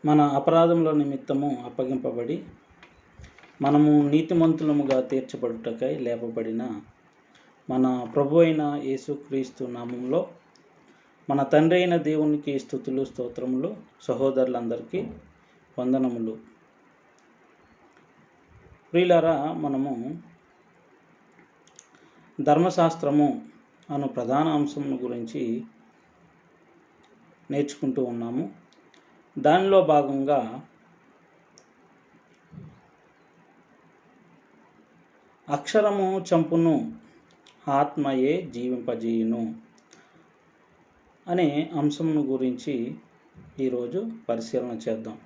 మన అపరాధముల నిమిత్తము అప్పగింపబడి మనము నీతిమంతులముగా తీర్చబడుటకై లేపబడిన మన ప్రభు అయిన యేసుక్రీస్తు నామంలో మన తండ్రి అయిన దేవునికి స్తుతులు స్తోత్రములు. సహోదరులందరికీ వందనములు. ప్రియులారా, మనము ధర్మశాస్త్రము అను ప్రధాన అంశం గురించి నేర్చుకుంటూ ఉన్నాము. దానిలో భాగంగా అక్షరము చంపును, ఆత్మయే జీవింపజేయును అనే అంశంను గురించి ఈరోజు పరిశీలన చేద్దాం.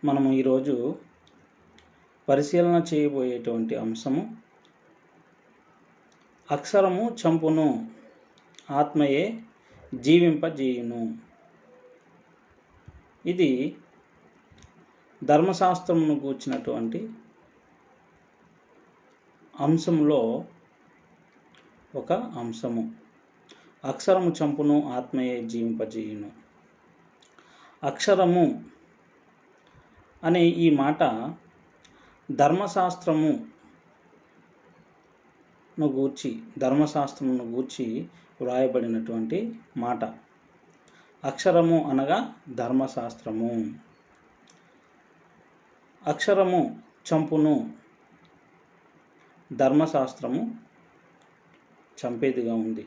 మనము ఈరోజు పరిశీలన చేయబోయేటువంటి అంశము అక్షరము చంపును, ఆత్మయే జీవింపజేయును. ఇది ధర్మశాస్త్రమును గూర్చినటువంటి అంశంలో ఒక అంశము. అక్షరము చంపును, ఆత్మయే జీవింపజేయును. అక్షరము అనే ఈ మాట ధర్మశాస్త్రమును గూర్చి వ్రాయబడినటువంటి మాట. అక్షరము అనగా ధర్మశాస్త్రము. అక్షరము చంపును, ధర్మశాస్త్రము చంపేదిగా ఉంది.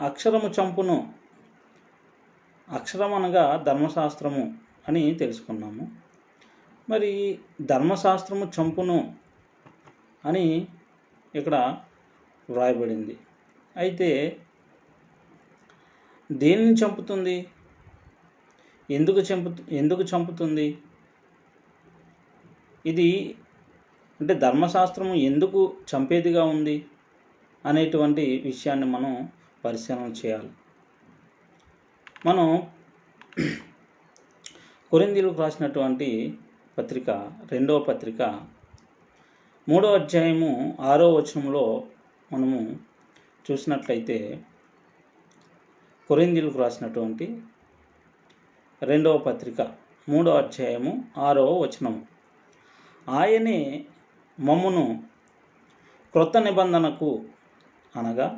అక్షరము చంపును, అక్షరం అనగా ధర్మశాస్త్రము అని తెలుసుకున్నాము. మరి ధర్మశాస్త్రము చంపును అని ఇక్కడ వ్రాయబడింది. అయితే దేనిని చంపుతుంది? ఎందుకు చంపుతుంది? ఇది అంటే ధర్మశాస్త్రము ఎందుకు చంపేదిగా ఉంది అనేటువంటి విషయాన్ని మనం పరిశీలన చేయాలి. మనం కొరింథీయులకు రాసినటువంటి పత్రిక, 2వ పత్రిక 3వ అధ్యాయము 6వ వచనంలో మనము చూసినట్లయితే, కొరింథీయులకు రాసినటువంటి 2వ పత్రిక 3వ అధ్యాయము 6వ వచనం, ఆయనే మమ్మును క్రొత్త నిబంధనకు అనగా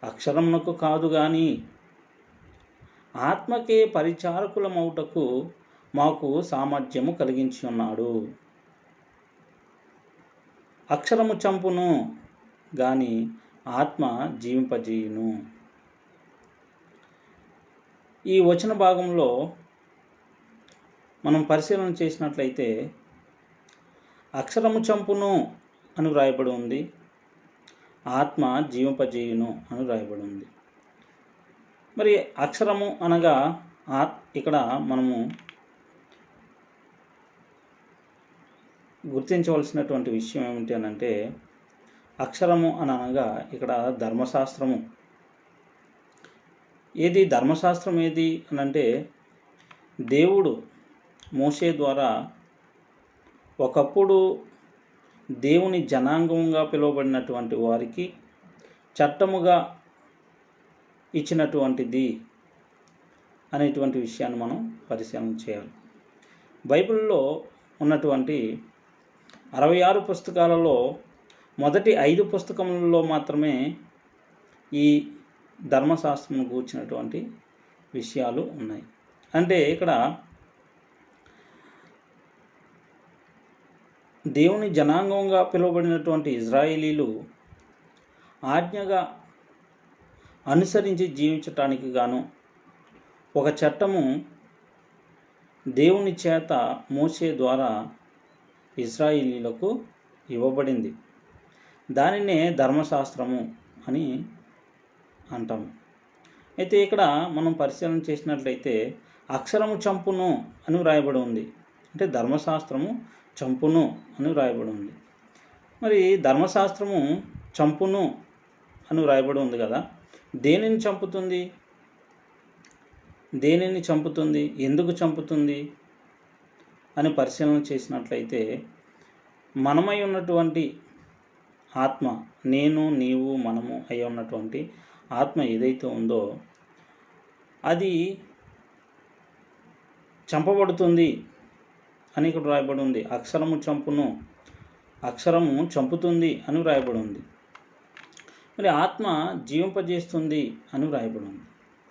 అక్షరమునకు కాదు గాని ఆత్మకే పరిచారకులమౌటకు మాకు సామర్థ్యము కలిగించి ఉన్నాడు. అక్షరము చంపును గాని ఆత్మ జీవింపజేయును. ఈ వచన భాగంలో మనం పరిశీలన చేసినట్లయితే అక్షరము చంపును అని వ్రాయబడి ఉంది, ఆత్మ జీవింపజేయును అని వ్రాయబడి ఉంది. మరి అక్షరము అనగా ఇక్కడ మనము గుర్తించవలసినటువంటి విషయం ఏమిటి అని అంటే, అక్షరము అని అనగా ఇక్కడ ధర్మశాస్త్రము. ఏది ధర్మశాస్త్రం ఏది అని అంటే, దేవుడు మోషే ద్వారా ఒకప్పుడు దేవుని జనాంగంగా పిలువబడినటువంటి వారికి చట్టముగా ఇచ్చినటువంటిది అనేటువంటి విషయాన్ని మనం పరిశీలన చేయాలి. బైబిల్లో ఉన్నటువంటి 66 పుస్తకాలలో మొదటి 5 పుస్తకములలో మాత్రమే ఈ ధర్మశాస్త్రం గూర్చినటువంటి విషయాలు ఉన్నాయి. అంటే ఇక్కడ దేవుని జనాంగంగా పిలువబడినటువంటి ఇజ్రాయేలీలు ఆజ్ఞగా అనుసరించి జీవించటానికి గాను ఒక చట్టము దేవుని చేత మోషే ద్వారా ఇజ్రాయేలీలకు ఇవ్వబడింది. దానినే ధర్మశాస్త్రము అని అంటాము. అయితే ఇక్కడ మనం పరిశీలన చేసినట్లయితే అక్షరము చంపును అని వ్రాయబడి ఉంది, అంటే ధర్మశాస్త్రము చంపును అని వ్రాయబడి ఉంది. మరి ధర్మశాస్త్రము చంపును అని వ్రాయబడి ఉంది కదా, దేనిని చంపుతుంది? ఎందుకు చంపుతుంది అని పరిశీలన చేసినట్లయితే, మనమై ఉన్నటువంటి ఆత్మ, నేను నీవు మనము అయి ఉన్నటువంటి ఆత్మ ఏదైతే ఉందో అది చంపబడుతుంది అని ఇక్కడ వ్రాయబడి ఉంది. అక్షరము చంపును, అక్షరము చంపుతుంది అని వ్రాయబడి ఉంది. మరి ఆత్మ జీవింపజేస్తుంది అని వ్రాయబడి ఉంది.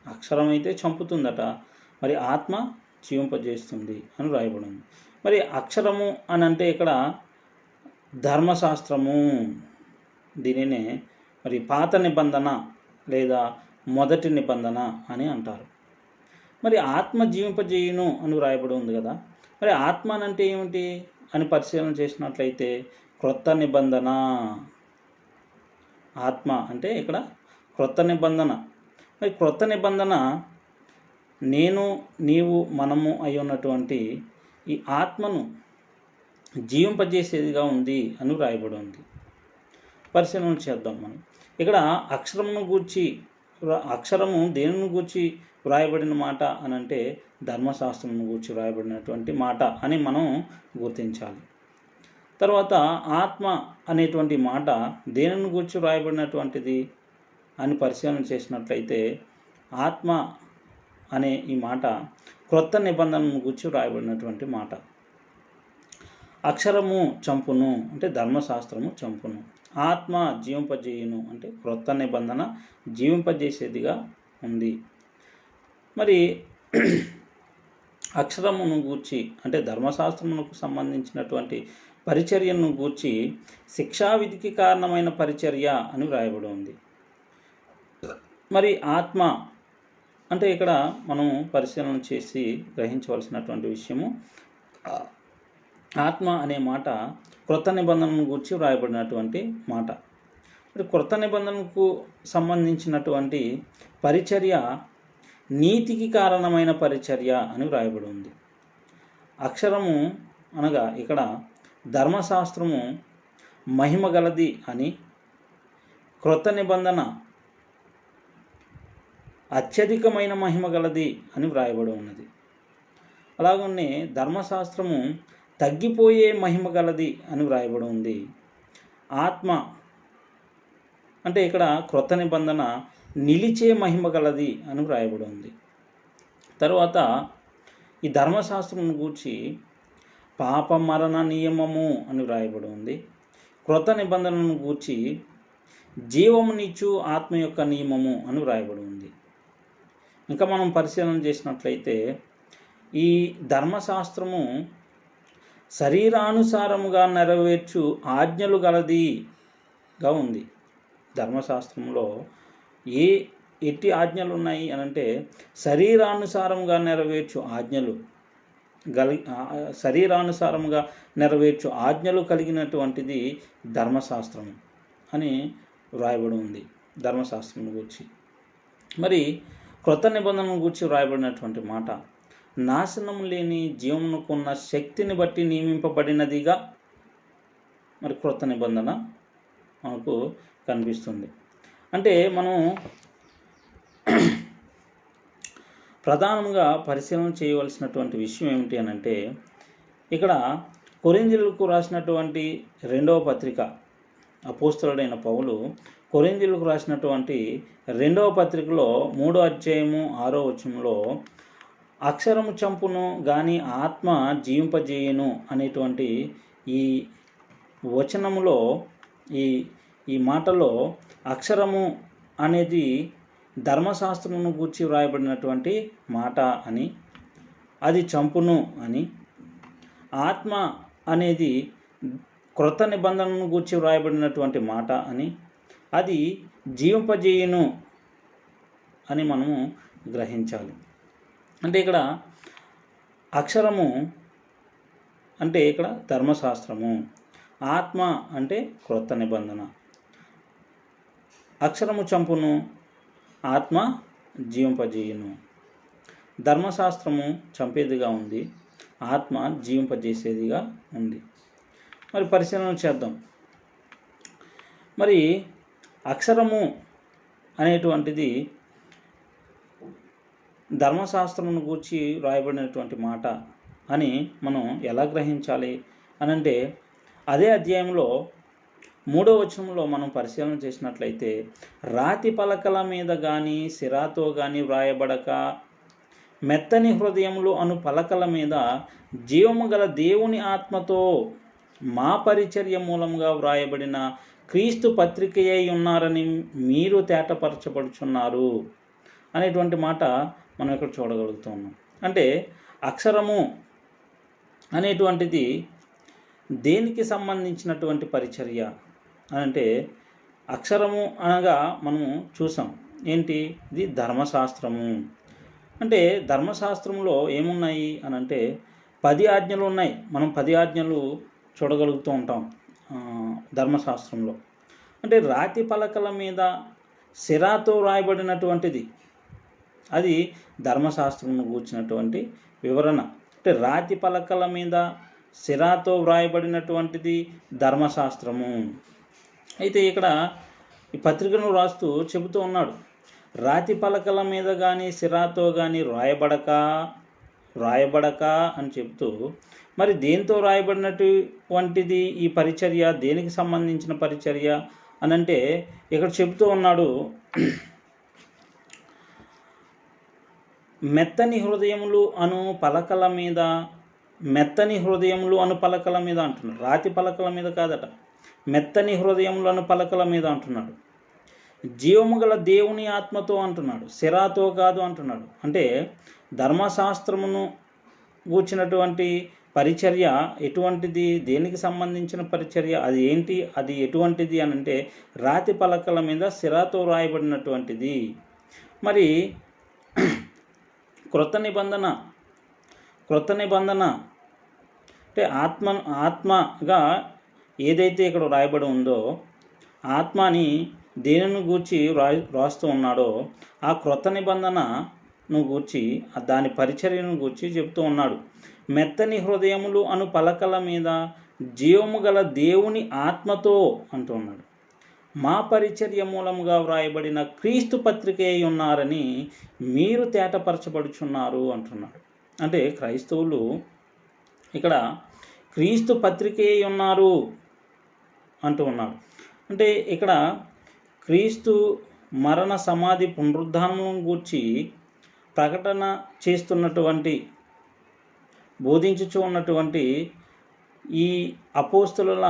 అక్షరం అయితే చంపుతుందట, మరి ఆత్మ జీవింపజేస్తుంది అని వ్రాయబడి ఉంది. మరి అక్షరము అని అంటే ఇక్కడ ధర్మశాస్త్రము, దీనినే మరి పాత నిబంధన లేదా మొదటి నిబంధన అని అంటారు. మరి ఆత్మ జీవింపజేయును అని వ్రాయబడి ఉంది కదా. మరి ఆత్మ అంటే ఏమిటి అని పరిశీలన చేసినట్లయితే క్రొత్త నిబంధన. ఆత్మ అంటే ఇక్కడ క్రొత్త నిబంధన. మరి క్రొత్త నిబంధన నేను, నీవు, మనము అయి ఉన్నటువంటి ఈ ఆత్మను జీవింపజేసేదిగా ఉంది అని వ్రాయబడి ఉంది. పరిశీలన చేద్దాం మనం. ఇక్కడ అక్షరము దేనిని గూర్చి వ్రాయబడిన మాట అని అంటే ధర్మశాస్త్రం గూర్చి వ్రాయబడినటువంటి మాట అని మనం గుర్తించాలి. తర్వాత ఆత్మ అనేటువంటి మాట దేనిని గూర్చి వ్రాయబడినటువంటిది అని పరిశీలన చేసినట్లయితే ఆత్మ అనే ఈ మాట క్రొత్త నిబంధనను గూర్చి వ్రాయబడినటువంటి మాట. అక్షరము చంపును అంటే ధర్మశాస్త్రము చంపును, ఆత్మ జీవింపజేయును అంటే క్రొత్త నిబంధన జీవింపజేసేదిగా ఉంది. మరి అక్షరమును గూర్చి అంటే ధర్మశాస్త్రమునకు సంబంధించినటువంటి పరిచర్యను గూర్చి శిక్షావిధికి కారణమైన పరిచర్య అని వ్రాయబడి ఉంది. మరి ఆత్మ అంటే ఇక్కడ మనం పరిశీలన చేసి గ్రహించవలసినటువంటి విషయము, ఆత్మ అనే మాట క్రొత్త నిబంధనను గూర్చి వ్రాయబడినటువంటి మాట. మరి క్రొత్త నిబంధనకు సంబంధించినటువంటి పరిచర్య నీతికి కారణమైన పరిచర్య అని వ్రాయబడి ఉంది. అక్షరము అనగా ఇక్కడ ధర్మశాస్త్రము మహిమ గలది అని, క్రొత్త నిబంధన అత్యధికమైన మహిమ గలది అని వ్రాయబడి ఉన్నది. అలాగనే ధర్మశాస్త్రము తగ్గిపోయే మహిమ గలది అని వ్రాయబడి ఉంది. ఆత్మ అంటే ఇక్కడ క్రొత్త నిబంధన నిలిచే మహిమ గలది అని వ్రాయబడి ఉంది. తరువాత ఈ ధర్మశాస్త్రమును గూర్చి పాప మరణ నియమము అని వ్రాయబడి ఉంది. క్రొత్త నిబంధనను గూర్చి జీవమునిచ్చు ఆత్మ యొక్క నియమము అని వ్రాయబడి ఉంది. ఇంకా మనం పరిశీలన చేసినట్లయితే ఈ ధర్మశాస్త్రము శరీరానుసారముగా నెరవేర్చు ఆజ్ఞలు గలదిగా ఉంది. ధర్మశాస్త్రంలో ఎట్టి ఆజ్ఞలు ఉన్నాయి అనంటే శరీరానుసారంగా నెరవేర్చు ఆజ్ఞలు శరీరానుసారంగా నెరవేర్చు ఆజ్ఞలు కలిగినటువంటిది ధర్మశాస్త్రం అని వ్రాయబడి ఉంది ధర్మశాస్త్రం గురించి. మరి క్రొత్త నిబంధనను గురించి వ్రాయబడినటువంటి మాట నాశనం లేని జీవమునకున్న శక్తిని బట్టి నియమింపబడినదిగా మరి క్రొత్త నిబంధన మనకు కనిపిస్తుంది. అంటే మనం ప్రధానంగా పరిశీలన చేయవలసినటువంటి విషయం ఏమిటి అనంటే ఇక్కడ కొరింథీయులకు రాసినటువంటి 2వ పత్రిక, అపోస్తలుడైన పౌలు కొరింథీయులకు రాసినటువంటి 2వ పత్రికలో 3వ అధ్యాయము 6వ వచనంలో అక్షరము చంపును గాని ఆత్మ జీవింపజేయును అనేటువంటి ఈ వచనములో ఈ మాటలో అక్షరము అనేది ధర్మశాస్త్రమును గూర్చి వ్రాయబడినటువంటి మాట అని, అది చంపును అని, ఆత్మ అనేది క్రొత్త నిబంధనను గూర్చి వ్రాయబడినటువంటి మాట అని, అది జీవింపజేయును అని మనము గ్రహించాలి. అంటే ఇక్కడ అక్షరము అంటే ఇక్కడ ధర్మశాస్త్రము, ఆత్మ అంటే క్రొత్త నిబంధన. అక్షరము చంపును, ఆత్మ జీవింపజేయును. ధర్మశాస్త్రము చంపేదిగా ఉంది, ఆత్మ జీవింపజేసేదిగా ఉంది. మరి పరిశీలన చేద్దాం. మరి అక్షరము అనేటువంటిది ధర్మశాస్త్రమును గూర్చి రాయబడినటువంటి మాట అని మనం ఎలా గ్రహించాలి అనంటే అదే అధ్యాయంలో 3వ వచనంలో మనం పరిశీలన చేసినట్లయితే రాతి పలకల మీద కానీ సిరాతో కానీ వ్రాయబడక మెత్తని హృదయములు అను పలకల మీద జీవము గల దేవుని ఆత్మతో మా పరిచర్య మూలంగా వ్రాయబడిన క్రీస్తు పత్రికయే ఉన్నారని మీరు తేటపరచబడుచున్నారు అనేటువంటి మాట మనం ఇక్కడ చూడగలుగుతున్నాం. అంటే అక్షరము అనేటువంటిది దేనికి సంబంధించినటువంటి పరిచర్య అంటే అక్షరము అనగా మనము చూసాం ఏంటి, ఇది ధర్మశాస్త్రము. అంటే ధర్మశాస్త్రంలో ఏమున్నాయి అని అంటే 10 ఆజ్ఞలు ఉన్నాయి. మనం 10 ఆజ్ఞలు చూడగలుగుతూ ఉంటాం ధర్మశాస్త్రంలో. అంటే రాతి పలకల మీద సిరాతో రాయబడినటువంటిది అది ధర్మశాస్త్రంను కూర్చున్నటువంటి వివరణ. అంటే రాతి పలకల మీద సిరాతో వ్రాయబడినటువంటిది ధర్మశాస్త్రము. అయితే ఇక్కడ ఈ పత్రికను రాస్తూ చెబుతూ ఉన్నాడు, రాతి పలకల మీద కానీ సిరాతో కానీ రాయబడక అని చెప్తూ, మరి దేంతో రాయబడినటువంటిది ఈ పరిచర్య, దేనికి సంబంధించిన పరిచర్య అని అంటే ఇక్కడ చెబుతూ ఉన్నాడు, మెత్తని హృదయములు అను పలకల మీద, మెత్తని హృదయములు అను పలకల మీద అంటున్నాడు. రాతి పలకల మీద కాదట, మెత్తని హృదయములు అను పలకల మీద అంటున్నాడు. జీవము గల దేవుని ఆత్మతో అంటున్నాడు, సిరాతో కాదు అంటున్నాడు. అంటే ధర్మశాస్త్రమును కూర్చున్నటువంటి పరిచర్య ఎటువంటిది, దేనికి సంబంధించిన పరిచర్య, అది ఏంటి, అది ఎటువంటిది అని అంటే రాతి పలకల మీద సిరాతో రాయబడినటువంటిది. మరి క్రొత్త నిబంధన అంటే ఆత్మగా ఏదైతే ఇక్కడ రాయబడి ఉందో, ఆత్మని దేనిని గూర్చి రాస్తూ ఉన్నాడో ఆ క్రొత్త నిబంధనను గూర్చి, దాని పరిచర్యను గూర్చి చెప్తూ ఉన్నాడు. మెత్తని హృదయములు అను పలకల మీద జీవము గల దేవుని ఆత్మతో అంటూ ఉన్నాడు. మా పరిచర్య మూలముగా వ్రాయబడిన క్రీస్తు పత్రికే ఉన్నారని మీరు తేటపరచబడుచున్నారు అంటున్నాడు. అంటే క్రైస్తవులు ఇక్కడ క్రీస్తు పత్రికే ఉన్నారు అంటూ ఉన్నాడు. అంటే ఇక్కడ క్రీస్తు మరణ సమాధి పునరుద్ధానం గూర్చి ప్రకటన చేస్తున్నటువంటి, బోధించుచూ ఉన్నటువంటి ఈ అపోస్తలుల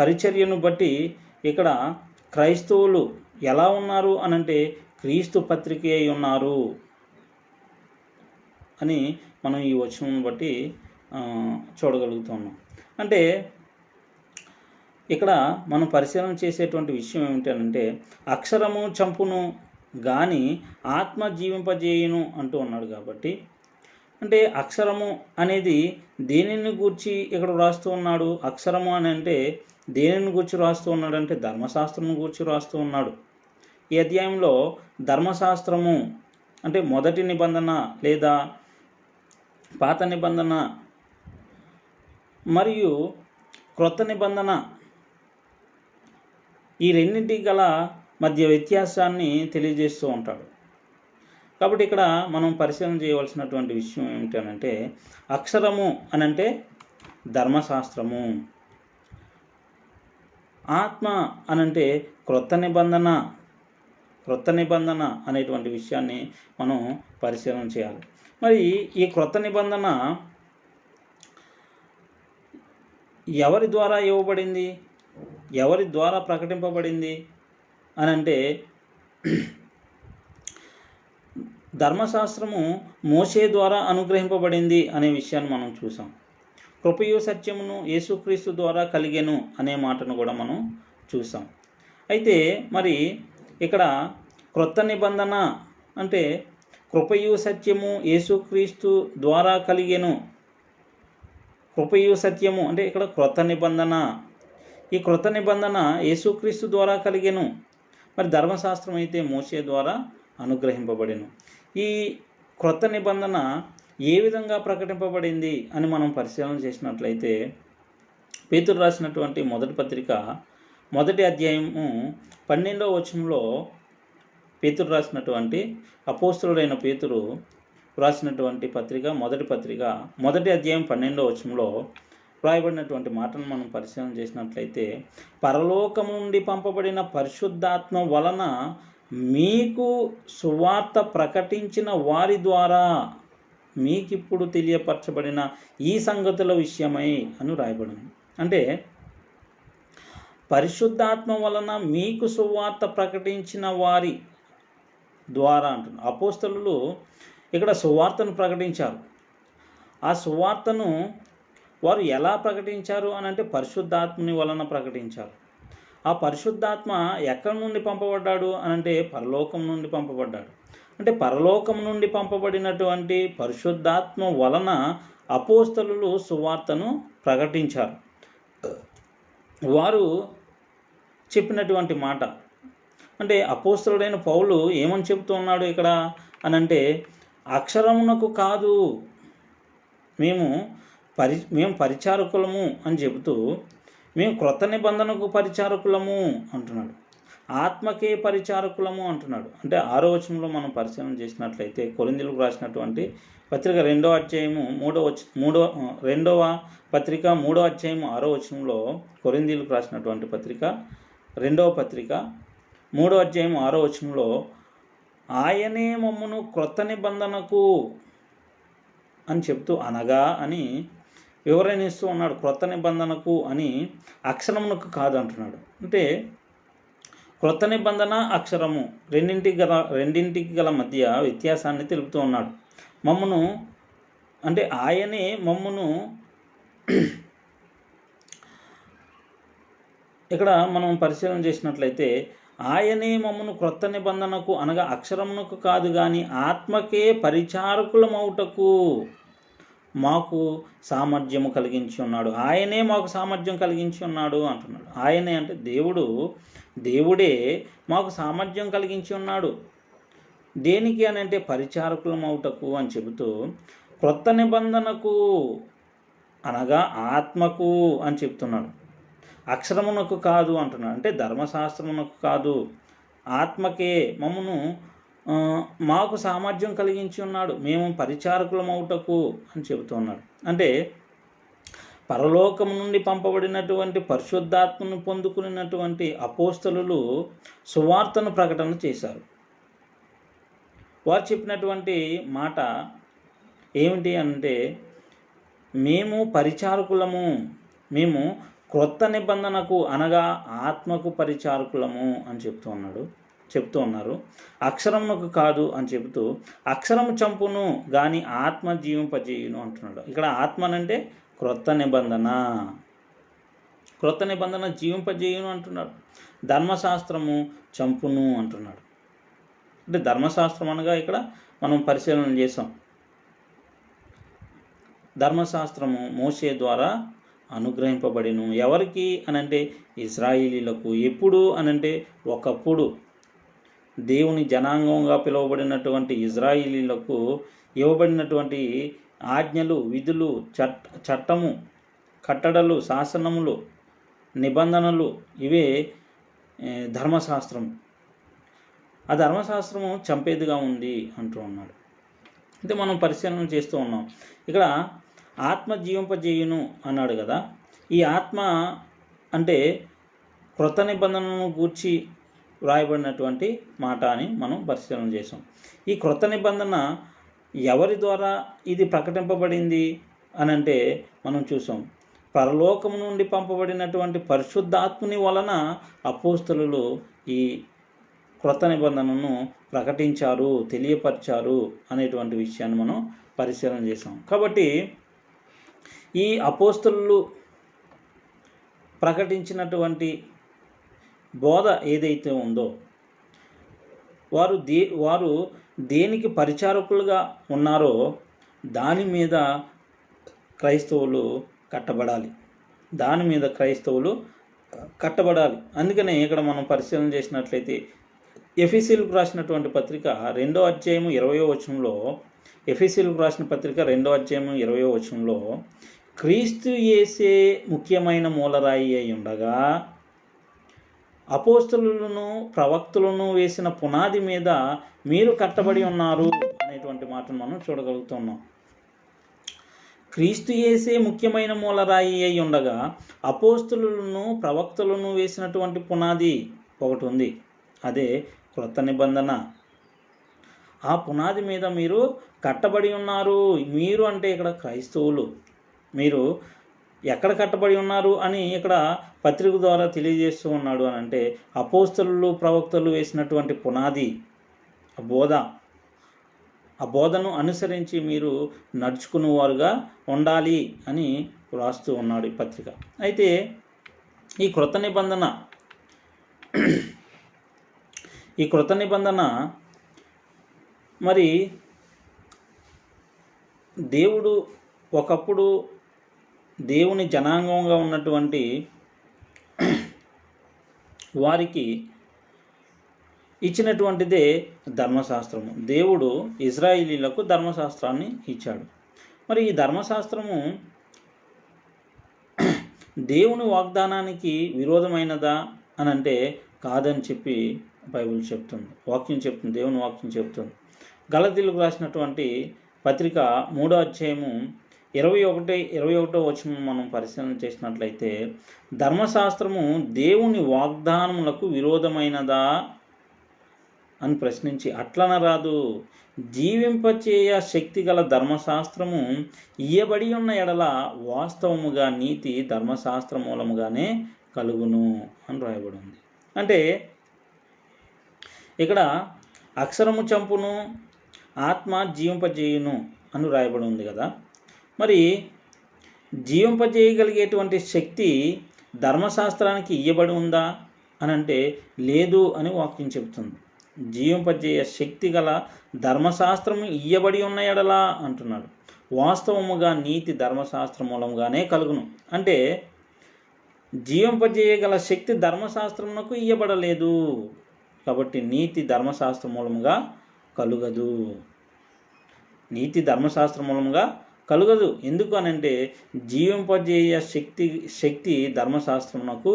పరిచర్యను బట్టి ఇక్కడ క్రైస్తవులు ఎలా ఉన్నారు అనంటే క్రీస్తు పత్రికే ఉన్నారు అని మనం ఈ వచనం బట్టి చూడగలుగుతున్నాం. అంటే ఇక్కడ మనం పరిశీలన చేసేటువంటి విషయం ఏమిటంటే అక్షరము చంపును గాని ఆత్మ జీవింపజేయును అంటూ ఉన్నాడు. కాబట్టి అంటే అక్షరము అనేది దేనిని గూర్చి ఇక్కడ రాస్తూ ఉన్నాడు, అక్షరము అని అంటే దేనిని గూర్చి రాస్తూ ఉన్నాడు అంటే ధర్మశాస్త్రం గూర్చి రాస్తూ ఉన్నాడు. ఈ అధ్యాయంలో ధర్మశాస్త్రము అంటే మొదటి నిబంధన లేదా పాత నిబంధన మరియు క్రొత్త నిబంధన, ఈ రెండింటి గల మధ్య వ్యత్యాసాన్ని తెలియజేస్తూ ఉంటాడు. కాబట్టి ఇక్కడ మనం పరిశీలన చేయవలసినటువంటి విషయం ఏమిటనంటే అక్షరము అనంటే ధర్మశాస్త్రము, ఆత్మ అనంటే క్రొత్త నిబంధన అనేటువంటి విషయాన్ని మనం పరిశీలన చేయాలి. మరి ఈ క్రొత్త నిబంధన ఎవరి ద్వారా ఇవ్వబడింది, ఎవరి ద్వారా ప్రకటింపబడింది అని అంటే ధర్మశాస్త్రము మోషే ద్వారా అనుగ్రహింపబడింది అనే విషయాన్ని మనం చూసాం. కృపయు సత్యమును యేసుక్రీస్తు ద్వారా కలిగెను అనే మాటను కూడా మనం చూసాం. అయితే మరి ఇక్కడ క్రొత్త నిబంధన అంటే కృపయు సత్యము యేసుక్రీస్తు ద్వారా కలిగెను. కృపయు సత్యము అంటే ఇక్కడ క్రొత్త నిబంధన, ఈ క్రొత్త నిబంధన యేసుక్రీస్తు ద్వారా కలిగెను. మరి ధర్మశాస్త్రం అయితే మోషే ద్వారా అనుగ్రహింపబడెను. ఈ క్రొత్త నిబంధన ఏ విధంగా ప్రకటింపబడింది అని మనం పరిశీలన చేసినట్లయితే పేతురు రాసినటువంటి మొదటి పత్రిక 1వ అధ్యాయము 12వ వచనంలో పేతురు రాసినటువంటి, అపోస్తలుడైన పేతురు రాసినటువంటి పత్రిక, మొదటి పత్రిక 1వ అధ్యాయం 12వ వచనంలో రాయబడినటువంటి మాటను మనం పరిశీలన చేసినట్లయితే పరలోకము నుండి పంపబడిన పరిశుద్ధాత్మ వలన మీకు సువార్త ప్రకటించిన వారి ద్వారా మీకిప్పుడు తెలియపరచబడిన ఈ సంగతుల విషయమై అని రాయబడింది. అంటే పరిశుద్ధాత్మ వలన మీకు సువార్త ప్రకటించిన వారి ద్వారా అంటున్నారు. అపోస్తలులు ఇక్కడ సువార్తను ప్రకటించారు. ఆ సువార్తను వారు ఎలా ప్రకటించారు అని అంటే పరిశుద్ధాత్మని వలన ప్రకటించారు. ఆ పరిశుద్ధాత్మ ఎక్కడి నుండి పంపబడ్డాడు అని అంటే పరలోకం నుండి పంపబడ్డాడు. అంటే పరలోకం నుండి పంపబడినటువంటి పరిశుద్ధాత్మ వలన అపోస్తలులు సువార్తను ప్రకటించారు. వారు చెప్పినటువంటి మాట అంటే అపోస్తలుడైన పౌలు ఏమని చెబుతూ ఉన్నాడు ఇక్కడ అని అంటే, అక్షరమునకు కాదు మేము పరిచారకులము అని చెబుతూ మేము క్రొత్త నిబంధనకు పరిచారకులము అంటున్నాడు. ఆత్మకే పరిచారకులము అంటున్నాడు. అంటే 6వ వచనంలో మనం పరిశీలన చేసినట్లయితే కొరింథీయులకు రాసినటువంటి పత్రిక 2వ అధ్యాయము 2వ పత్రిక 3వ అధ్యాయము 6వ వచనంలో కొరింథీయులకు రాసినటువంటి పత్రిక 2వ పత్రిక 3వ అధ్యాయము 6వ వచనంలో ఆయనే మమ్మును క్రొత్త నిబంధనకు అని చెప్తూ అనగా అని వివరణ ఇస్తూ ఉన్నాడు. క్రొత్త నిబంధనకు అని అక్షరమునకు కాదు అంటున్నాడు. అంటే క్రొత్త నిబంధన అక్షరము రెండింటికి గల మధ్య వ్యత్యాసాన్ని తెలుపుతూ ఉన్నాడు. మమ్మును అంటే ఆయనే మమ్మును ఇక్కడ మనం పరిశీలన చేసినట్లయితే ఆయనే మమ్మును క్రొత్త నిబంధనకు అనగా అక్షరమునకు కాదు కానీ ఆత్మకే పరిచారకులమౌటకు మాకు సామర్థ్యము కలిగించి ఉన్నాడు. ఆయనే మాకు సామర్థ్యం కలిగించి ఉన్నాడు అంటున్నాడు. ఆయనే అంటే దేవుడే మాకు సామర్థ్యం కలిగించి ఉన్నాడు. దేనికి అని అంటే పరిచారకులమౌటకు అని చెబుతూ క్రొత్త నిబంధనకు అనగా ఆత్మకు అని చెప్తున్నాడు. అక్షరమునకు కాదు అంటున్నాడు. అంటే ధర్మశాస్త్రమునకు కాదు, ఆత్మకే మమ్మను మాకు సామర్థ్యం కలిగించి ఉన్నాడు, మేము పరిచారకులమౌటకు అని చెబుతున్నాడు. అంటే పరలోకము నుండి పంపబడినటువంటి పరిశుద్ధాత్మను పొందుకున్నటువంటి అపోస్తలులు సువార్తను ప్రకటన చేశారు. వారు చెప్పినటువంటి మాట ఏమిటి అంటే, మేము పరిచారకులము, మేము క్రొత్త నిబంధనకు అనగా ఆత్మకు పరిచారకులము అని చెప్తూ ఉన్నారు. అక్షరమునకు కాదు అని చెబుతూ అక్షరము చంపును కానీ ఆత్మ జీవింపజేయును అంటున్నాడు. ఇక్కడ ఆత్మ అంటే క్రొత్త నిబంధన జీవింపజేయును అంటున్నాడు. ధర్మశాస్త్రము చంపును అంటున్నాడు. అంటే ధర్మశాస్త్రం అనగా ఇక్కడ మనం పరిశీలన చేసాం. ధర్మశాస్త్రము మోషే ద్వారా అనుగ్రహింపబడిను. ఎవరికి అనంటే ఇశ్రాయేలీలకు. ఎప్పుడు అనంటే ఒకప్పుడు దేవుని జనాంగంగా పిలువబడినటువంటి ఇశ్రాయేలీలకు ఇవ్వబడినటువంటి ఆజ్ఞలు, విధులు, చట్టము, కట్టడలు, శాసనములు, నిబంధనలు ఇవే ధర్మశాస్త్రం. ఆ ధర్మశాస్త్రము చంపేదిగా ఉంది అంటూ ఉన్నాడు. అయితే మనం పరిశీలన చేస్తూ ఉన్నాం. ఇక్కడ ఆత్మ జీవింపజేయును అన్నాడు కదా. ఈ ఆత్మ అంటే క్రొత్త నిబంధనను గూర్చి వ్రాయబడినటువంటి మాట అని మనం పరిశీలన చేసాం. ఈ క్రొత్త నిబంధన ఎవరి ద్వారా ఇది ప్రకటింపబడింది అని అంటే మనం చూసాం. పరలోకము నుండి పంపబడినటువంటి పరిశుద్ధాత్ముని వలన అపోస్తలులు ఈ క్రొత్త నిబంధనను ప్రకటించారు, తెలియపరిచారు అనేటువంటి విషయాన్ని మనం పరిశీలన చేసాం. కాబట్టి ఈ అపోస్తలులు ప్రకటించినటువంటి బోధ ఏదైతే ఉందో వారు దేనికి పరిచారకులుగా ఉన్నారో దాని మీద క్రైస్తవులు కట్టబడాలి. అందుకనే ఇక్కడ మనం పరిశీలన చేసినట్లయితే ఎఫెసీయులకు రాసినటువంటి పత్రిక 2వ అధ్యాయము 20వ వచనంలో, ఎఫెసీయులకు రాసిన పత్రిక 2వ అధ్యాయము 20వ వచనంలో క్రీస్తు యేసే ముఖ్యమైన మూలరాయి అయి ఉండగా అపోస్తలులను ప్రవక్తలను వేసిన పునాది మీద మీరు కట్టబడి ఉన్నారు అనేటువంటి మాటను మనం చూడగలుగుతున్నాం. క్రీస్తు యేసే ముఖ్యమైన మూలరాయి అయి ఉండగా అపోస్తలులను ప్రవక్తలను వేసినటువంటి పునాది ఒకటి ఉంది. అదే క్రొత్త నిబంధన. ఆ పునాది మీద మీరు కట్టబడి ఉన్నారు. మీరు అంటే ఇక్కడ క్రైస్తవులు. మీరు ఎక్కడ కట్టబడి ఉన్నారు అని ఇక్కడ పత్రిక ద్వారా తెలియజేస్తూ ఉన్నాడు అని అంటే అపోస్తలులు ప్రవక్తలు వేసినటువంటి పునాది ఆ బోధను అనుసరించి మీరు నడుచుకునేవారుగా ఉండాలి అని వ్రాస్తూ ఉన్నాడు ఈ పత్రిక. అయితే ఈ క్రొత్త నిబంధన మరి దేవుడు ఒకప్పుడు దేవుని జనాంగంగా ఉన్నటువంటి వారికి ఇచ్చినటువంటిదే ధర్మశాస్త్రము. దేవుడు ఇజ్రాయిలీలకు ధర్మశాస్త్రాన్ని ఇచ్చాడు. మరి ఈ ధర్మశాస్త్రము దేవుని వాగ్దానానికి విరోధమైనదా అని అంటే కాదని చెప్పి బైబిల్ చెప్తుంది, దేవుని వాక్యం చెప్తుంది. గలతీయులకు రాసినటువంటి పత్రిక 3వ అధ్యాయము 21వ వచనం మనం పరిశీలన చేసినట్లయితే ధర్మశాస్త్రము దేవుని వాగ్దానములకు విరోధమైనదా అని ప్రశ్నించి అట్లనరాదు, జీవింపచేయ శక్తి గల ధర్మశాస్త్రము ఇయ్యబడి ఉన్న ఎడల వాస్తవముగా నీతి ధర్మశాస్త్ర మూలముగానే కలుగును అని రాయబడి ఉంది. అంటే ఇక్కడ అక్షరము చంపును, ఆత్మ జీవింపజేయును అని రాయబడి ఉంది కదా. మరి జీవింపజేయగలిగేటువంటి శక్తి ధర్మశాస్త్రానికి ఇయ్యబడి ఉందా అని అంటే లేదు అని వాక్యం చెబుతుంది. జీవింపజేయ శక్తి గల ధర్మశాస్త్రము ఇయ్యబడి ఉన్న ఎడలా అంటున్నాడు. వాస్తవముగా నీతి ధర్మశాస్త్ర మూలంగానే కలుగును. అంటే జీవింపజేయగల శక్తి ధర్మశాస్త్రమునకు ఇయ్యబడలేదు కాబట్టి నీతి ధర్మశాస్త్ర మూలముగా కలుగదు. నీతి ధర్మశాస్త్ర మూలముగా కలుగదు. ఎందుకు అనంటే జీవింపజేయ శక్తి ధర్మశాస్త్రమునకు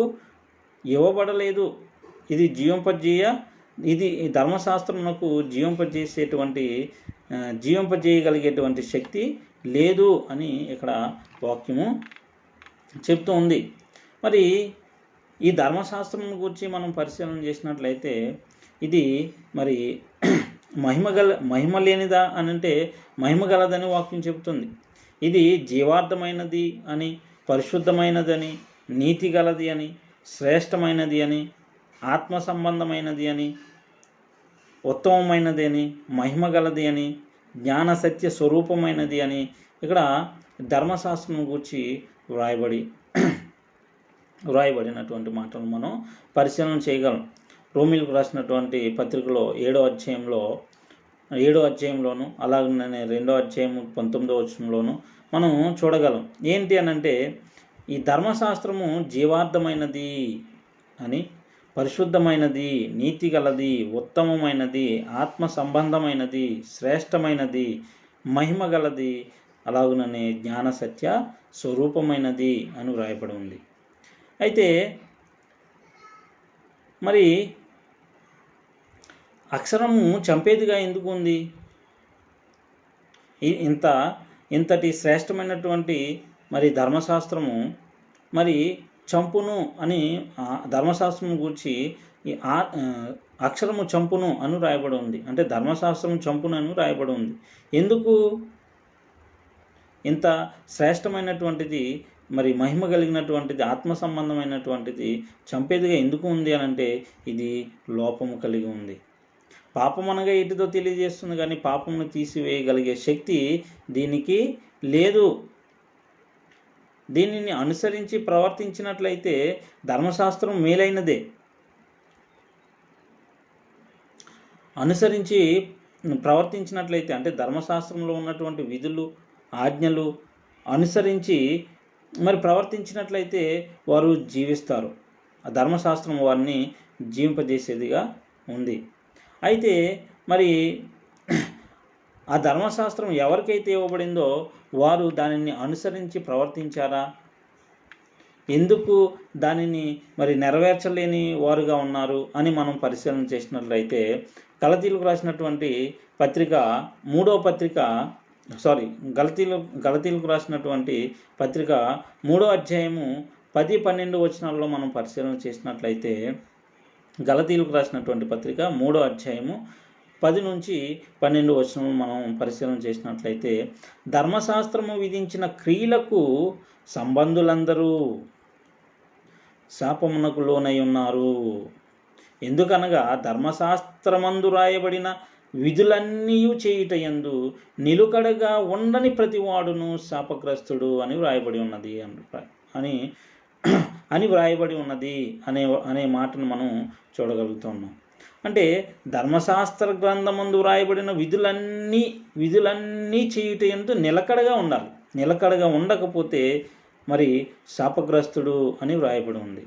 ఇవ్వబడలేదు. ఇది ధర్మశాస్త్రమునకు జీవింపజేయగలిగేటువంటి శక్తి లేదు అని ఇక్కడ వాక్యము చెప్తూ ఉంది. మరి ఈ ధర్మశాస్త్రం గురించి మనం పరిశీలన చేసినట్లయితే ఇది మరి మహిమ లేనిదా అని అంటే మహిమ గలదని వాక్యం చెబుతుంది. ఇది జీవార్థమైనది అని, పరిశుద్ధమైనదని, నీతి గలది అని, శ్రేష్టమైనది అని, ఆత్మ సంబంధమైనది అని, ఉత్తమమైనది అని, మహిమ గలది అని, జ్ఞాన సత్య స్వరూపమైనది అని ఇక్కడ ధర్మశాస్త్రం గురించి వ్రాయబడినటువంటి మాటలు మనం పరిశీలన చేయగలం. రోమిలకు రాసినటువంటి పత్రికలో 7వ అధ్యాయంలోను అలాగనే 2వ అధ్యాయం 19వ వచనంలోను మనం చూడగలం. ఏంటి అనంటే ఈ ధర్మశాస్త్రము జీవార్థమైనది అని, పరిశుద్ధమైనది, నీతి గలది, ఉత్తమమైనది, ఆత్మ సంబంధమైనది, శ్రేష్టమైనది, మహిమ గలది, అలాగుననే జ్ఞాన సత్య స్వరూపమైనది అని వ్రాయబడి ఉంది. అయితే మరి అక్షరము చంపేదిగా ఎందుకు ఉంది? ఇంతటి శ్రేష్టమైనటువంటి మరి ధర్మశాస్త్రము మరి చంపును అని ధర్మశాస్త్రం గురించి అక్షరము చంపును అని రాయబడి ఉంది. అంటే ధర్మశాస్త్రం చంపును అని రాయబడి ఉంది. ఎందుకు ఇంత శ్రేష్టమైనటువంటిది మరి మహిమ కలిగినటువంటిది, ఆత్మ సంబంధమైనటువంటిది చంపేదిగా ఎందుకు ఉంది అని అంటే ఇది లోపము కలిగి ఉంది. పాపం అనగా ఇటుతో తెలియజేస్తుంది కానీ పాపమును తీసివేయగలిగే శక్తి దీనికి లేదు. దీనిని అనుసరించి ప్రవర్తించినట్లయితే ధర్మశాస్త్రం మేలైనదే. అనుసరించి ప్రవర్తించినట్లయితే అంటే ధర్మశాస్త్రంలో ఉన్నటువంటి విధులు, ఆజ్ఞలు అనుసరించి మరి ప్రవర్తించినట్లయితే వారు జీవిస్తారు. ఆ ధర్మశాస్త్రం వారిని జీవింపజేసేదిగా ఉంది. అయితే మరి ఆ ధర్మశాస్త్రం ఎవరికైతే ఇవ్వబడిందో వారు దానిని అనుసరించి ప్రవర్తించారా? ఎందుకు దానిని మరి నెరవేర్చలేని వారుగా ఉన్నారు అని మనం పరిశీలన చేసినట్లయితే గలతీయులకు రాసినటువంటి పత్రిక గలతీయులకు రాసినటువంటి పత్రిక 3వ అధ్యాయము 10-12 వచనాల్లో మనం పరిశీలన చేసినట్లయితే గలతీయులకు రాసినటువంటి పత్రిక 3వ అధ్యాయము 10 నుంచి 12 వచనం మనం పరిశీలన చేసినట్లయితే, ధర్మశాస్త్రము విధించిన క్రియలకు సంబంధులందరూ శాపమునకు లోనై ఉన్నారు. ఎందుకనగా ధర్మశాస్త్రమందు రాయబడిన విధులన్నీ చేయుట యందు నిలుకడగా ఉండని ప్రతివాడును శాపగ్రస్తుడు అని వ్రాయబడి ఉన్నది అని వ్రాయబడి ఉన్నది అనే మాటను మనం చూడగలుగుతున్నాం. అంటే ధర్మశాస్త్ర గ్రంథమందు వ్రాయబడిన విధులన్నీ చేయుట యందు నిలకడగా ఉండాలి. నిలకడగా ఉండకపోతే మరి శాపగ్రస్తుడు అని వ్రాయబడి ఉంది.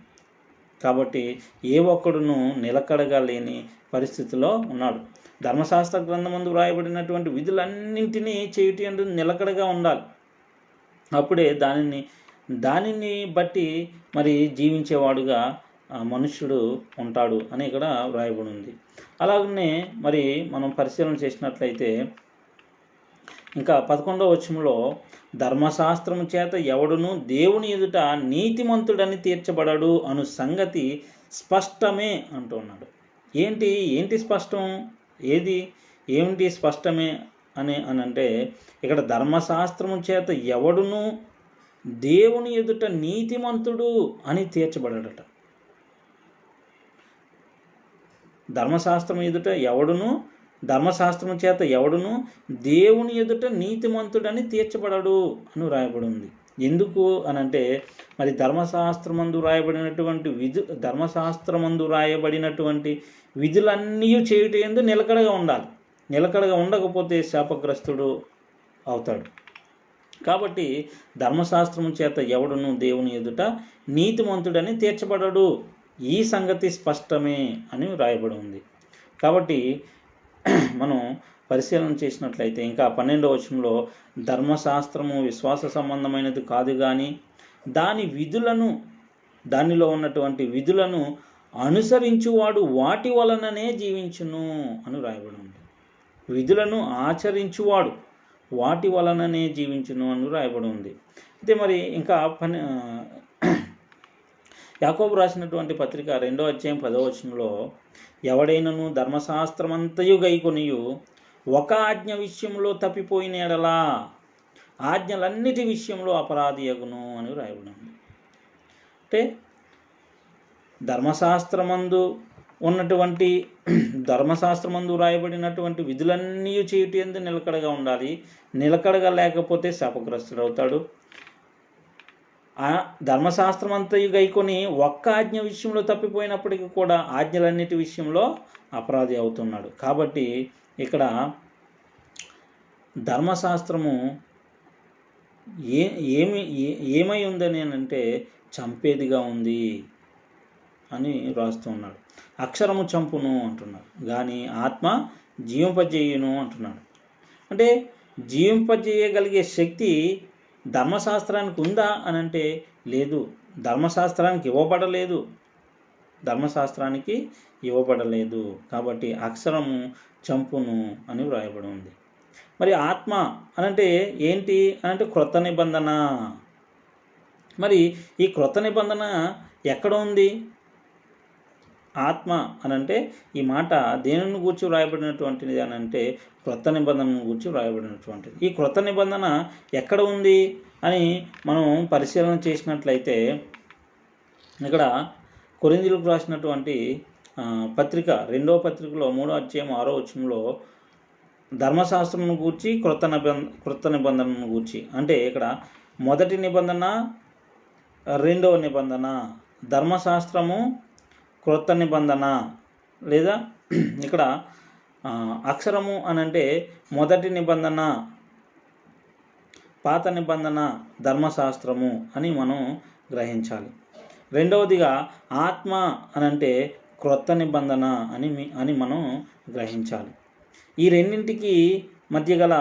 కాబట్టి ఏ ఒక్కడును నిలకడగా లేని పరిస్థితిలో ఉన్నాడు. ధర్మశాస్త్ర గ్రంథమందు వ్రాయబడినటువంటి విధులన్నింటినీ చేయుట యందు నిలకడగా ఉండాలి. అప్పుడే దానిని బట్టి మరి జీవించేవాడుగా మనుష్యుడు ఉంటాడు అని ఇక్కడ వ్రాయబడి ఉంది. అలాగనే మరి మనం పరిశీలన చేసినట్లయితే ఇంకా 11వ వచనంలో, ధర్మశాస్త్రము చేత ఎవడును దేవుని ఎదుట నీతిమంతుడని తీర్చబడడు అను సంగతి స్పష్టమే అంటున్నాడు. ఏంటి స్పష్టం? ఏమిటి స్పష్టమే అని అంటే, ఇక్కడ ధర్మశాస్త్రము చేత ఎవడును దేవుని ఎదుట నీతిమంతుడు అని తీర్చబడట. ధర్మశాస్త్రము చేత ఎవడును దేవుని ఎదుట నీతిమంతుడని తీర్చబడడు అని రాయబడి ఉంది. ఎందుకు అనంటే, మరి ధర్మశాస్త్రమందు రాయబడినటువంటి విధులన్నీ చేయుట యందు నిలకడగా ఉండాలి. నిలకడగా ఉండకపోతే శాపగ్రస్తుడు అవుతాడు. కాబట్టి ధర్మశాస్త్రము చేత ఎవడును దేవుని ఎదుట నీతిమంతుడని తీర్చబడడు, ఈ సంగతి స్పష్టమే అని రాయబడి ఉంది. కాబట్టి మనం పరిశీలన చేసినట్లయితే ఇంకా 12వ వచనంలో, ధర్మశాస్త్రము విశ్వాస సంబంధమైనది కాదు కానీ దానిలో ఉన్నటువంటి విధులను అనుసరించువాడు వాటి వలననే జీవించును అని రాయబడి ఉంది. విధులను ఆచరించువాడు వాటి వలననే జీవించును అని రాయబడి ఉంది. అయితే మరి ఇంకా యాకోబు రాసినటువంటి పత్రిక 2వ అధ్యాయం 10వ వచనంలో, ఎవడైనను ధర్మశాస్త్రమంతయు గైకొనియు ఒక ఆజ్ఞ విషయంలో తప్పిపోయిన ఎడలా ఆజ్ఞలన్నిటి విషయంలో అపరాధియగును అని రాయబడి ఉంది. అంటే ధర్మశాస్త్రమందు రాయబడినటువంటి విధులన్నీ చేయుట యందు నిలకడగా ఉండాలి. నిలకడగా లేకపోతే శాపగ్రస్తుడు అవుతాడు. ఆ ధర్మశాస్త్రమంతయు గైకొని ఒక్క ఆజ్ఞ విషయంలో తప్పిపోయినప్పటికీ కూడా ఆజ్ఞలన్నిటి విషయంలో అపరాధి అవుతున్నాడు. కాబట్టి ఇక్కడ ధర్మశాస్త్రము ఏమై ఉందని అంటే చంపేదిగా ఉంది అని రాస్తున్నాడు. అక్షరము చంపును అంటున్నాడు, కానీ ఆత్మ జీవింపజేయును అంటున్నాడు. అంటే జీవింపజేయగలిగే శక్తి ధర్మశాస్త్రానికి ఉందా అని అంటే లేదు. ధర్మశాస్త్రానికి ఇవ్వబడలేదు. కాబట్టి అక్షరము చంపును అని వ్రాయబడి ఉంది. మరి ఆత్మ అనంటే ఏంటి అనంటే క్రొత్త నిబంధన. మరి ఈ క్రొత్త నిబంధన ఎక్కడ ఉంది? ఆత్మ అనంటే ఈ మాట దేనిని గూర్చి వ్రాయబడినటువంటిది అని అంటే క్రొత్త నిబంధనను గూర్చి వ్రాయబడినటువంటిది. ఈ క్రొత్త నిబంధన ఎక్కడ ఉంది అని మనం పరిశీలన చేసినట్లయితే, ఇక్కడ కొరింథీయులకు రాసినటువంటి పత్రిక 2వ పత్రికలో 3వ అధ్యాయం 6వ వచనంలో ధర్మశాస్త్రమును గూర్చి క్రొత్త నిబంధనను గూర్చి, అంటే ఇక్కడ మొదటి నిబంధన, 2వ నిబంధన, ధర్మశాస్త్రము, క్రొత్త నిబంధన, లేదా ఇక్కడ అక్షరము అనంటే మొదటి నిబంధన, పాత నిబంధన, ధర్మశాస్త్రము అని మనం గ్రహించాలి. రెండవదిగా ఆత్మ అనంటే క్రొత్త నిబంధన అని మనం గ్రహించాలి. ఈ రెండింటికి మధ్య గల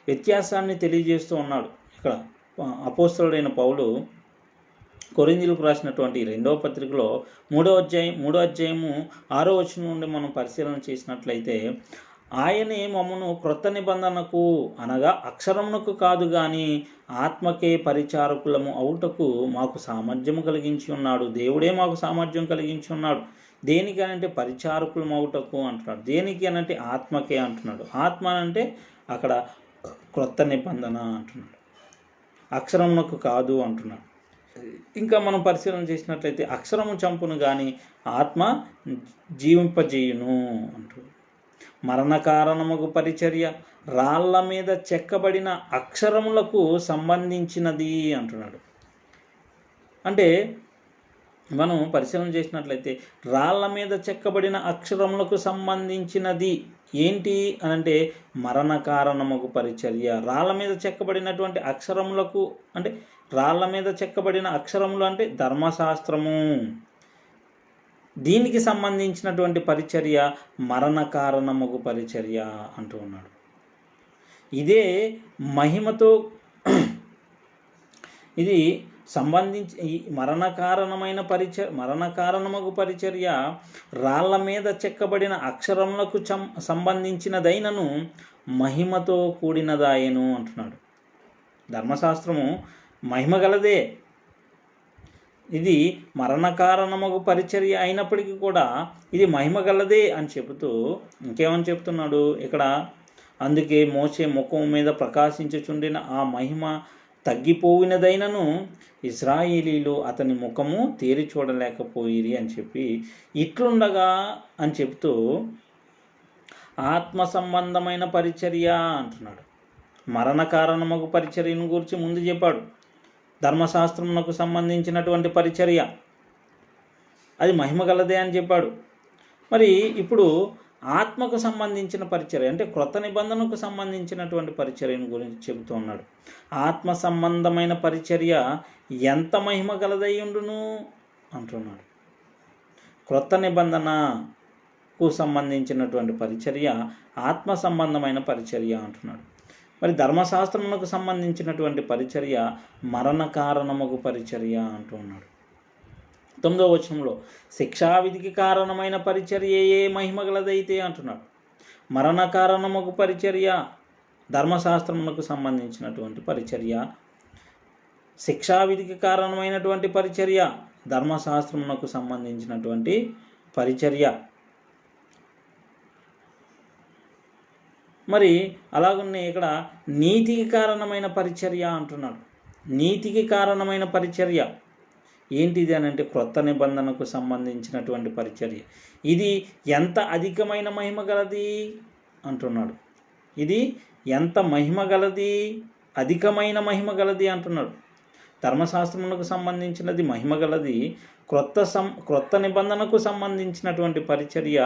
వ్యత్యాసాన్ని తెలియజేస్తూ ఉన్నాడు ఇక్కడ అపోస్తలుడైన పౌలు కొరింథీయులకు రాసినటువంటి 2వ పత్రికలో 3వ అధ్యాయము 6వ వచనం నుండి మనం పరిశీలన చేసినట్లయితే, ఆయనే మమ్మను క్రొత్త నిబంధనకు అనగా అక్షరమునకు కాదు గాని ఆత్మకే పరిచారకులము అవుటకు మాకు సామర్థ్యము కలిగించి ఉన్నాడు. దేవుడే మాకు సామర్థ్యం కలిగించి ఉన్నాడు. దేనికి అనంటే పరిచారకులు మౌటకు అంటున్నాడు. దేనికి అనంటే ఆత్మకే అంటున్నాడు. ఆత్మ అంటే అక్కడ క్రొత్త నిబంధన అంటున్నాడు, అక్షరమునకు కాదు అంటున్నాడు. ఇంకా మనం పరిశీలన చేసినట్లయితే అక్షరము చంపును కానీ ఆత్మ జీవింపజేయును అంటున్నాడు. మరణ కారణముకు పరిచర్య రాళ్ళ మీద చెక్కబడిన అక్షరములకు సంబంధించినది అంటున్నాడు. అంటే మనం పరిశీలన చేసినట్లయితే రాళ్ళ మీద చెక్కబడిన అక్షరములకు సంబంధించినది ఏంటి అనంటే మరణ కారణముకు పరిచర్య. రాళ్ళ మీద చెక్కబడినటువంటి అక్షరములకు అంటే రాళ్ళ మీద చెక్కబడిన అక్షరములు అంటే ధర్మశాస్త్రము, దీనికి సంబంధించినటువంటి పరిచర్య మరణ కారణముకు పరిచర్య అంటూ ఉన్నాడు. ఇదే మహిమతో ఇది సంబంధించి ఈ మరణ కారణముకు పరిచర్య రాళ్ళ మీద చెక్కబడిన అక్షరములకు సంబంధించినదైనను మహిమతో కూడినదాయను అంటున్నాడు. ధర్మశాస్త్రము మహిమ గలదే, ఇది మరణ కారణముకు పరిచర్య అయినప్పటికీ కూడా ఇది మహిమ గలదే అని చెబుతూ ఇంకేమని చెప్తున్నాడు ఇక్కడ, అందుకే మోషే ముఖం మీద ప్రకాశించుచుండిన ఆ మహిమ తగ్గిపోయినదైనను ఇశ్రాయేలీలు అతని ముఖము తేరి చూడలేకపోయిరి అని చెప్పి ఇట్లుండగా అని చెప్తూ ఆత్మ సంబంధమైన పరిచర్య అంటున్నాడు. మరణ కారణముకు పరిచర్యను గురించి ముందు చెప్పాడు. ధర్మశాస్త్రమునకు సంబంధించినటువంటి పరిచర్య అది మహిమ గలదే అని చెప్పాడు. మరి ఇప్పుడు ఆత్మకు సంబంధించిన పరిచర్య అంటే క్రొత్త నిబంధనకు సంబంధించినటువంటి పరిచర్యను గురించి చెబుతూ ఉన్నాడు. ఆత్మ సంబంధమైన పరిచర్య ఎంత మహిమ గలదై ఉండును అంటున్నాడు. క్రొత్త నిబంధనకు సంబంధించినటువంటి పరిచర్య ఆత్మ సంబంధమైన పరిచర్య అంటున్నాడు. మరి ధర్మశాస్త్రమునకు సంబంధించినటువంటి పరిచర్య మరణ కారణముకు పరిచర్య అంటూ ఉన్నాడు. 9వ వచనంలో శిక్షావిధికి కారణమైన పరిచర్యయే మహిమగలదైతే అంటున్నాడు. మరణ కారణముకు పరిచర్య ధర్మశాస్త్రమునకు సంబంధించినటువంటి పరిచర్య, శిక్షావిధికి కారణమైనటువంటి పరిచర్య ధర్మశాస్త్రమునకు సంబంధించినటువంటి పరిచర్య. మరి అలాగనే ఇక్కడ నీతికి కారణమైన పరిచర్య అంటున్నాడు. నీతికి కారణమైన పరిచర్య ఏంటిది అని అంటే క్రొత్త నిబంధనకు సంబంధించినటువంటి పరిచర్య. ఇది ఎంత అధికమైన మహిమ గలది అంటున్నాడు. ఇది ఎంత మహిమ గలది, అధికమైన మహిమ గలది అంటున్నాడు. ధర్మశాస్త్రమునకు సంబంధించినది మహిమ గలది, క్రొత్త నిబంధనకు సంబంధించినటువంటి పరిచర్య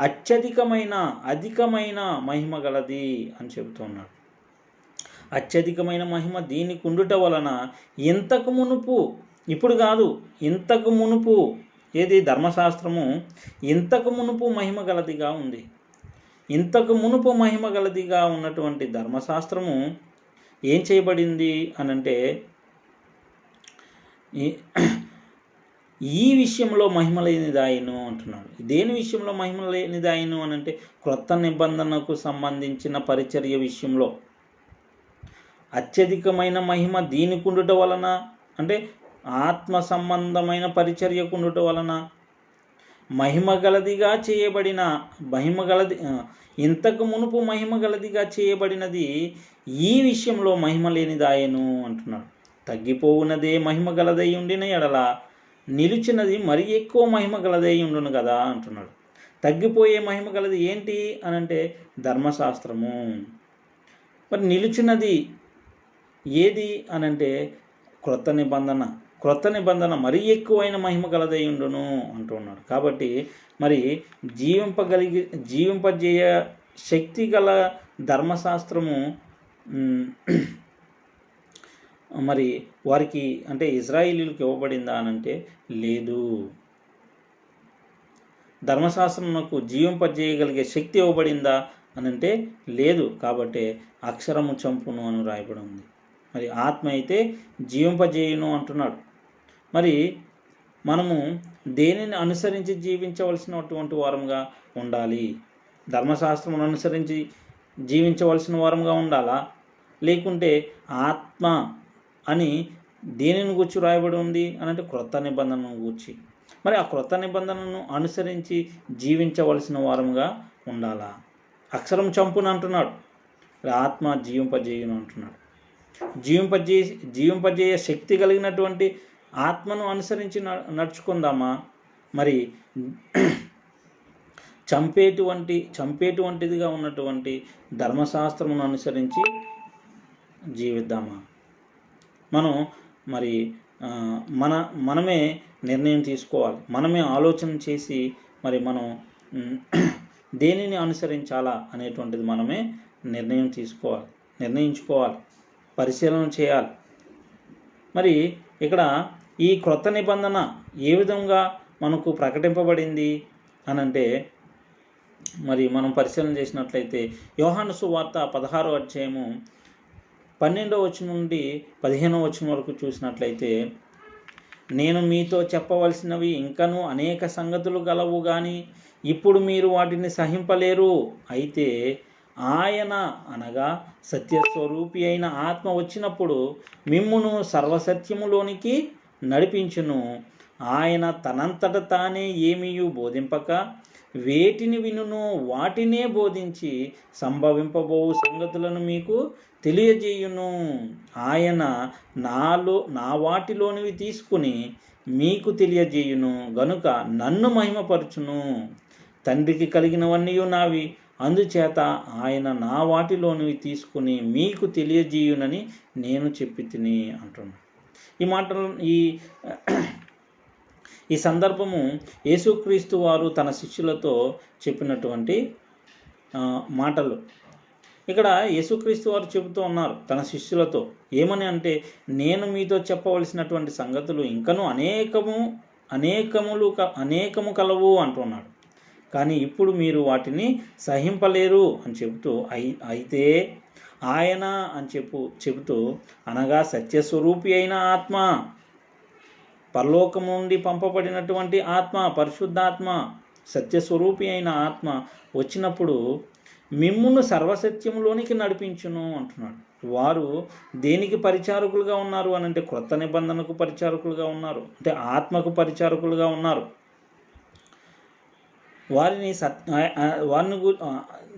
అధికమైన మహిమ గలది అని చెబుతున్నాడు. అత్యధికమైన మహిమ దీనికి ఉండుట వలన ఇంతకు మునుపు, ఇప్పుడు కాదు ఇంతకు మునుపు, ఏది ధర్మశాస్త్రము ఇంతకు మునుపు మహిమ గలదిగా ఉంది. ఇంతకు మునుపు మహిమ గలదిగా ఉన్నటువంటి ధర్మశాస్త్రము ఏం చేయబడింది అనంటే ఈ విషయంలో మహిమ లేనిదాయను అంటున్నాడు. దేని విషయంలో మహిమ లేనిదాయను అనంటే క్రొత్త నిబంధనకు సంబంధించిన పరిచర్య విషయంలో అత్యధికమైన మహిమ దీనికి ఉండుట వలన అంటే ఆత్మ సంబంధమైన పరిచర్యకు ఉండుట వలన మహిమగలదిగా చేయబడిన ఇంతకు మునుపు మహిమగలదిగా చేయబడినది ఈ విషయంలో మహిమ లేనిదాయను అంటున్నాడు. తగ్గిపోవునదే మహిమ గలదై ఉండిన ఎడల నిలిచినది మరి ఎక్కువ మహిమ గలదై ఉండును కదా అంటున్నాడు. తగ్గిపోయే మహిమ గలది ఏంటి అనంటే ధర్మశాస్త్రము. మరి నిలిచినది ఏది అనంటే క్రొత్త నిబంధన మరి ఎక్కువైన మహిమ గలదై ఉండును అంటున్నాడు. కాబట్టి మరి జీవింపజేయ శక్తి గల ధర్మశాస్త్రము మరి వారికి అంటే ఇజ్రాయేలీలకు ఇవ్వబడిందా అనంటే లేదు. ధర్మశాస్త్రమునకు జీవింపజేయగలిగే శక్తి ఇవ్వబడిందా అనంటే లేదు. కాబట్టి అక్షరము చంపును అని రాయబడి ఉంది. మరి ఆత్మ అయితే జీవింపజేయును అంటున్నాడు. మరి మనము దేనిని అనుసరించి జీవించవలసినటువంటి వారంగా ఉండాలి? ధర్మశాస్త్రమును అనుసరించి జీవించవలసిన వారంగా ఉండాలా, లేకుంటే ఆత్మ అని దేనిని గూర్చి రాయబడి ఉంది అనంటే క్రొత్త నిబంధనను గూర్చి. మరి ఆ క్రొత్త నిబంధనను అనుసరించి జీవించవలసిన వారంగా ఉండాలా? అక్షరం చంపును అంటున్నాడు, ఆత్మ జీవింపజేయును అంటున్నాడు. జీవింపజేయ శక్తి కలిగినటువంటి ఆత్మను అనుసరించి నడుచుకుందామా? మరి చంపేటువంటిదిగా ఉన్నటువంటి ధర్మశాస్త్రమును అనుసరించి జీవిద్దామా? మనం మరి మనమే నిర్ణయం తీసుకోవాలి. మనమే ఆలోచన చేసి మరి మనం దేనిని అనుసరించాలా అనేటువంటిది మనమే నిర్ణయించుకోవాలి, పరిశీలన చేయాలి. మరి ఇక్కడ ఈ క్రొత్త నిబంధన ఏ విధంగా మనకు ప్రకటింపబడింది అనంటే, మరి మనం పరిశీలన చేసినట్లయితే యోహాను సువార్త 16వ అధ్యాయము 12వ వచనం నుండి 15వ వచనం వరకు చూసినట్లయితే, నేను మీతో చెప్పవలసినవి ఇంకనూ అనేక సంగతులు గలవు కానీ ఇప్పుడు మీరు వాటిని సహింపలేరు. అయితే ఆయన అనగా సత్యస్వరూపి అయిన ఆత్మ వచ్చినప్పుడు మిమ్మును సర్వసత్యములోనికి నడిపించును. ఆయన తనంతట తానే ఏమీయూ బోధింపక వేటిని వినును వాటినే బోధించి సంభవింపబోవు సంగతులను మీకు తెలియజేయును. ఆయన నా వాటిలోనివి తీసుకుని మీకు తెలియజేయును గనుక నన్ను మహిమపరచును. తండ్రికి కలిగినవన్నీ నావి, అందుచేత ఆయన నా వాటిలోనివి తీసుకుని మీకు తెలియజేయునని నేను చెప్పి తిని అంటున్నాను. ఈ మాటలు ఈ సందర్భము యేసుక్రీస్తు వారు తన శిష్యులతో చెప్పినటువంటి మాటలు. ఇక్కడ యేసుక్రీస్తు వారు చెబుతూ ఉన్నారు తన శిష్యులతో ఏమని అంటే, నేను మీతో చెప్పవలసినటువంటి సంగతులు ఇంకనూ అనేకము కలవు అంటున్నాడు. కానీ ఇప్పుడు మీరు వాటిని సహింపలేరు అని చెబుతూ, అయితే ఆయన అని చెబుతూ అనగా సత్యస్వరూపి అయిన ఆత్మ, పరలోకం నుండి పంపబడినటువంటి ఆత్మ, పరిశుద్ధాత్మ, సత్యస్వరూపి అయిన ఆత్మ వచ్చినప్పుడు మిమ్మును సర్వసత్యంలోనికి నడిపించును అంటున్నాడు. వారు దేనికి పరిచారకులుగా ఉన్నారు అని అంటే, క్రొత్త నిబంధనకు పరిచారకులుగా ఉన్నారు, అంటే ఆత్మకు పరిచారకులుగా ఉన్నారు.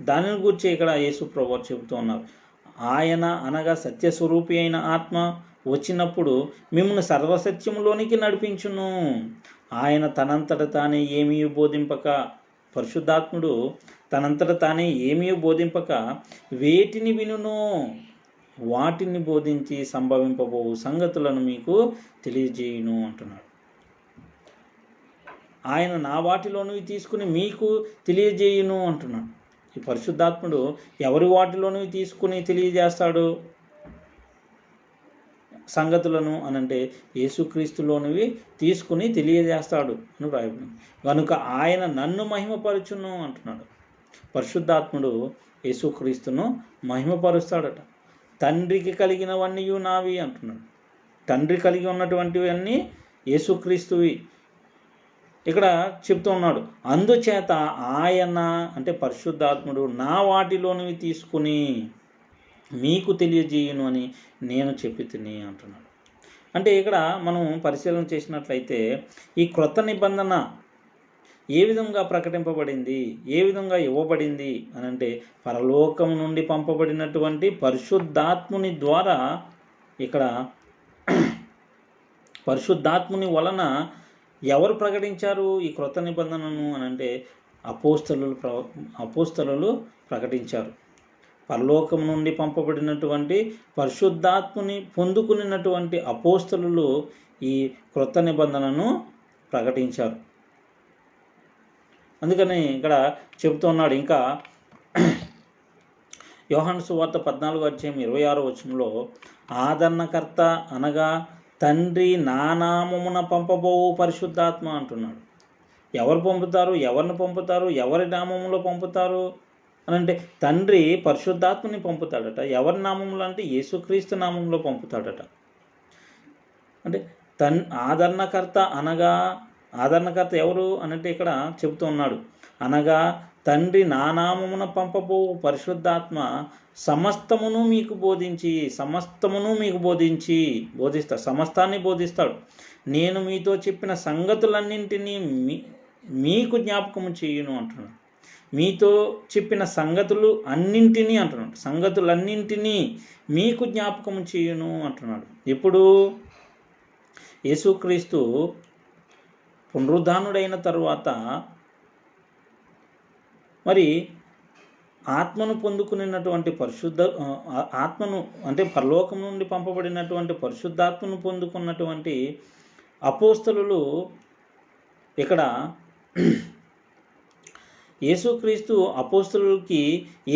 దానిని గురించి ఇక్కడ యేసు ప్రభువు చెబుతూ ఉన్నారు. ఆయన అనగా సత్యస్వరూపి అయిన ఆత్మ వచ్చినప్పుడు మిమ్మల్ని సర్వసత్యంలోనికి నడిపించును. ఆయన తనంతట తానే ఏమీ బోధింపక, పరిశుద్ధాత్ముడు తనంతట తానే ఏమీ బోధింపక వేటిని వినును వాటిని బోధించి సంభవింపబోవు సంగతులను మీకు తెలియజేయును అంటున్నాడు. ఆయన నా వాటిలోనివి తీసుకుని మీకు తెలియజేయును అంటున్నాడు. ఈ పరిశుద్ధాత్ముడు ఎవరి వాటిలోనివి తీసుకుని తెలియజేస్తాడు సంగతులను అనంటే, యేసుక్రీస్తులోనివి తీసుకుని తెలియజేస్తాడు అని రాయబడింది. కనుక ఆయన నన్ను మహిమపరచును అంటున్నాడు. పరిశుద్ధాత్ముడు యేసుక్రీస్తును మహిమపరుస్తాడట. తండ్రికి కలిగినవన్నీ నావి అంటున్నాడు. తండ్రి కలిగి ఉన్నటువంటివన్నీ యేసుక్రీస్తువి ఇక్కడ చెప్తూ ఉన్నాడు. అందుచేత ఆయన అంటే పరిశుద్ధాత్ముడు నా వాటిలోనివి తీసుకుని మీకు తెలియజేయును అని నేను చెప్పి తిని అంటున్నాడు. అంటే ఇక్కడ మనం పరిశీలన చేసినట్లయితే ఈ క్రొత్త నిబంధన ఏ విధంగా ప్రకటింపబడింది, ఏ విధంగా ఇవ్వబడింది అని అంటే, పరలోకం నుండి పంపబడినటువంటి పరిశుద్ధాత్ముని ద్వారా, ఇక్కడ పరిశుద్ధాత్ముని వలన ఎవరు ప్రకటించారు ఈ క్రొత్త నిబంధనను అని అంటే, అపోస్తలులు ప్రకటించారు. పరలోకం నుండి పంపబడినటువంటి పరిశుద్ధాత్ముని పొందుకున్నటువంటి అపోస్తలులు ఈ క్రొత్త నిబంధనను ప్రకటించారు. అందుకని ఇక్కడ చెబుతున్నాడు. ఇంకా యోహాను సువార్త 14వ అధ్యాయం 26వ వచనంలో, ఆదరణకర్త అనగా తండ్రి నా నామమున పంపబోవు పరిశుద్ధాత్మ అంటున్నాడు. ఎవరు పంపుతారు, ఎవరిని పంపుతారు, ఎవరి నామములో పంపుతారు అని అంటే, తండ్రి పరిశుద్ధాత్మని పంపుతాడట. ఎవరి నామంలో అంటే యేసుక్రీస్తు నామంలో పంపుతాడట. అంటే ఆదరణకర్త ఎవరు అనంటే ఇక్కడ చెబుతూ ఉన్నాడు. అనగా తండ్రి నా నామమున పంపబోవు పరిశుద్ధాత్మ సమస్తమును మీకు బోధిస్తాడు, సమస్తాన్ని బోధిస్తాడు. నేను మీతో చెప్పిన సంగతులన్నింటినీ మీకు జ్ఞాపకము చేయును అంటున్నాడు. మీతో చెప్పిన సంగతులన్నింటినీ మీకు జ్ఞాపకము చేయును అంటున్నాడు. ఇప్పుడు యేసుక్రీస్తు పునరుద్ధానుడైన తరువాత మరి ఆత్మను పొందుకున్నటువంటి ఆత్మను అంటే పరలోకం నుండి పంపబడినటువంటి పరిశుద్ధాత్మను పొందుకున్నటువంటి అపోస్తలులు ఇక్కడ యేసుక్రీస్తు అపోస్తలులకి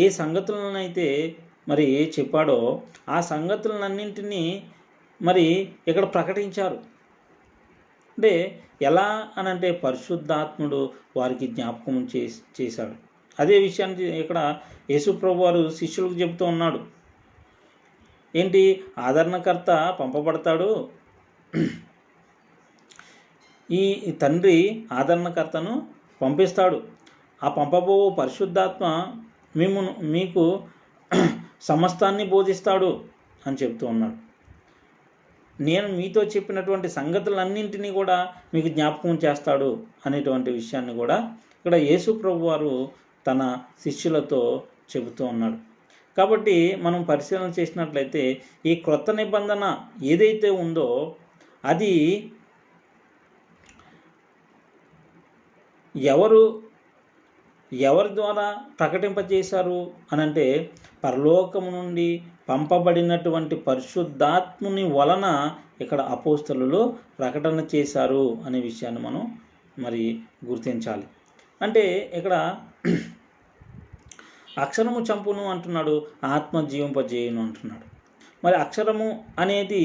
ఏ సంగతులనైతే మరి చెప్పాడో ఆ సంగతులన్నింటినీ మరి ఇక్కడ ప్రకటించారు. అంటే ఎలా అనంటే పరిశుద్ధాత్ముడు వారికి జ్ఞాపకం చేశాడు. అదే విషయాన్ని ఇక్కడ యేసుప్రభు వారు శిష్యులకు చెబుతూ ఉన్నాడు. ఏంటి? ఆదరణకర్త పంపబడతాడు, ఈ తండ్రి ఆదరణకర్తను పంపిస్తాడు, ఆ పంపబో పరిశుద్ధాత్మ మీకు సమస్తాన్ని బోధిస్తాడు అని చెప్తూ ఉన్నాడు. నేను మీతో చెప్పినటువంటి సంగతులన్నింటినీ కూడా మీకు జ్ఞాపకం చేస్తాడు అనేటువంటి విషయాన్ని కూడా ఇక్కడ యేసు ప్రభు వారు తన శిష్యులతో చెబుతూ ఉన్నాడు. కాబట్టి మనం పరిశీలన చేసినట్లయితే ఈ క్రొత్త నిబంధన ఏదైతే ఉందో అది ఎవరి ద్వారా ప్రకటింపజేశారు అనంటే పరలోకము నుండి పంపబడినటువంటి పరిశుద్ధాత్ముని వలన ఇక్కడ అపోస్తలులు ప్రకటన చేశారు అనే విషయాన్ని మనం మరి గుర్తించాలి. అంటే ఇక్కడ అక్షరము చంపును అంటున్నాడు, ఆత్మ జీవింపజేయును అంటున్నాడు. మరి అక్షరము అనేది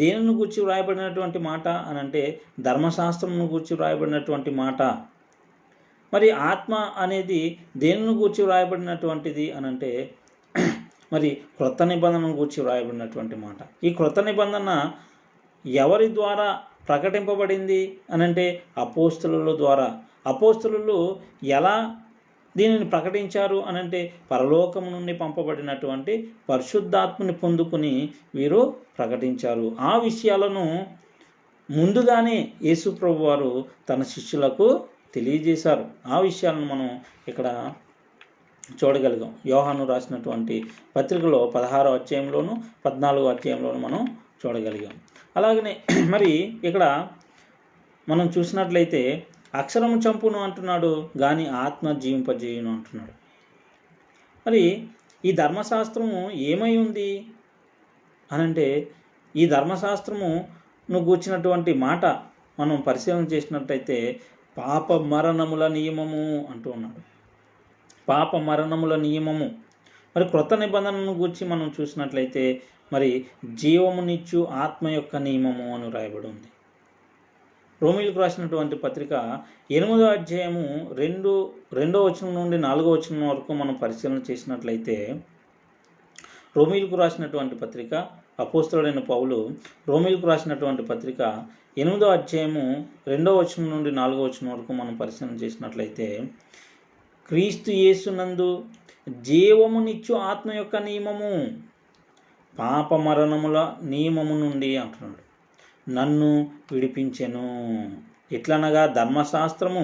దేనిని గూర్చి వ్రాయబడినటువంటి మాట అనంటే ధర్మశాస్త్రమును గూర్చి వ్రాయబడినటువంటి మాట. మరి ఆత్మ అనేది దేనిని గూర్చి వ్రాయబడినటువంటిది అనంటే మరి క్రొత్త నిబంధనను గూర్చి వ్రాయబడినటువంటి మాట. ఈ క్రొత్త నిబంధన ఎవరి ద్వారా ప్రకటింపబడింది అనంటే అపోస్తలుల ద్వారా. అపోస్తలులు ఎలా దీనిని ప్రకటించారు అనంటే పరలోకము నుండి పంపబడినటువంటి పరిశుద్ధాత్మని పొందుకుని వీరు ప్రకటించారు. ఆ విషయాలను ముందుగానే యేసు ప్రభు వారు తన శిష్యులకు తెలియజేశారు. ఆ విషయాలను మనం ఇక్కడ చూడగలిగాం. యోహాను రాసినటువంటి పత్రికలో 16వ అధ్యాయంలోను 14వ అధ్యాయంలోను మనం చూడగలిగాం. అలాగనే మరి ఇక్కడ మనం చూసినట్లయితే అక్షరము చంపును అంటున్నాడు, కానీ ఆత్మ జీవింపజేయును అంటున్నాడు. మరి ఈ ధర్మశాస్త్రము ఏమై ఉంది అనంటే ఈ ధర్మశాస్త్రమును గూర్చినటువంటి మాట మనం పరిశీలన చేసినట్లయితే పాప మరణముల నియమము అంటూ ఉన్నాడు. పాప మరణముల నియమము. మరి క్రొత్త నిబంధనను గురించి మనం చూసినట్లయితే మరి జీవమునిచ్చు ఆత్మ యొక్క నియమము అని రాయబడి ఉంది. రోమీలకు రాసినటువంటి పత్రిక 8వ అధ్యాయము 2వ వచనం నుండి 4వ వచనం వరకు మనం పరిశీలన చేసినట్లయితే రోమీలకు రాసినటువంటి పత్రిక అపోస్తలుడైన పౌలు రోమీలకు రాసినటువంటి పత్రిక 8వ అధ్యాయము 2వ వచనం నుండి 4వ వచనం వరకు మనం పరిశీలన చేసినట్లయితే క్రీస్తు యేసునందు జీవమునిచ్చు ఆత్మ యొక్క నియమము పాప మరణముల నియమము నుండి అంటున్నాడు నన్ను విడిపించెను. ఎట్లనగా ధర్మశాస్త్రము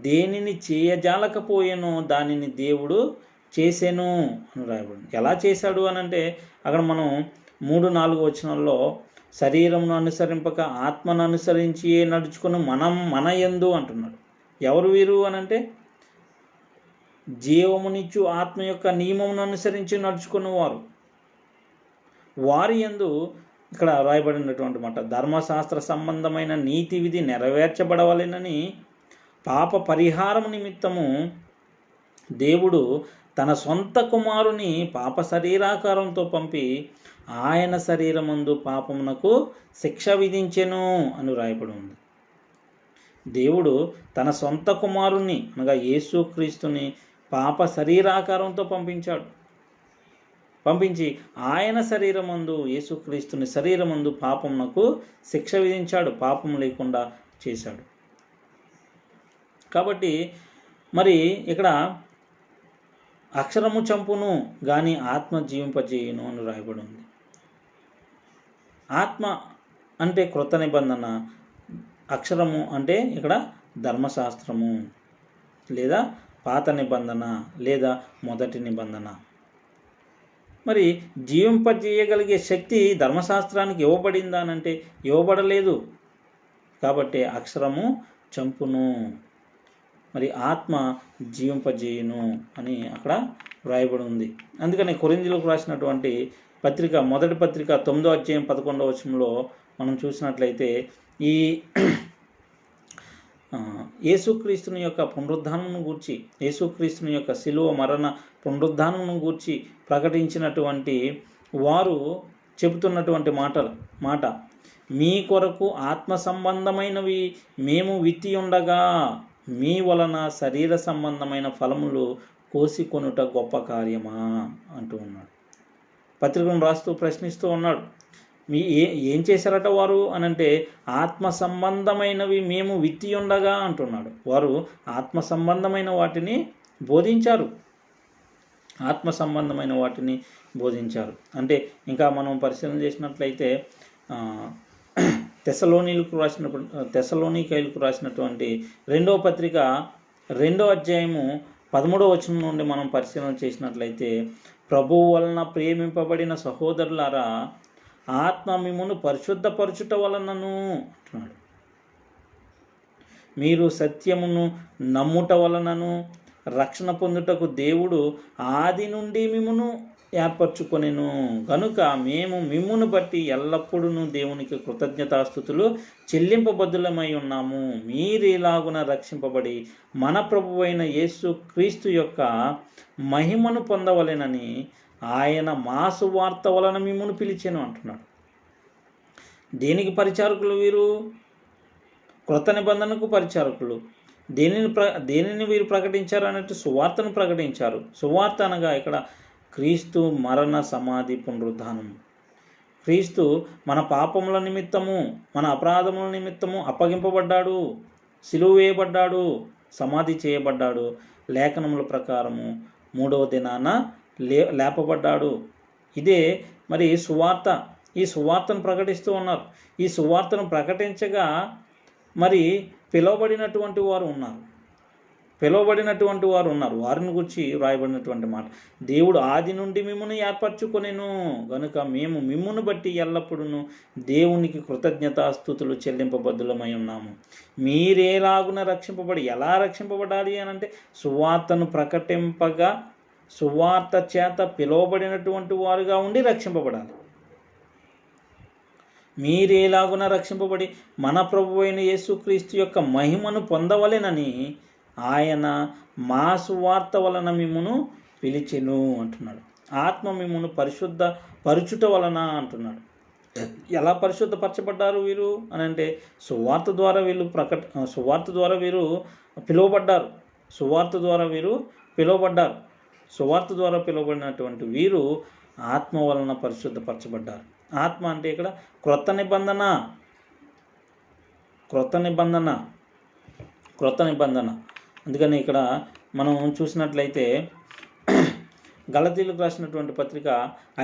దేనిని చేయజాలకపోయేనో దానిని దేవుడు చేసెను అని రాయబడింది. ఎలా చేశాడు అనంటే అక్కడ మనం 3-4 వచనాల్లో శరీరమును అనుసరింపక ఆత్మను అనుసరించి నడుచుకుని మన యందు అంటున్నాడు. ఎవరు వీరు అనంటే జీవమునిచ్చు ఆత్మ యొక్క నియమమును అనుసరించి నడుచుకున్నవారు. వారి యందు ఇక్కడ రాయబడినటువంటి మాట ధర్మశాస్త్ర సంబంధమైన నీతి విధి నెరవేర్చబడవలెనని పాప పరిహారము నిమిత్తము దేవుడు తన సొంత కుమారుని పాప శరీరాకారంతో పంపి ఆయన శరీరమందు పాపమునకు శిక్ష విధించెను అని రాయబడి ఉంది. దేవుడు తన సొంత కుమారుని అనగా యేసుక్రీస్తుని పాప శరీరాకారంతో పంపించి ఆయన శరీరమందు యేసుక్రీస్తుని శరీరమందు పాపమునకు శిక్ష విధించాడు, పాపం లేకుండా చేశాడు. కాబట్టి మరి ఇక్కడ అక్షరము చంపును కానీ ఆత్మ జీవింపజేయును అని రాయబడి ఉంది. ఆత్మ అంటే క్రొత్త నిబంధన, అక్షరము అంటే ఇక్కడ ధర్మశాస్త్రము లేదా పాత నిబంధన లేదా మొదటి నిబంధన. మరి జీవింపజేయగలిగే శక్తి ధర్మశాస్త్రానికి ఇవ్వబడిందా అంటే ఇవ్వబడలేదు. కాబట్టి అక్షరము చంపును, మరి ఆత్మ జీవింపజేయును అని అక్కడ వ్రాయబడి ఉంది. అందుకని కొరింథీయులకు రాసినటువంటి పత్రిక, మొదటి పత్రిక 9వ అధ్యాయం 11వ వచనంలో మనం చూసినట్లయితే ఈ యేసుక్రీస్తుని యొక్క పునరుద్ధానమును గూర్చి, యేసుక్రీస్తుని యొక్క శిలువ మరణ పునరుద్ధానమును గూర్చి ప్రకటించినటువంటి వారు చెబుతున్నటువంటి మాట మీ కొరకు ఆత్మ సంబంధమైనవి మేము విత్తి ఉండగా మీ వలన శరీర సంబంధమైన ఫలములు కోసికొనుట గొప్ప కార్యమా అంటూ ఉన్నాడు. పత్రికను రాస్తూ ప్రశ్నిస్తూ ఉన్నాడు. ఏం చేశారట వారు అనంటే ఆత్మ సంబంధమైనవి మేము విత్తి ఉండగా అంటున్నాడు. వారు ఆత్మ సంబంధమైన వాటిని బోధించారు, ఆత్మ సంబంధమైన వాటిని బోధించారు. అంటే ఇంకా మనం పరిశీలన చేసినట్లయితే తెస్సలోనికైలకు రాసినటువంటి 2వ పత్రిక 2వ అధ్యాయము 13వ వచనం నుండి మనం పరిశీలన చేసినట్లయితే ప్రభువు వలన ప్రేమింపబడిన సహోదరులారా ఆత్మ మిమ్మును పరిశుద్ధపరచుట వలనను అంటున్నాడు. మీరు సత్యమును నమ్ముట వలనను రక్షణ పొందుటకు దేవుడు ఆది నుండి మిమ్మును ఏర్పరచుకొనెను గనుక మేము మిమ్మును బట్టి ఎల్లప్పుడూ దేవునికి కృతజ్ఞతాస్తుతులు చెల్లింపబద్దులమై ఉన్నాము. మీరేలాగున రక్షింపబడి మన ప్రభువైన యేసు క్రీస్తు యొక్క మహిమను పొందవలెనని ఆయన మా సువార్త వలన మిమ్మును పిలిచెను అంటున్నాడు. దేనికి పరిచారకులు వీరు? క్రొత్త నిబంధనకు పరిచారకులు. దేనిని వీరు ప్రకటించారు అన్నట్టు సువార్తను ప్రకటించారు. సువార్త అనగా ఇక్కడ క్రీస్తు మరణ సమాధి పునరుద్ధానం. క్రీస్తు మన పాపముల నిమిత్తము, మన అపరాధముల నిమిత్తము అప్పగింపబడ్డాడు, సిలువ వేయబడ్డాడు, సమాధి చేయబడ్డాడు, లేఖనముల ప్రకారము 3వ దినాన లేపబడ్డాడు. ఇదే మరి సువార్త. ఈ సువార్తను ప్రకటిస్తూ ఉన్నారు. ఈ సువార్తను ప్రకటించగా మరి పిలువబడినటువంటి వారు ఉన్నారు. వారిని గురించి వ్రాయబడినటువంటి మాట, దేవుడు ఆది నుండి మిమ్మును ఏర్పరచుకొనెను గనుక మేము మిమ్మును బట్టి ఎల్లప్పుడూ దేవునికి కృతజ్ఞతాస్తుతులు చెల్లింపబద్దులమై ఉన్నాము. మీరేలాగున రక్షింపబడి, ఎలా రక్షింపబడాలి అని అంటే సువార్తను ప్రకటింపగా సువార్త చేత పిలువబడినటువంటి వారుగా ఉండి రక్షింపబడాలి. మీరేలాగున రక్షింపబడి మన ప్రభువైన యేసుక్రీస్తు యొక్క మహిమను పొందవలెనని ఆయన మా సువార్త వలన మిమ్మును పిలిచెను అంటున్నాడు. ఆత్మ మిమ్మును పరుచుట వలన అంటున్నాడు. ఎలా పరిశుద్ధపరచబడ్డారు వీరు అని అంటే సువార్త ద్వారా వీరు పిలువబడ్డారు. సువార్త ద్వారా పిలువబడినటువంటి వీరు ఆత్మ వలన పరిశుద్ధపరచబడ్డారు. ఆత్మ అంటే ఇక్కడ క్రొత్త నిబంధన. అందుకని ఇక్కడ మనం చూసినట్లయితే గలతీయులకు రాసినటువంటి పత్రిక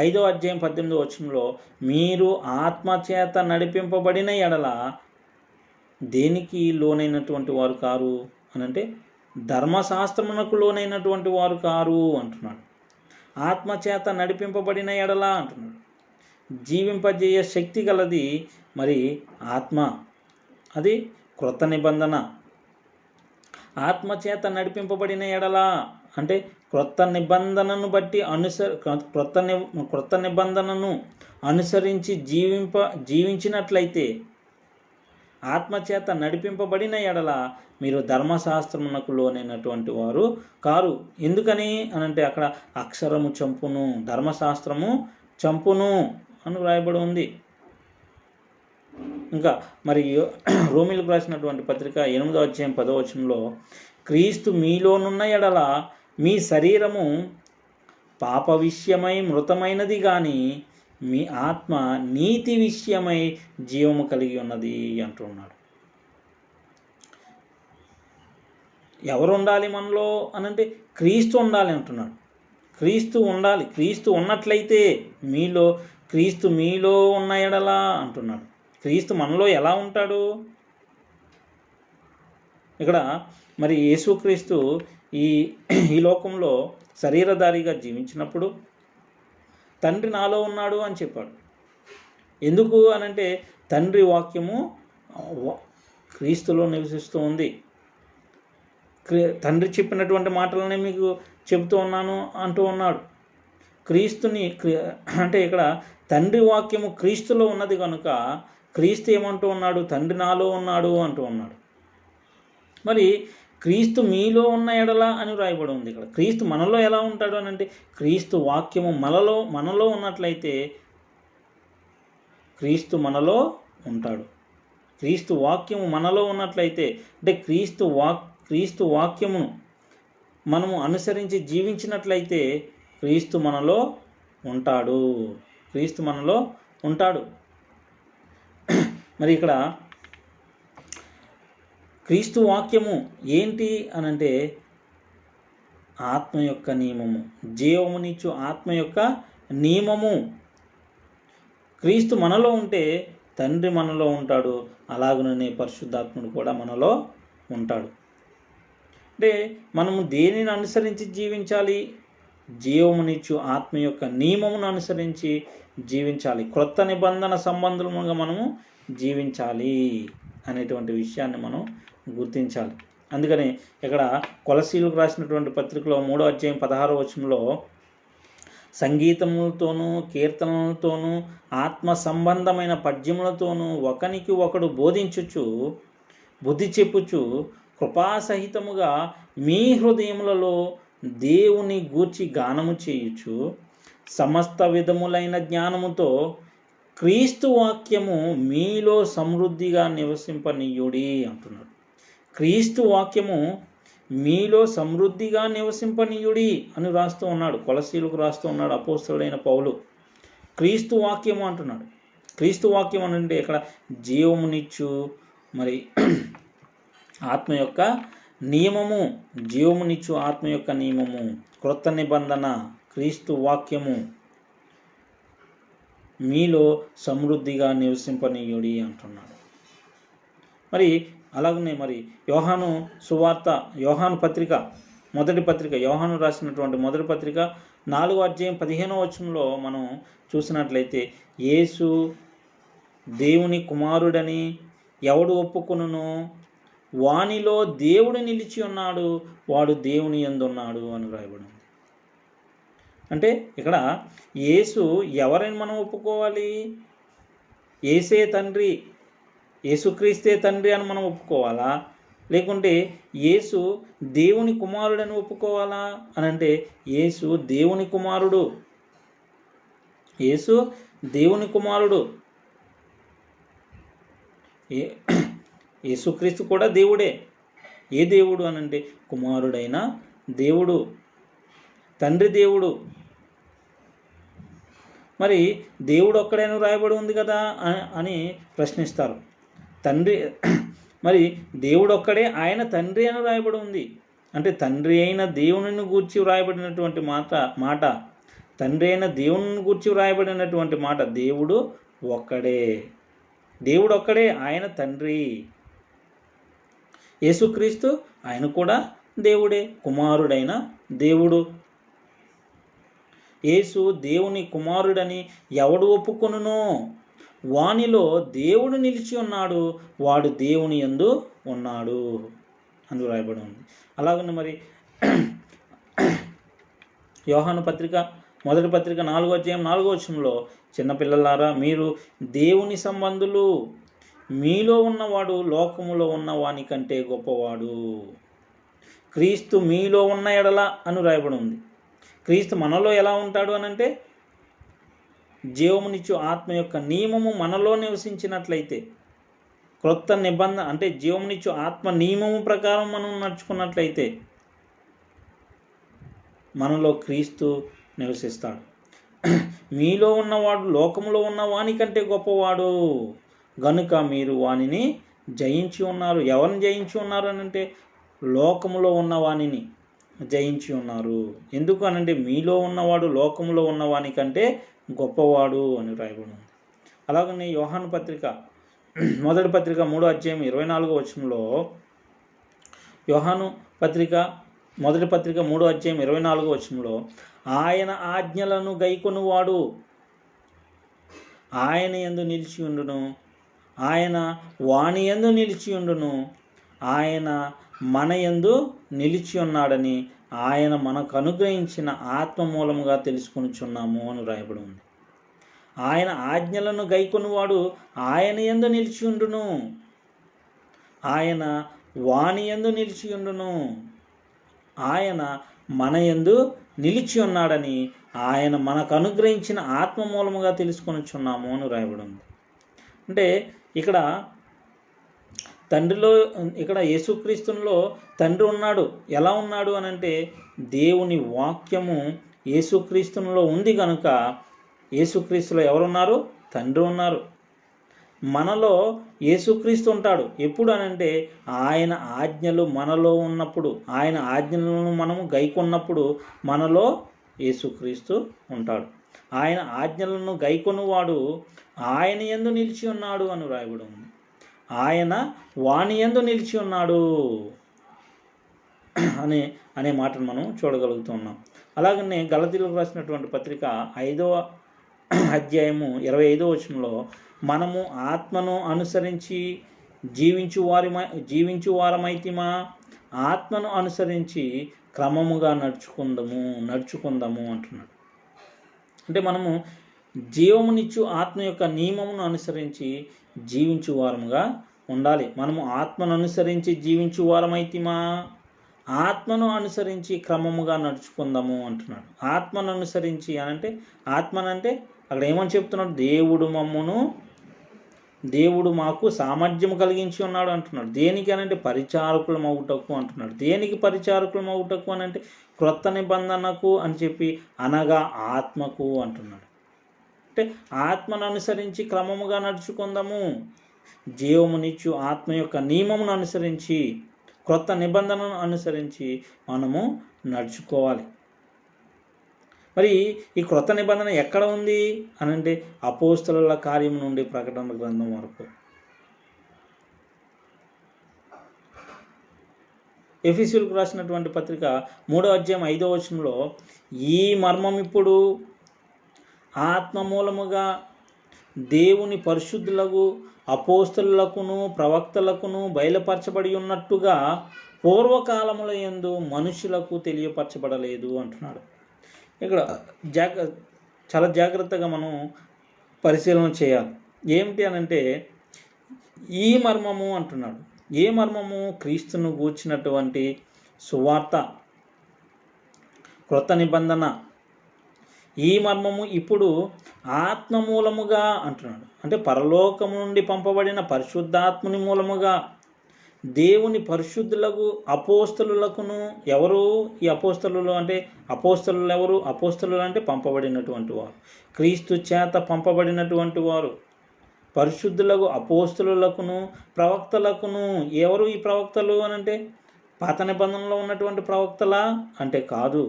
5వ అధ్యాయం 18వ వచనంలో మీరు ఆత్మ చేత నడిపింపబడిన ఎడల దేనికి లోనైనటువంటి వారు కారు అని అంటే ధర్మశాస్త్రమునకు లోనైనటువంటి వారు కారు అంటున్నాడు. ఆత్మ చేత నడిపింపబడిన ఎడల అంటున్నాడు. జీవింపజేయ శక్తి గలది మరి ఆత్మ, అది క్రొత్త నిబంధన. ఆత్మ చేత నడిపింపబడిన ఎడల అంటే క్రొత్త నిబంధనను బట్టి క్రొత్త నిబంధనను అనుసరించి జీవించినట్లయితే, ఆత్మచేత నడిపింపబడిన ఎడల మీరు ధర్మశాస్త్రమునకు లోనైనటువంటి వారు కారు. ఎందుకని అనంటే అక్కడ అక్షరము చంపును, ధర్మశాస్త్రము చంపును అని వ్రాయబడి ఉంది. ఇంకా మరి రోమీలకు రాసినటువంటి పత్రిక 8వ అధ్యాయం 10వ వచనంలో క్రీస్తు మీలోనున్న ఎడల మీ శరీరము పాప విషయమై మృతమైనది కానీ మీ ఆత్మ నీతి విషయమై జీవము కలిగి ఉన్నది అంటున్నాడు. ఎవరు ఉండాలి మనలో అనంటే క్రీస్తు ఉండాలి అంటున్నాడు. క్రీస్తు ఉండాలి. క్రీస్తు ఉన్నట్లయితే క్రీస్తు మీలో ఉన్న ఎడలా అంటున్నాడు. క్రీస్తు మనలో ఎలా ఉంటాడు? ఇక్కడ మరి యేసుక్రీస్తు ఈ లోకంలో శరీరధారిగా జీవించినప్పుడు తండ్రి నాలో ఉన్నాడు అని చెప్పాడు. ఎందుకు అనంటే తండ్రి వాక్యము క్రీస్తులో నివసిస్తూ ఉంది. తండ్రి చెప్పినటువంటి మాటలనే మీకు చెబుతూ ఉన్నాను అంటూ ఉన్నాడు. అంటే ఇక్కడ తండ్రి వాక్యము క్రీస్తులో ఉన్నది కనుక క్రీస్తు ఏమంటూ ఉన్నాడు? తండ్రి నాలో ఉన్నాడు అంటూ ఉన్నాడు. మరి క్రీస్తు మీలో ఉన్న ఎడల అని రాయబడి ఉంది. ఇక్కడ క్రీస్తు మనలో ఎలా ఉంటాడు అని అంటే క్రీస్తు వాక్యము మనలో ఉన్నట్లయితే క్రీస్తు మనలో ఉంటాడు. క్రీస్తు వాక్యము మనలో ఉన్నట్లయితే అంటే క్రీస్తు వాక్యమును మనము అనుసరించి జీవించినట్లయితే క్రీస్తు మనలో ఉంటాడు. క్రీస్తు మనలో ఉంటాడు. మరి ఇక్కడ క్రీస్తు వాక్యము ఏంటి అనంటే ఆత్మ యొక్క నియమము, జీవమునిచ్చు ఆత్మ యొక్క నియమము. క్రీస్తు మనలో ఉంటే తండ్రి మనలో ఉంటాడు, అలాగనే పరిశుద్ధాత్ముడు కూడా మనలో ఉంటాడు. అంటే మనము దేనిని అనుసరించి జీవించాలి? జీవమునిచ్చు ఆత్మ యొక్క నియమమును అనుసరించి జీవించాలి. క్రొత్త నిబంధన సంబంధముగా మనము జీవించాలి అనేటువంటి విషయాన్ని మనం గుర్తించాలి. అందుకని ఇక్కడ కొలసీలకు రాసినటువంటి పత్రికలో 3వ అధ్యాయం 16వ వచనంలో సంగీతములతోనూ కీర్తనలతోనూ ఆత్మ సంబంధమైన పద్యములతోనూ ఒకనికి ఒకడు బోధించుచు బుద్ధి చెప్పుచు కృపాసహితముగా మీ హృదయములలో దేవుని గూర్చి గానము చేయుచు సమస్త విధములైన జ్ఞానముతో క్రీస్తు వాక్యము మీలో సమృద్ధిగా నివసింపనీయుడి అంటున్నాడు. క్రీస్తు వాక్యము మీలో సమృద్ధిగా నివసింపనీయుడి అని రాస్తూ ఉన్నాడు. కొలసీలకు రాస్తూ ఉన్నాడు అపోస్తలుడైన పౌలు. క్రీస్తు వాక్యము అంటున్నాడు. క్రీస్తు వాక్యం అంటే ఇక్కడ జీవమునిచ్చు మరి ఆత్మ యొక్క నియమము, జీవమునిచ్చు ఆత్మ యొక్క నియమము, క్రొత్త నిబంధన క్రీస్తు వాక్యము మీలో సమృద్ధిగా నివసింపనీయుడి అంటున్నాడు. మరి అలాగనే మరి యోహాను సువార్త, యోహాను పత్రిక, యోహాను రాసినటువంటి మొదటి పత్రిక 4వ అధ్యాయం 15వ వచనంలో మనం చూసినట్లయితే యేసు దేవుని కుమారుడని ఎవడు ఒప్పుకొనునో వానిలో దేవుడు నిలిచి ఉన్నాడు, వాడు దేవుని యందు ఉన్నాడు అని రాయబడింది. అంటే ఇక్కడ యేసు ఎవరని మనం ఒప్పుకోవాలి? యేసే తండ్రి, యేసుక్రీస్తే తండ్రి అని మనం ఒప్పుకోవాలా? లేకుంటే యేసు దేవుని కుమారుడని ఒప్పుకోవాలా అని అంటే యేసు దేవుని కుమారుడు, యేసు దేవుని కుమారుడు. యేసుక్రీస్తు కూడా దేవుడే. ఏ దేవుడు అనంటే కుమారుడైన దేవుడు, తండ్రి దేవుడు. మరి దేవుడు ఒక్కడైనా రాయబడి ఉంది కదా అని ప్రశ్నిస్తారు. మరి దేవుడు ఒక్కడే, ఆయన తండ్రి అని రాయబడి ఉంది. అంటే తండ్రి అయిన దేవుని గూర్చి వ్రాయబడినటువంటి మాట తండ్రి అయిన దేవుని గూర్చి వ్రాయబడినటువంటి మాట దేవుడు ఒక్కడే, దేవుడు ఒక్కడే, ఆయన తండ్రి. యేసుక్రీస్తు ఆయన కూడా దేవుడే, కుమారుడైన దేవుడు. యేసు దేవుని కుమారుడని ఎవడు ఒప్పుకొనునో వానిలో దేవుడు నిలిచి ఉన్నాడు, వాడు దేవుని యందు ఉన్నాడు అని రాయబడి ఉంది. అలాగనే మరి యోహాను పత్రిక మొదటి పత్రిక 4వ అధ్యాయం 4వ వచనంలో చిన్నపిల్లలారా మీరు దేవుని సంబంధులు, మీలో ఉన్నవాడు లోకములో ఉన్న వాని కంటే గొప్పవాడు. క్రీస్తు మీలో ఉన్న ఎడల అని రాయబడి ఉంది. క్రీస్తు మనలో ఎలా ఉంటాడు అనంటే జీవమునిచ్చు ఆత్మ యొక్క నియమము మనలో నివసించినట్లయితే, క్రొత్త నిబంధన అంటే జీవమునిచ్చు ఆత్మ నియమము ప్రకారం మనం నడుచుకున్నట్లయితే మనలో క్రీస్తు నివసిస్తాడు. మీలో ఉన్నవాడు లోకములో ఉన్న వాని కంటే గొప్పవాడు గనుక మీరు వానిని జయించి ఉన్నారు. ఎవరిని జయించి ఉన్నారు అని అంటే లోకములో ఉన్న వానిని, జయించి ఉన్నారు. ఎందుకు అనంటే మీలో ఉన్నవాడు లోకంలో ఉన్నవాని కంటే గొప్పవాడు అని రాయబడి ఉంది. అలాగనే యోహాను పత్రిక మొదటి పత్రిక 3:24 యోహాను పత్రిక మొదటి పత్రిక 3:24 ఆయన ఆజ్ఞలను గైకొనువాడు ఆయన యందు నిలిచి ఉండును, ఆయన వాని యందు నిలిచి ఉండును, ఆయన మన యందు నిలిచి ఉన్నాడని ఆయన మనకు అనుగ్రహించిన ఆత్మ మూలముగా తెలుసుకొనుచున్నాము అని రాయబడి ఉంది. ఆయన ఆజ్ఞలను గైకొనువాడు ఆయన యందు నిలిచి ఉండును, ఆయన వాని యందు నిలిచి ఉండును, ఆయన మన యందు నిలిచి ఉన్నాడని ఆయన మనకు అనుగ్రహించిన ఆత్మ మూలముగా తెలుసుకొనుచున్నాము అని రాయబడి ఉంది. అంటే ఇక్కడ యేసుక్రీస్తులో తండ్రి ఉన్నాడు. ఎలా ఉన్నాడు అనంటే దేవుని వాక్యము యేసుక్రీస్తులో ఉంది కనుక యేసుక్రీస్తులో ఎవరున్నారు? తండ్రి ఉన్నారు. మనలో యేసుక్రీస్తు ఉంటాడు. ఎప్పుడు అనంటే ఆయన ఆజ్ఞలు మనలో ఉన్నప్పుడు, ఆయన ఆజ్ఞలను మనము గైకొన్నప్పుడు మనలో యేసుక్రీస్తు ఉంటాడు. ఆయన ఆజ్ఞలను గైకొనువాడు ఆయన యందు నిలిచి ఉన్నాడు అని రాయబడి ఉంది. ఆయన వాని యందు నిలిచి ఉన్నాడు అనే మాటను మనం చూడగలుగుతున్నాం. అలాగనే గలతీయులకు రాసినటువంటి పత్రిక 5వ అధ్యాయము 25 మనము ఆత్మను అనుసరించి జీవించు వారమైతిమా, ఆత్మను అనుసరించి క్రమముగా నడుచుకుందాము అంటున్నాడు. అంటే మనము జీవమునిచ్చు ఆత్మ యొక్క నియమమును అనుసరించి జీవించు వారముగా ఉండాలి. మనము ఆత్మను అనుసరించి జీవించు వారమైతిమా, ఆత్మను అనుసరించి క్రమముగా నడుచుకుందాము అంటున్నాడు. ఆత్మను అనుసరించి అనంటే ఆత్మనంటే అక్కడ ఏమని చెప్తున్నాడు? దేవుడు మాకు సామర్థ్యం కలిగించి ఉన్నాడు అంటున్నాడు. దేనికి అనంటే పరిచారకులం అవుటకు అంటున్నాడు. దేనికి పరిచారకులం అవుటకు అనంటే క్రొత్త నిబంధనకు అని చెప్పి, అనగా ఆత్మకు అంటున్నాడు. అంటే ఆత్మను అనుసరించి క్రమముగా నడుచుకుందాము. జీవమునిచ్చు ఆత్మ యొక్క నియమమును అనుసరించి, క్రొత్త నిబంధనను అనుసరించి మనము నడుచుకోవాలి. మరి ఈ క్రొత్త నిబంధన ఎక్కడ ఉంది అనంటే అపోస్తలుల కార్యం నుండి ప్రకటన గ్రంథం వరకు. ఎఫెసీయులకు రాసినటువంటి పత్రిక 3:5 ఈ మర్మం ఇప్పుడు ఆత్మ మూలముగా దేవుని పరిశుద్ధులకు అపోస్తలులకును ప్రవక్తలకును బయలుపరచబడి ఉన్నట్టుగా పూర్వకాలముల యందు మనుషులకు తెలియపరచబడలేదు అంటున్నాడు. ఇక్కడ చాలా జాగ్రత్తగా మనం పరిశీలన చేయాలి. ఏమిటి అనంటే ఈ మర్మము అంటున్నాడు. ఏ మర్మము? క్రీస్తును గూర్చినటువంటి సువార్త, క్రొత్త నిబంధన. ఈ మర్మము ఇప్పుడు ఆత్మ మూలముగా అంటున్నాడు. అంటే పరలోకము నుండి పంపబడిన పరిశుద్ధాత్ముని మూలముగా దేవుని పరిశుద్ధులకు అపోస్తలులకును. ఎవరు ఈ అపోస్తలులు అంటే? అపోస్తలులు ఎవరు? అపోస్తలులు అంటే పంపబడినటువంటి వారు, క్రీస్తు చేత పంపబడినటువంటి వారు. పరిశుద్ధులకు అపోస్తలులకును ప్రవక్తలకును. ఎవరు ఈ ప్రవక్తలు అనంటే పాత నిబంధనలో ఉన్నటువంటి ప్రవక్తలా అంటే కాదు.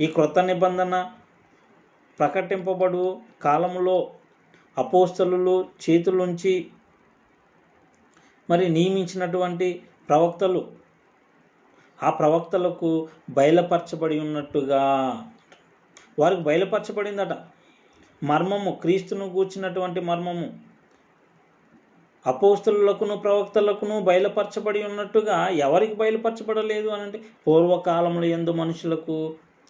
ఈ క్రొత్త నిబంధన ప్రకటింపబడు కాలంలో అపోస్తలులు చేతులుంచి మరి నియమించినటువంటి ప్రవక్తలు, ఆ ప్రవక్తలకు బయలుపరచబడి ఉన్నట్టుగా వారికి బయలుపరచబడిందట మర్మము. క్రీస్తును గూర్చినటువంటి మర్మము అపోస్తలులకును ప్రవక్తలకును బయలుపరచబడి ఉన్నట్టుగా ఎవరికి బయలుపరచబడలేదు అనంటే పూర్వకాలముల యందు మనుషులకు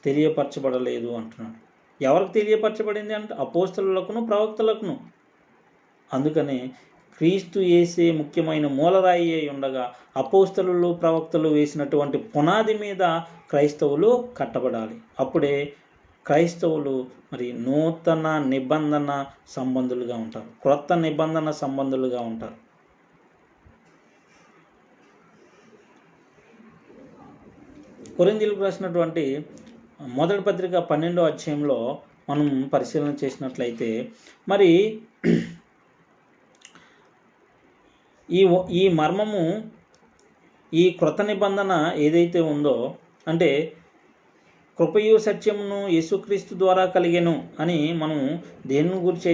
తెలియపరచబడలేదు అంటున్నాడు. ఎవరికి తెలియపరచబడింది అంటే అపోస్తలులకును ప్రవక్తలకును. అందుకనే క్రీస్తు యేసే ముఖ్యమైన మూలరాయి అయి ఉండగా అపోస్తలులు ప్రవక్తలు వేసినటువంటి పునాది మీద క్రైస్తవులు కట్టబడాలి. అప్పుడే క్రైస్తవులు మరి నూతన నిబంధన సంబంధులుగా ఉంటారు, క్రొత్త నిబంధన సంబంధులుగా ఉంటారు. కొరింథీయులకు రాసినటువంటి మొదటి పత్రిక 12వ అధ్యాయంలో మనం పరిశీలన చేసినట్లయితే మరి ఈ మర్మము ఈ క్రొత్త నిబంధన ఏదైతే ఉందో, అంటే కృపయు సత్యమును యేసుక్రీస్తు ద్వారా కలిగెను అని మనం దేని గురించి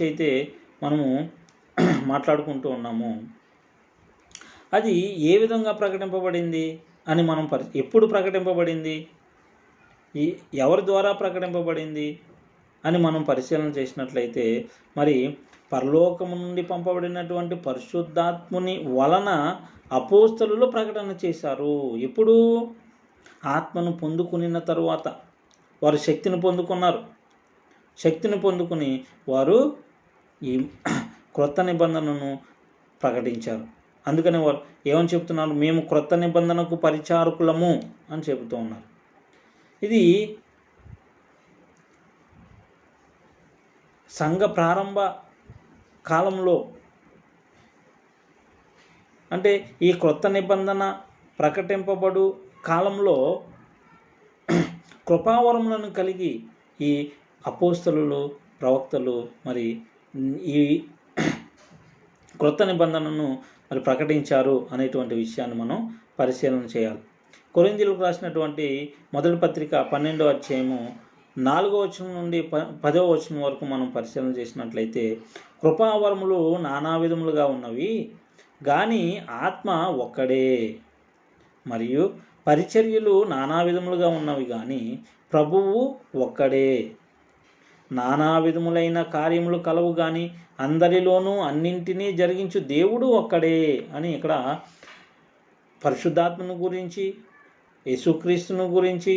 అయితే మనము మాట్లాడుకుంటూ ఉన్నాము. అది ఏ విధంగా ప్రకటింపబడింది అని మనం ఎప్పుడు ప్రకటింపబడింది, ఎవరి ద్వారా ప్రకటింపబడింది అని మనం పరిశీలన చేసినట్లయితే, మరి పరలోకము నుండి పంపబడినటువంటి పరిశుద్ధాత్ముని వలన అపోస్తలులు ప్రకటన చేశారు. ఎప్పుడు? ఆత్మను పొందుకున్న తరువాత వారు శక్తిని పొందుకున్నారు. శక్తిని పొందుకుని వారు ఈ క్రొత్త నిబంధనను ప్రకటించారు. అందుకని వారు ఏమని చెప్తున్నారు? మేము క్రొత్త నిబంధనకు పరిచారకులము అని చెబుతూ ఉన్నారు. ఇది సంఘ ప్రారంభ కాలంలో, అంటే ఈ క్రొత్త నిబంధన ప్రకటింపబడు కాలంలో కృపావరములను కలిగి ఈ అపోస్తలులు, ప్రవక్తలు మరి ఈ క్రొత్త నిబంధనను మరి ప్రకటించారు అనేటువంటి విషయాన్ని మనం పరిశీలన చేయాలి. కొరింథీయులకు రాసినటువంటి మొదటి పత్రిక 12వ అధ్యాయము 4వ వచనం నుండి 10వ వచనం వరకు మనం పరిశీలన చేసినట్లయితే, కృపావరములు నానా విధములుగా ఉన్నవి కానీ ఆత్మ ఒక్కడే, మరియు పరిచర్యలు నానా విధములుగా ఉన్నవి కానీ ప్రభువు ఒక్కడే. నానా విధములైన కార్యములు కలవు కానీ అందరిలోనూ అన్నింటినీ జరిగించు దేవుడు ఒక్కడే అని ఇక్కడ పరిశుద్ధాత్మను గురించి, యేసుక్రీస్తును గురించి,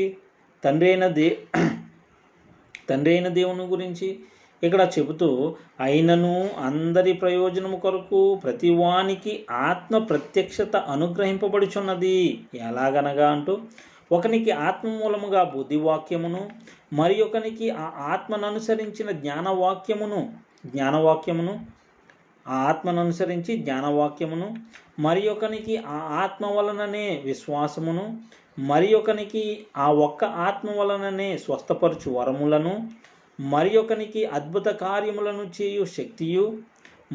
తండ్రి అయిన దేవుని గురించి ఇక్కడ చెబుతూ, అయినను అందరి ప్రయోజనము కొరకు ప్రతివానికి ఆత్మ ప్రత్యక్షత అనుగ్రహింపబడుచున్నది. ఎలాగనగా అంటూ, ఒకనికి ఆత్మ మూలముగా బుద్ధివాక్యమును, మరి ఒకనికి ఆ ఆత్మను అనుసరించిన జ్ఞానవాక్యమును, ఆ ఆత్మను అనుసరించి జ్ఞానవాక్యమును, మరి ఒకనికి ఆ ఆత్మ వలననే విశ్వాసమును, మరి ఒకనికి ఆ ఒక్క ఆత్మ వలననే స్వస్థపరచు వరములను, మరి ఒకనికి అద్భుత కార్యములను చేయు శక్తియు,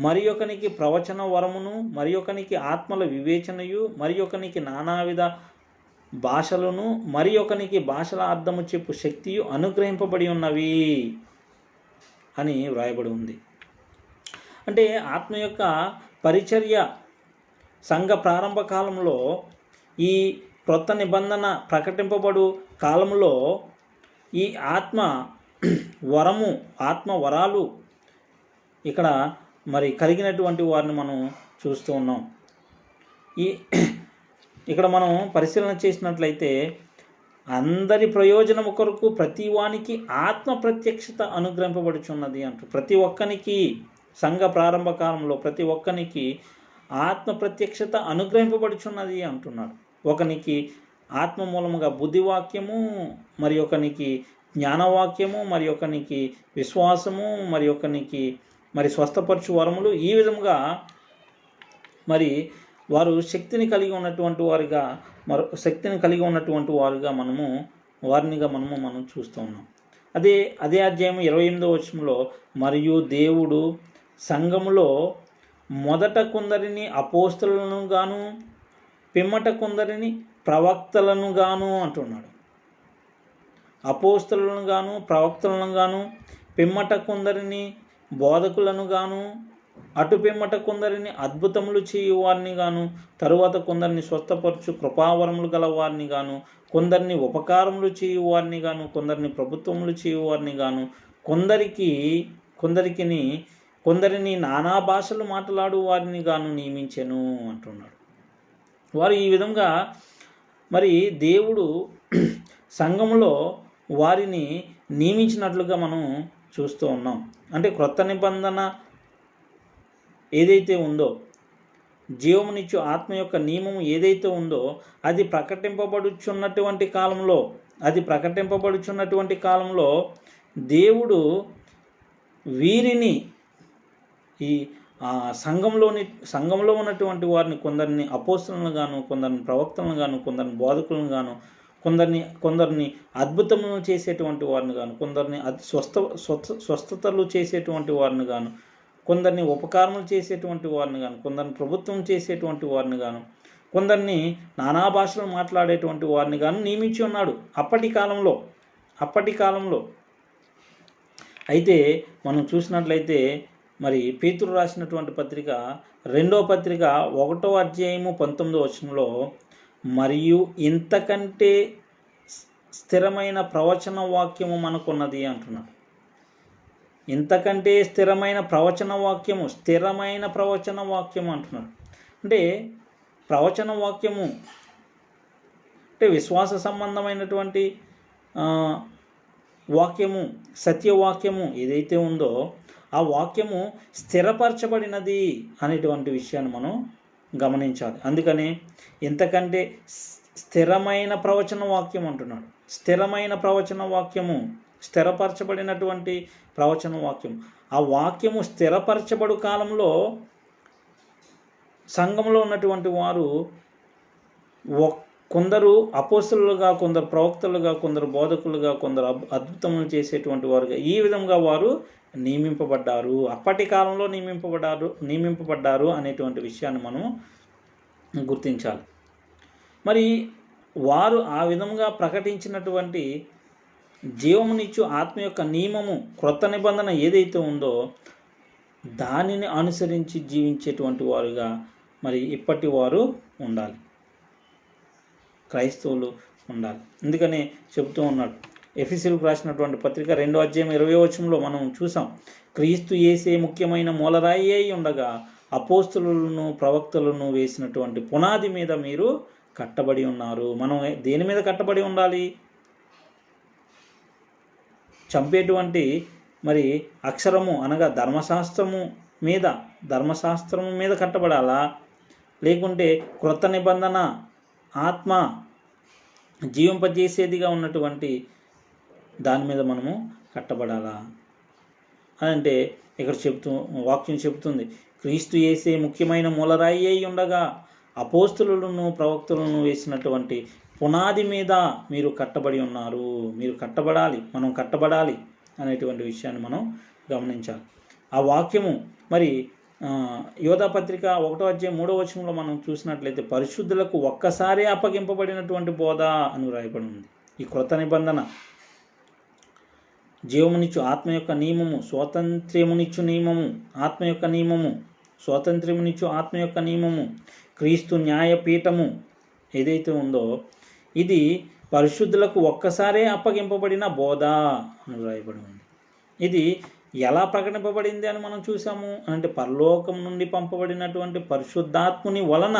మరి ఒకనికి ప్రవచన వరమును, మరి ఒకనికి ఆత్మల వివేచనయు, మరి ఒకనికి నానావిధ భాషలను, మరి ఒకనికి భాషల అర్థము చెప్పు శక్తియు అనుగ్రహింపబడి ఉన్నవి అని వ్రాయబడి ఉంది. అంటే ఆత్మ యొక్క పరిచర్య సంఘ ప్రారంభ కాలంలో, ఈ క్రొత్త నిబంధన ప్రకటింపబడు కాలంలో ఈ ఆత్మ వరాలు ఇక్కడ మరి కలిగినటువంటి వారిని మనం చూస్తూ ఉన్నాం. ఇక్కడ మనం పరిశీలన చేసినట్లయితే, అందరి ప్రయోజనము కొరకు ప్రతి వానికి ఆత్మ ప్రత్యక్షత అనుగ్రహింపబడుచున్నది అంటూ, ప్రతి ఒక్కనికి సంఘ ప్రారంభ కాలంలో ప్రతి ఒక్కనికి ఆత్మ ప్రత్యక్షత అనుగ్రహింపబడుచున్నది అంటున్నాడు. ఒకనికి ఆత్మ మూలముగా బుద్ధివాక్యము, మరి ఒకనికి జ్ఞానవాక్యము, మరి ఒకనికి విశ్వాసము, మరి ఒకనికి మరి స్వస్థపరచు వరములు. ఈ విధముగా మరి వారు శక్తిని కలిగి ఉన్నటువంటి వారుగా మనం చూస్తూ ఉన్నాం. అదే అధ్యాయం 28వ వచనంలో, మరియు దేవుడు సంఘములో మొదట కొందరిని అపోస్తలులను గాను, పిమ్మట కొందరిని ప్రవక్తలను గాను అంటున్నాడు. అపోస్తలులను గాను, ప్రవక్తలను గాను, పిమ్మట కొందరిని బోధకులను గాను, అటు పిమ్మట కొందరిని అద్భుతములు చేయు వారిని గాను, తరువాత కొందరిని స్వస్థపరచు కృపావరములు గల వారిని గాను, కొందరిని ఉపకారములు చేయు వారిని గాను, కొందరిని ప్రభుత్వములు చేయు వారిని గాను, కొందరిని నానా భాషలు మాట్లాడు వారిని గాను నియమించెను అంటున్నాడు. వారు ఈ విధంగా మరి దేవుడు సంఘములో వారిని నియమించినట్లుగా మనం చూస్తూ ఉన్నాం. అంటే క్రొత్త నిబంధన ఏదైతే ఉందో, జీవమునిచ్చు ఆత్మ యొక్క నియమం ఏదైతే ఉందో, అది ప్రకటింపబడుచున్నటువంటి కాలంలో దేవుడు వీరిని ఈ సంఘంలో ఉన్నటువంటి వారిని కొందరిని అపోస్తలులను గాను, కొందరిని ప్రవక్తలను గాను, కొందరిని బోధకులను గాను, కొందరిని అద్భుతములను చేసేటువంటి వారిని గాను, కొందరిని స్వస్థతలు చేసేటువంటి వారిని గాను, కొందరిని ఉపకారములు చేసేటువంటి వారిని గాను, కొందరిని ప్రభుత్వం చేసేటువంటి వారిని గాను, కొందరిని నానా భాషలు మాట్లాడేటువంటి వారిని గాను నియమించి ఉన్నాడు అప్పటి కాలంలో. అయితే మనం చూసినట్లయితే మరి పేతురు రాసినటువంటి పత్రిక 2వ పత్రిక 1వ అధ్యాయము 19వ వచనంలో, మరియు ఇంతకంటే స్థిరమైన ప్రవచన వాక్యము మనకున్నది అంటున్నాడు. ఇంతకంటే స్థిరమైన ప్రవచన వాక్యము అంటున్నాడు. అంటే ప్రవచన వాక్యము అంటే విశ్వాస సంబంధమైనటువంటి వాక్యము, సత్యవాక్యము ఏదైతే ఉందో ఆ వాక్యము స్థిరపరచబడినది అనేటువంటి విషయాన్ని మనం గమనించాలి. అందుకని ఇంతకంటే స్థిరమైన ప్రవచన వాక్యం అంటున్నాడు. స్థిరమైన ప్రవచన వాక్యము, స్థిరపరచబడినటువంటి ప్రవచన వాక్యం. ఆ వాక్యము స్థిరపరచబడు కాలంలో సంఘంలో ఉన్నటువంటి వారు కొందరు అపోస్తలులుగా, కొందరు ప్రవక్తలుగా, కొందరు బోధకులుగా, కొందరు అద్భుతములు చేసేటువంటి వారుగా ఈ విధంగా వారు నియమింపబడ్డారు. అప్పటి కాలంలో నియమింపబడ్డారు అనేటువంటి విషయాన్ని మనం గుర్తించాలి. మరి వారు ఆ విధంగా ప్రకటించినటువంటి జీవమునిచ్చు ఆత్మ యొక్క నియమము, క్రొత్త నిబంధన ఏదైతే ఉందో దానిని అనుసరించి జీవించేటువంటి వారుగా మరి ఇప్పటి వారు ఉండాలి, క్రైస్తవులు ఉండాలి. అందుకనే చెబుతూ ఉన్నాడు. ఎఫెసీయులకు రాసినటువంటి పత్రిక 2వ అధ్యాయం 20వ వచనంలో మనం చూసాం, క్రీస్తు యేసే ముఖ్యమైన మూలరాయి అయి ఉండగా అపోస్తలులను ప్రవక్తలను వేసినటువంటి పునాది మీద మీరు కట్టబడి ఉన్నారు. మనం దేని మీద కట్టబడి ఉండాలి? చంపేటువంటి మరి అక్షరము అనగా ధర్మశాస్త్రము మీద కట్టబడాలా? లేకుంటే క్రొత్త నిబంధన ఆత్మ జీవింపజేసేదిగా ఉన్నటువంటి దాని మీద మనము కట్టబడాలా అని అంటే ఇక్కడ వాక్యం చెబుతుంది, క్రీస్తు యేసే ముఖ్యమైన మూలరాయి అయి ఉండగా అపోస్తలులను ప్రవక్తలను వేసినటువంటి పునాది మీద మీరు కట్టబడి ఉన్నారు. మీరు కట్టబడాలి, మనం కట్టబడాలి అనేటువంటి విషయాన్ని మనం గమనించాలి. ఆ వాక్యము మరి యోధా పత్రిక 1వ అధ్యాయం 3వ వచనంలో మనం చూసినట్లయితే పరిశుద్ధులకు ఒక్కసారే అప్పగింపబడినటువంటి బోధ అని రాయబడి ఉంది. ఈ క్రొత్త నిబంధన జీవమునిచ్చు ఆత్మ యొక్క నియమము, స్వాతంత్ర్యమునిచ్చు నియమము, ఆత్మ యొక్క నియమము, స్వాతంత్ర్యమునిచ్చు ఆత్మ యొక్క నియమము, క్రీస్తు న్యాయపీఠము ఏదైతే ఉందో ఇది పరిశుద్ధులకు ఒక్కసారే అప్పగింపబడిన బోధ అని రాయబడి ఉంది. ఇది ఎలా ప్రకటింపబడింది అని మనం చూసాము అంటే పరలోకం నుండి పంపబడినటువంటి పరిశుద్ధాత్ముని వలన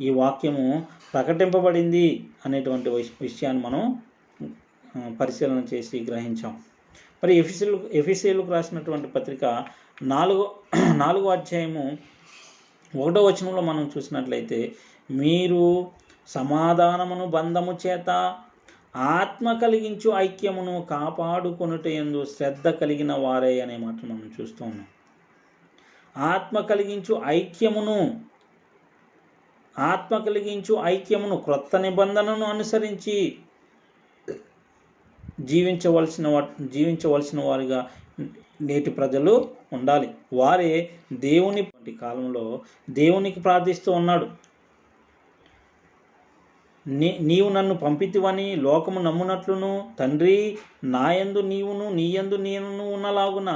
ఈ వాక్యము ప్రకటింపబడింది అనేటువంటి విషయాన్ని మనం పరిశీలన చేసి గ్రహించాం. మరి ఎఫెసీయులకు రాసినటువంటి పత్రిక 4వ అధ్యాయము 1వ వచనంలో మనం చూసినట్లయితే మీరు సమాధానమును బంధము చేత ఆత్మ కలిగించు ఐక్యమును కాపాడుకొనుటయందు శ్రద్ధ కలిగిన వారే అనే మాట మనం చూస్తూ ఉన్నాం. ఆత్మ కలిగించు ఐక్యమును క్రొత్త నిబంధనను అనుసరించి జీవించవలసిన వారిగా నేటి ప్రజలు ఉండాలి. వారే దేవుని కాలంలో దేవునికి ప్రార్థిస్తూ ఉన్నాడు. నీవు నన్ను పంపితివని లోకము నమ్మునట్లును తండ్రి నాయందు నీవును నీయందు నేను ఉన్నలాగున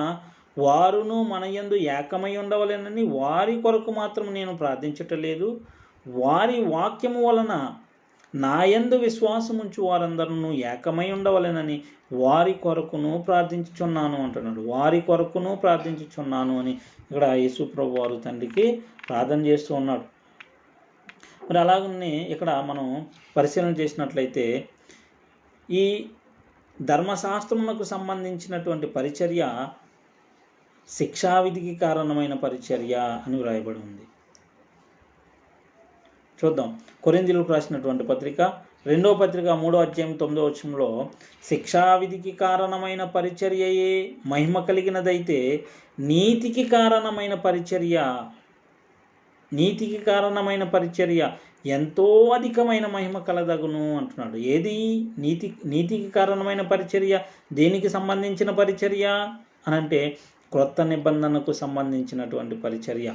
వారును మనయందు ఏకమై ఉండవలెనని వారి కొరకు మాత్రం నేను ప్రార్థించటలేదు. వారి వాక్యము వలన నాయందు విశ్వాసముంచు వారందరూ ఏకమై ఉండవలెనని వారి కొరకును ప్రార్థించుచున్నాను అంటున్నాడు. వారి కొరకును ప్రార్థించుచున్నాను అని ఇక్కడ యేసు ప్రభు వారు తండ్రికి ప్రార్థన చేస్తూ ఉన్నాడు. మరి అలాగనే ఇక్కడ మనం పరిశీలన చేసినట్లయితే ఈ ధర్మశాస్త్రమునకు సంబంధించినటువంటి పరిచర్య శిక్షావిధికి కారణమైన పరిచర్య అని వ్రాయబడి ఉంది. చూద్దాం. కొరింథీయులకు రాసినటువంటి పత్రిక 2వ పత్రిక 3వ అధ్యాయం 9వ వచనంలో శిక్షావిధికి కారణమైన పరిచర్యయే మహిమ కలిగినదైతే నీతికి కారణమైన పరిచర్య ఎంతో అధికమైన మహిమ కలదగును అంటున్నాడు. ఏది నీతికి కారణమైన పరిచర్య? దేనికి సంబంధించిన పరిచర్య అనంటే క్రొత్త నిబంధనకు సంబంధించినటువంటి పరిచర్య.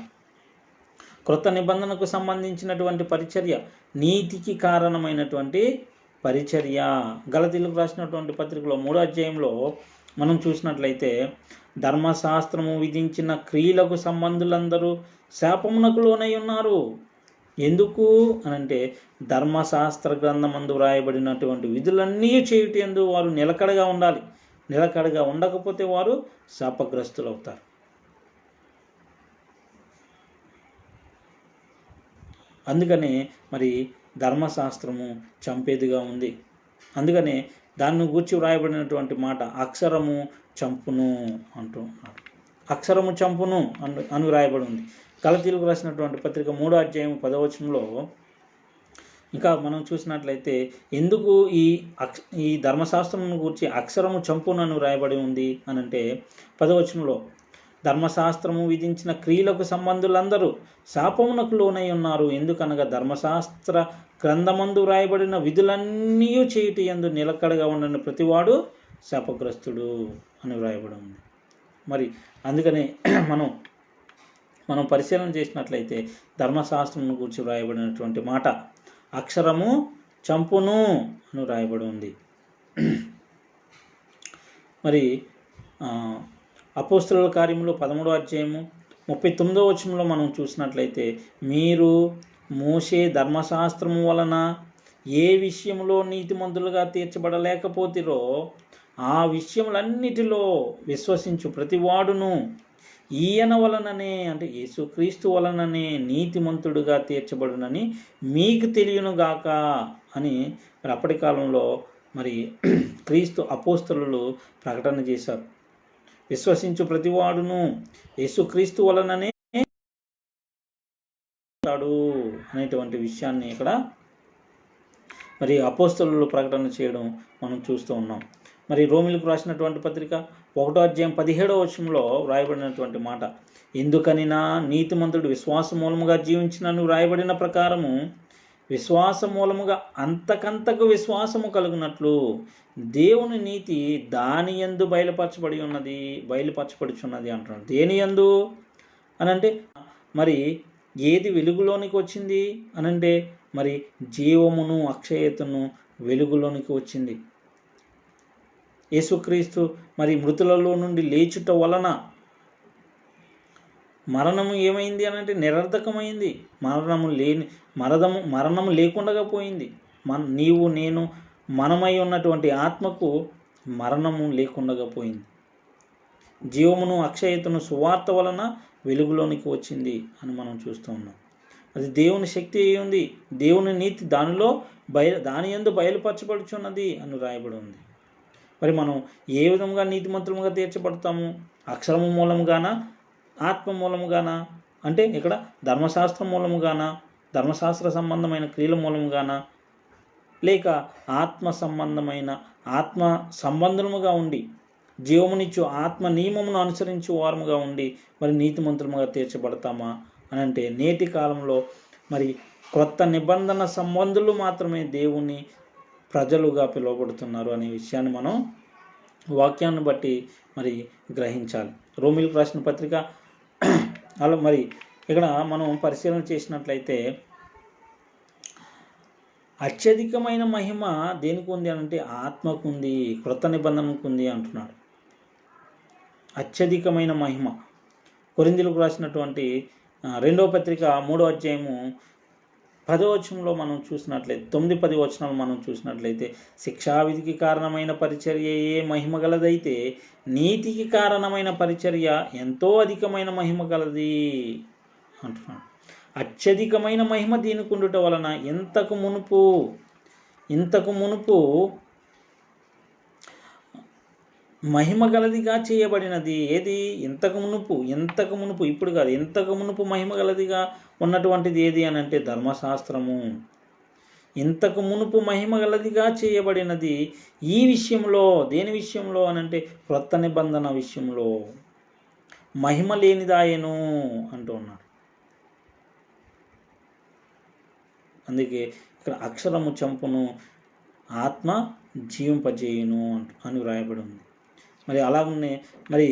క్రొత్త నిబంధనకు సంబంధించినటువంటి పరిచర్య నీతికి కారణమైనటువంటి పరిచర్య. గలతీయులకు రాసినటువంటి పత్రికలో 3వ అధ్యాయంలో మనం చూసినట్లయితే ధర్మశాస్త్రము విధించిన క్రియలకు సంబంధులందరూ శాపమునకు లోనై ఉన్నారు. ఎందుకు అనంటే ధర్మశాస్త్ర గ్రంథమందు వ్రాయబడినటువంటి విధులన్నీ చేయుటందు వారు నిలకడగా ఉండాలి. నిలకడగా ఉండకపోతే వారు శాపగ్రస్తులు అవుతారు. అందుకనే మరి ధర్మశాస్త్రము చంపేదిగా ఉంది. అందుకనే దాన్ని గూర్చి వ్రాయబడినటువంటి మాట అక్షరము చంపును అంటున్నాడు. అక్షరము చంపును అని వ్రాయబడి ఉంది. గలతీయులకు రాసినటువంటి పత్రిక 3వ అధ్యాయం 10వ వచనంలో ఇంకా మనం చూసినట్లయితే ఎందుకు ఈ ధర్మశాస్త్రం గురించి అక్షరము చంపును అని వ్రాయబడి ఉంది అనంటే 10వ వచనంలో ధర్మశాస్త్రము విధించిన క్రియలకు సంబంధులందరూ శాపమునకు లోనై ఉన్నారు. ఎందుకనగా ధర్మశాస్త్ర గ్రంథమందు వ్రాయబడిన విధులన్నీ చేయుట యందు నిలకడగా ఉండని ప్రతివాడు శాపగ్రస్తుడు అని వ్రాయబడి ఉంది. మరి అందుకనే మనం పరిశీలన చేసినట్లయితే ధర్మశాస్త్రం గురించి వ్రాయబడినటువంటి మాట అక్షరము చంపును అని వ్రాయబడి ఉంది. మరి అపోస్తలుల కార్యములు 13వ అధ్యాయము 39వ వచనంలో మనం చూసినట్లయితే మీరు మోషే ధర్మశాస్త్రము వలన ఏ విషయంలో నీతిమంతులుగా తీర్చబడలేకపోతిరో ఆ విషయములన్నిటిలో విశ్వసించు ప్రతివాడును ఈయన వలననే అంటే యేసుక్రీస్తు వలననే నీతిమంతుడుగా తీర్చబడునని మీకు తెలియనుగాక అని మరి అప్పటి కాలంలో మరి క్రీస్తు అపోస్తలులు ప్రకటన చేశారు. విశ్వసించు ప్రతివాడును యేసుక్రీస్తు వలననే అనేటువంటి విషయాన్ని ఇక్కడ మరి అపోస్తలులు ప్రకటన చేయడం మనం చూస్తూ ఉన్నాం. మరి రోమిలకు రాసినటువంటి పత్రిక 1వ అధ్యాయం 17వ వచనంలో వ్రాయబడినటువంటి మాట ఎందుకనినా నీతిమంతుడు విశ్వాస మూలముగా జీవించినను వ్రాయబడిన ప్రకారము విశ్వాస మూలముగా అంతకంతకు విశ్వాసము కలుగునట్లు దేవుని నీతి దాని యందు బయలుపరచబడుచున్నది అంటున్నాడు. దేని యందు అనంటే మరి ఏది వెలుగులోనికి వచ్చింది అనంటే మరి జీవమును అక్షయతను వెలుగులోనికి వచ్చింది. యేసుక్రీస్తు మరి మృతులలో నుండి లేచుట వలన మరణము ఏమైంది అనంటే నిరర్ధకమైంది. మరణము లేకుండా పోయింది. నీవు నేను మనమై ఉన్నటువంటి ఆత్మకు మరణము లేకుండా పోయింది. జీవమును అక్షయతను సువార్త వలన వెలుగులోనికి వచ్చింది అని మనం చూస్తూ ఉన్నాం. అది దేవుని శక్తి అయి ఉంది. దేవుని నీతి దాని యందు బయలుపరచబడుచున్నది అని రాయబడి ఉంది. మరి మనం ఏ విధంగా నీతిమంతులుగా తీర్చబడతాము? అక్షరము మూలముగానా, ఆత్మ మూలముగానా? అంటే ఇక్కడ ధర్మశాస్త్రం మూలముగానా, ధర్మశాస్త్ర సంబంధమైన క్రియల మూలముగానా, లేక ఆత్మ సంబంధముగా ఉండి జీవమునిచ్చు ఆత్మ నియమమును అనుసరించే వారముగా ఉండి మరి నీతిమంతులుగా తీర్చబడతామా అని అంటే నేటి కాలంలో మరి క్రొత్త నిబంధన సంబంధులు మాత్రమే దేవుని ప్రజలుగా పిలువబడుతున్నారు అనే విషయాన్ని మనం వాక్యాన్ని బట్టి మరి గ్రహించాలి. రోమిలకు రాసిన పత్రిక అలా మరి ఇక్కడ మనం పరిశీలన చేసినట్లయితే అత్యధికమైన మహిమ దేనికి ఉంది అనంటే ఆత్మకు ఉంది, క్రొత్త నిబంధనకు ఉంది అంటున్నాడు. అత్యధికమైన మహిమ కొరింథీయులకు రాసినటువంటి 2వ పత్రిక 3వ అధ్యాయము 10వ వచనంలో మనం చూసినట్లయితే 9-10 వచనాలు మనం చూసినట్లయితే శిక్షావిధికి కారణమైన పరిచర్యయే మహిమ గలదైతే నీతికి కారణమైన పరిచర్య ఎంతో అధికమైన మహిమ గలది అంటున్నాడు. అత్యధికమైన మహిమ దీనికి ఉండుట వలన ఇంతకు మునుపు మహిమ గలదిగా చేయబడినది ఏది? ఇంతకు మునుపు ఇప్పుడు కాదు, ఇంతకు మునుపు మహిమ గలదిగా ఉన్నటువంటిది ఏది అని అంటే ధర్మశాస్త్రము. ఇంతకు మునుపు మహిమ గలదిగా చేయబడినది ఈ విషయంలో. దేని విషయంలో అనంటే క్రొత్త నిబంధన విషయంలో మహిమ లేనిదాయను అంటూ ఉన్నాడు. అందుకే ఇక్కడ అక్షరము చంపును, ఆత్మ జీవింపజేయును అని వ్రాయబడి ఉంది. మరి అలాగనే మరి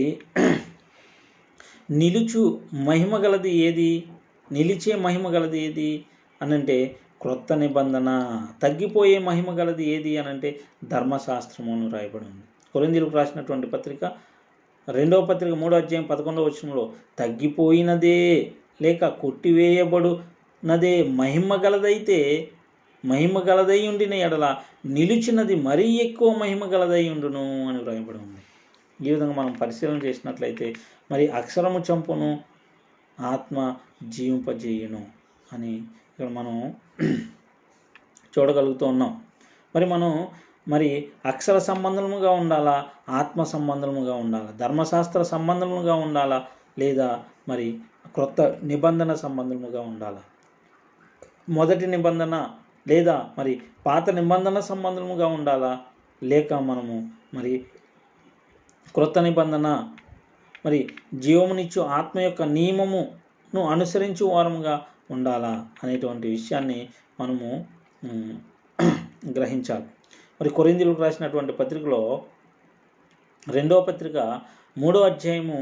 నిలుచు మహిమ గలది ఏది నిలిచే మహిమ గలది ఏది అనంటే క్రొత్త నిబంధన. తగ్గిపోయే మహిమ గలది ఏది అనంటే ధర్మశాస్త్రము అని రాయబడి ఉంది. కొరింథీయులకు రాసినటువంటి పత్రిక 2వ పత్రిక 3వ అధ్యాయం 11వ వచనంలో తగ్గిపోయినదే లేక కొట్టివేయబడునదే మహిమ గలదై ఉండిన ఎడల నిలిచినది మరీ ఎక్కువ మహిమ గలదై ఉండును అని వ్రాయబడి ఉంది. ఈ విధంగా మనం పరిశీలన చేసినట్లయితే మరి అక్షరము చంపును, ఆత్మ జీవింపజేయును అని ఇక్కడ మనం చూడగలుగుతూ ఉన్నాం. మరి అక్షర సంబంధముగా ఉండాలా, ఆత్మ సంబంధముగా ఉండాలా, ధర్మశాస్త్ర సంబంధముగా ఉండాలా, లేదా మరి క్రొత్త నిబంధన సంబంధముగా ఉండాలా, మొదటి నిబంధన లేదా మరి పాత నిబంధన సంబంధముగా ఉండాలా, లేక మనము మరి క్రొత్త నిబంధన మరి జీవమునిచ్చు ఆత్మ యొక్క నియమమును అనుసరించు వారముగా ఉండాలా అనేటువంటి విషయాన్ని మనము గ్రహించాలి. మరి కొరింథీయులకు రాసినటువంటి పత్రికలో 2వ పత్రిక 3వ అధ్యాయము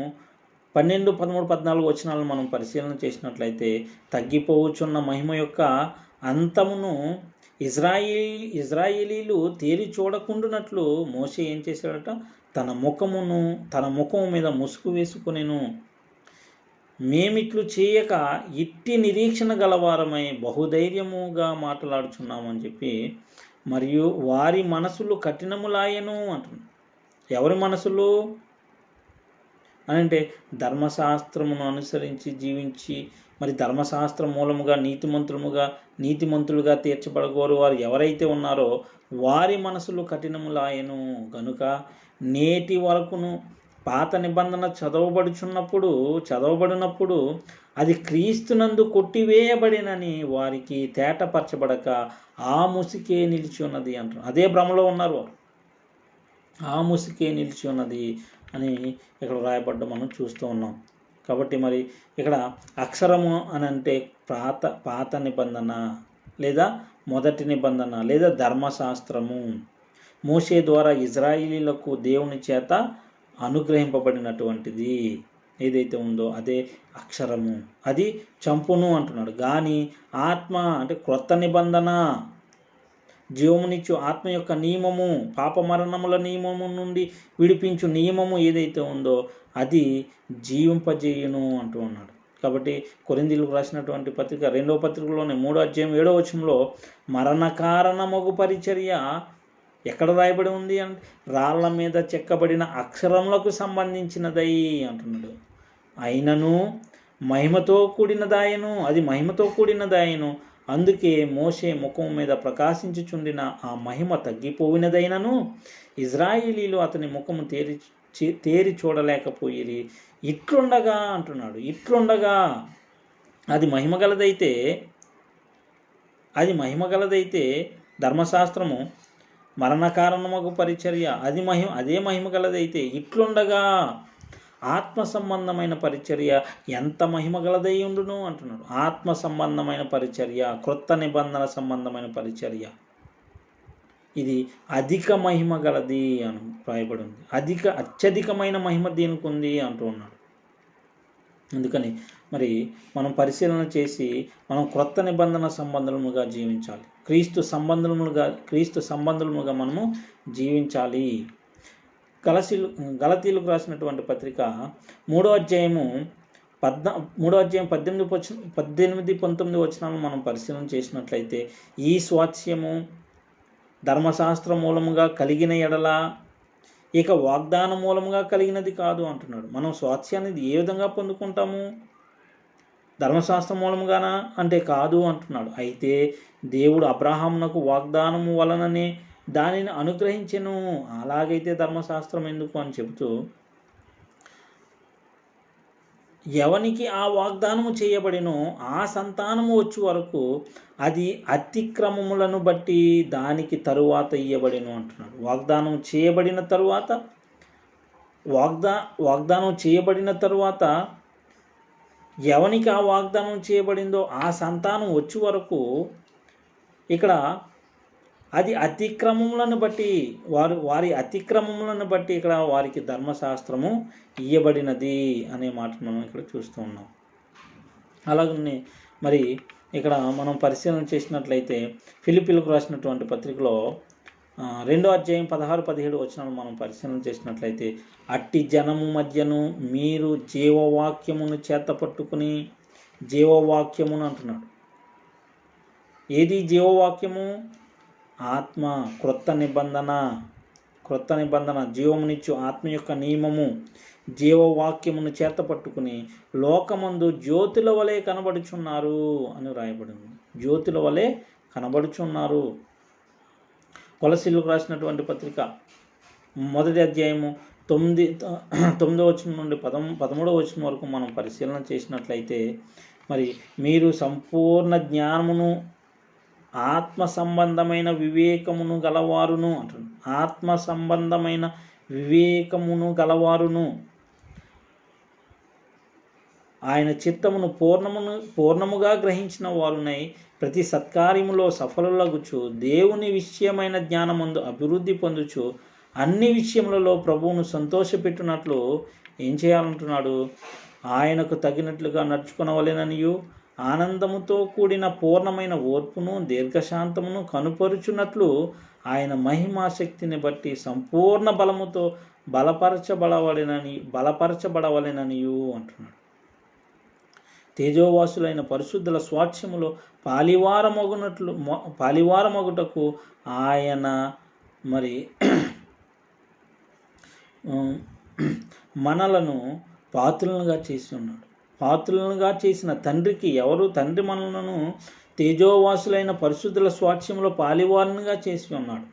12, 13, 14 వచనాలను మనం పరిశీలన చేసినట్లయితే తగ్గిపోవచ్చున్న మహిమ యొక్క అంతమును ఇజ్రాయేలీలు తేరి చూడకుండునట్లు మోషే ఏం చేశాడట, తన ముఖము మీద ముసుగు వేసుకునేను. మేమిట్లు చేయక ఇట్టి నిరీక్షణ గలవారమై బహుధైర్యముగా మాట్లాడుచున్నామని చెప్పి, మరియు వారి మనసులు కఠినములాయను అంటున్నాడు. ఎవరి మనసులు అనంటే ధర్మశాస్త్రమును అనుసరించి జీవించి మరి ధర్మశాస్త్ర మూలముగా నీతిమంతులుగా తీర్చబడగోరు వారు ఎవరైతే ఉన్నారో వారి మనసులు కఠినములాయను. కనుక నేటి వరకును పాత నిబంధన చదవబడినప్పుడు అది క్రీస్తునందు కొట్టివేయబడినని వారికి తేటపరచబడక ఆ ముసికే నిలిచి ఉన్నది అంటారు. అదే భ్రమలో ఉన్నారు వారు. ఆ ముసికే నిలిచి ఉన్నది అని ఇక్కడ రాయబడ్డ మనం చూస్తూ ఉన్నాం. కాబట్టి మరి ఇక్కడ అక్షరము అని అంటే పాత నిబంధన లేదా మొదటి నిబంధన లేదా ధర్మశాస్త్రము మోషే ద్వారా ఇజ్రాయేలీలకు దేవుని చేత అనుగ్రహింపబడినటువంటిది ఏదైతే ఉందో అదే అక్షరము, అది చంపును అంటున్నాడు. కానీ ఆత్మ అంటే క్రొత్త నిబంధన జీవమునిచ్చు ఆత్మ యొక్క నియమము, పాప మరణముల నియమము నుండి విడిపించు నియమము ఏదైతే ఉందో అది జీవింపజేయును అంటూ ఉన్నాడు. కాబట్టి కొరింథీయులకు రాసినటువంటి పత్రిక 2వ పత్రికలోనే 3వ అధ్యాయం 7వ వచనంలో మరణ కారణమగు పరిచర్య ఎక్కడ రాయబడి ఉంది అంటే రాళ్ల మీద చెక్కబడిన అక్షరములకు సంబంధించినదై అంటున్నాడు. అయినను మహిమతో కూడినదాయను, అది మహిమతో కూడినదాయను. అందుకే మోషే ముఖం మీద ప్రకాశించుచుండిన ఆ మహిమ తగ్గిపోయినదైనను ఇజ్రాయేలీలు అతని ముఖము తేరి చూడలేకపోయిరి. ఇట్లుండగా అంటున్నాడు, ఇట్లుండగా అది మహిమగలదైతే ధర్మశాస్త్రము మరణ కారణమగు పరిచర్య అదే మహిమ గలదైతే ఇట్లుండగా ఆత్మ సంబంధమైన పరిచర్య ఎంత మహిమగలదై ఉండును అంటున్నాడు. ఆత్మ సంబంధమైన పరిచర్య, క్రొత్త నిబంధన సంబంధమైన పరిచర్య ఇది అధిక మహిమ గలది అని రాయబడి ఉంది. అత్యధికమైన మహిమ దీనికి ఉంది అంటూ ఉన్నాడు. అందుకని మరి మనం పరిశీలన చేసి మనం క్రొత్త నిబంధన సంబంధముగా జీవించాలి. క్రీస్తు సంబంధముగా మనము జీవించాలి. గలతీయులకు రాసినటువంటి పత్రిక 3వ అధ్యాయం 18, 19 వచనాలను మనం పరిశీలన చేసినట్లయితే ఈ స్వాస్యము ధర్మశాస్త్ర మూలముగా కలిగిన ఎడల ఇక వాగ్దాన మూలముగా కలిగినది కాదు అంటున్నాడు. మనం స్వాస్యాన్ని ఏ విధంగా పొందుకుంటాము? ధర్మశాస్త్ర మూలముగానా అంటే కాదు అంటున్నాడు. అయితే దేవుడు అబ్రహామునకు వాగ్దానము వలననే దానిని అనుగ్రహించెను. అలాగైతే ధర్మశాస్త్రం ఎందుకు అని చెబుతూ ఎవనికి ఆ వాగ్దానము చేయబడినో ఆ సంతానము వచ్చే వరకు అది అతిక్రమములను బట్టి దానికి తరువాత ఇయ్యబడిను అంటున్నాడు. వాగ్దానం చేయబడిన తరువాత ఎవనికి ఆ వాగ్దానం చేయబడిందో ఆ సంతానం వచ్చే వరకు ఇక్కడ అది అతిక్రమములను బట్టి వారి అతిక్రమములను బట్టి ఇక్కడ వారికి ధర్మశాస్త్రము ఇయ్యబడినది అనే మాట మనం ఇక్కడ చూస్తూ ఉన్నాం. అలాగనే మరి ఇక్కడ మనం పరిశీలన చేసినట్లయితే ఫిలిప్పీలకు రాసినటువంటి పత్రికలో 2వ అధ్యాయం 16-17 వచనాలు మనం పరిశీలన చేసినట్లయితే, అట్టి జనము మధ్యను మీరు జీవవాక్యమును చేతపట్టుకుని, జీవవాక్యమును అంటున్నాడు. ఏది జీవవాక్యము? ఆత్మ, క్రొత్త నిబంధన, జీవమునిచ్చు ఆత్మ యొక్క నియమము, జీవవాక్యమును చేతపట్టుకుని లోకమందు జ్యోతుల వలె కనబడుచున్నారు అని రాయబడింది. జ్యోతుల వలె కనబడుచున్నారు. కొలసీలకు రాసినటువంటి పత్రిక 1వ అధ్యాయము 9వ వచనం నుండి 13వ వచనం వరకు మనం పరిశీలన చేసినట్లయితే, మరి మీరు సంపూర్ణ జ్ఞానమును ఆత్మ సంబంధమైన వివేకమును గలవారును అంటున్నాడు. ఆత్మ సంబంధమైన వివేకమును గలవారును, ఆయన చిత్తమును పూర్ణముగా గ్రహించిన వారునై ప్రతి సత్కార్యములో సఫలులగుచు దేవుని విషయమైన జ్ఞానమందు అభివృద్ధి పొందుచు అన్ని విషయములలో ప్రభువును సంతోషపెట్టునట్లు ఏం చేయాలంటున్నాడు? ఆయనకు తగినట్లుగా నడుచుకొనవలెననియు ఆనందముతో కూడిన పూర్ణమైన ఓర్పును దీర్ఘశాంతమును కనుపరుచున్నట్లు ఆయన మహిమాశక్తిని బట్టి సంపూర్ణ బలముతో బలపరచబడవలెననియు అంటున్నాడు. తేజోవాసులైన పరిశుద్ధుల స్వాస్థ్యములో పాలివారమగుటకు ఆయన మరి మనలను పాత్రులుగా చేసి ఉన్నాడు. పాత్రులుగా చేసిన తండ్రికి తండ్రి మనలను తేజోవాసులైన పరిశుద్ధుల స్వాస్థ్యంలో పాలివారునిగా చేసి ఉన్నాడు.